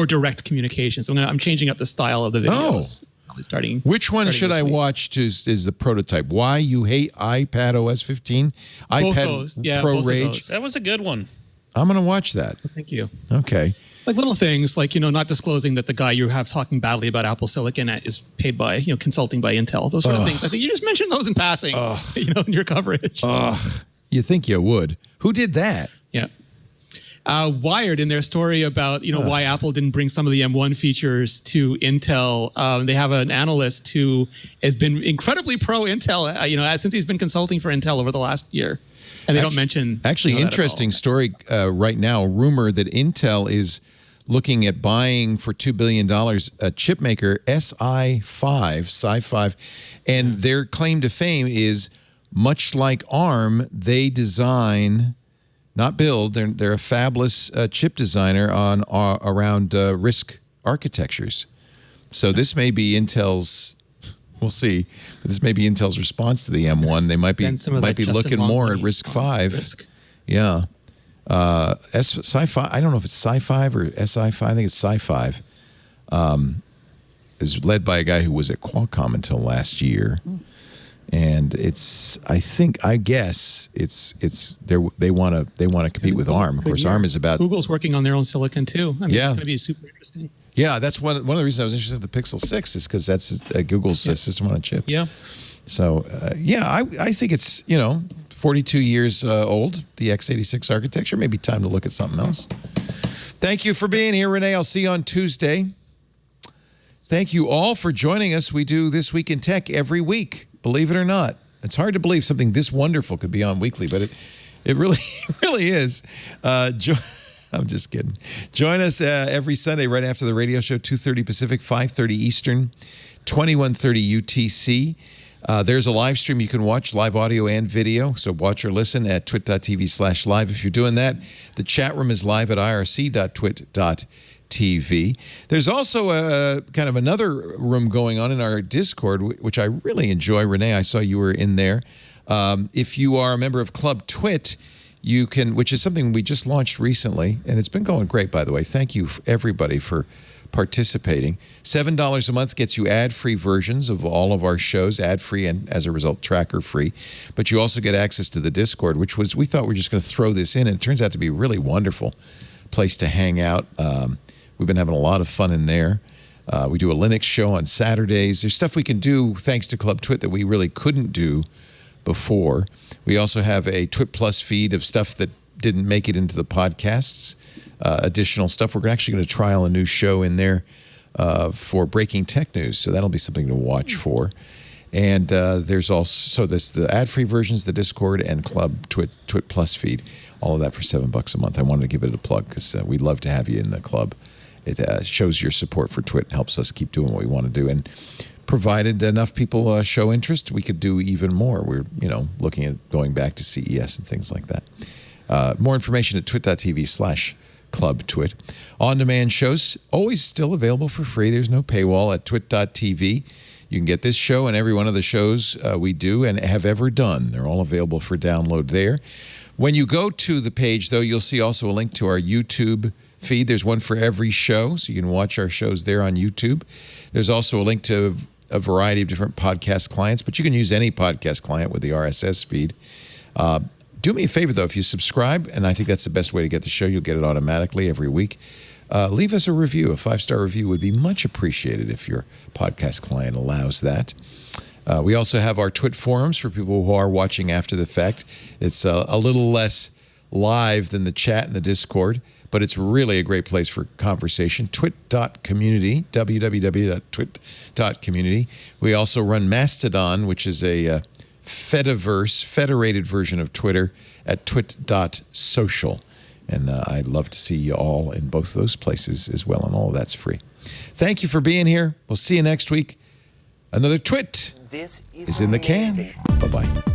direct communication. So I'm changing up the style of the videos. Probably starting. Which one should this I week. watch is the prototype? Why you hate iPad OS 15? Both iPad those. Yeah, Pro both of Rage? those. That was a good one. I'm going to watch that. Thank you. Okay. Like little things, like, not disclosing that the guy you have talking badly about Apple Silicon is paid by, consulting by Intel. Those sort of things. I think you just mentioned those in passing, in your coverage. You think you would. Who did that? Yeah. Wired, in their story about why Apple didn't bring some of the M1 features to Intel, they have an analyst who has been incredibly pro Intel, since he's been consulting for Intel over the last year, and they don't mention Actually, that at all. interesting story right now. Rumor that Intel is looking at buying for $2 billion a chip maker, Sci5, and their claim to fame is much like ARM. They design. Not build. They're a fabless chip designer on around RISC architectures. So this may be Intel's. We'll see. But this may be Intel's response to the M1. They might be Spend some of that Justin looking Long more at money RISC on V. RISC. Yeah. Sci5. I don't know if it's Sci5 or Si5. I think it's Sci5. Is led by a guy who was at Qualcomm until last year. And I guess they want to compete with ARM. Of course, ARM is about. Google's working on their own silicon too. I mean, Yeah. it's going to be super interesting. Yeah, that's one of the reasons I was interested in the Pixel 6 is because that's Google's system on a chip. Yeah. So I think it's 42 years old, the x86 architecture. Maybe time to look at something else. Thank you for being here, Rene. I'll see you on Tuesday. Thank you all for joining us. We do This Week in Tech every week. Believe it or not, it's hard to believe something this wonderful could be on weekly, but it really is. I'm just kidding. Join us every Sunday right after the radio show, 2:30 Pacific, 5:30 Eastern, 21:30 UTC. There's a live stream you can watch, live audio and video. So watch or listen at twit.tv/live. If you're doing that, the chat room is live at irc.twit.tv. There's also a kind of another room going on in our Discord, which I really enjoy. Rene, I saw you were in there. If you are a member of Club Twit, you can, which is something we just launched recently, and it's been going great, by the way. Thank you, everybody, for participating. $7 a month gets you ad-free versions of all of our shows, ad-free and, as a result, tracker-free. But you also get access to the Discord, which was, we thought we were just going to throw this in, and it turns out to be a really wonderful place to hang out. We've been having a lot of fun in there. We do a Linux show on Saturdays. There's stuff we can do thanks to Club Twit that we really couldn't do before. We also have a Twit Plus feed of stuff that didn't make it into the podcasts. Additional stuff. We're actually going to trial a new show in there for breaking tech news, so that'll be something to watch for. And there's also the ad-free versions, the Discord, and Club Twit Plus feed. All of that for $7 a month. I wanted to give it a plug because we'd love to have you in the club. It shows your support for Twit and helps us keep doing what we want to do. And provided enough people show interest, we could do even more. We're looking at going back to CES and things like that. More information at twit.tv/Club Twit. On-demand shows always still available for free. There's no paywall at twit.tv. You can get this show and every one of the shows we do and have ever done. They're all available for download there. When you go to the page, though, you'll see also a link to our YouTube feed. There's one for every show, so you can watch our shows there on YouTube. There's also a link to a variety of different podcast clients, but you can use any podcast client with the RSS feed. Do me a favor, though, if you subscribe, and I think that's the best way to get the show. You'll get it automatically every week. Leave us a review. A 5-star review would be much appreciated if your podcast client allows that. We also have our Twit forums for people who are watching after the fact. It's a little less live than the chat and the Discord, but it's really a great place for conversation. Twit.community, www.twit.community. We also run Mastodon, which is a federated version of Twitter at twit.social. And I'd love to see you all in both of those places as well, and all of that's free. Thank you for being here. We'll see you next week. Another Twit is in the can. Bye-bye.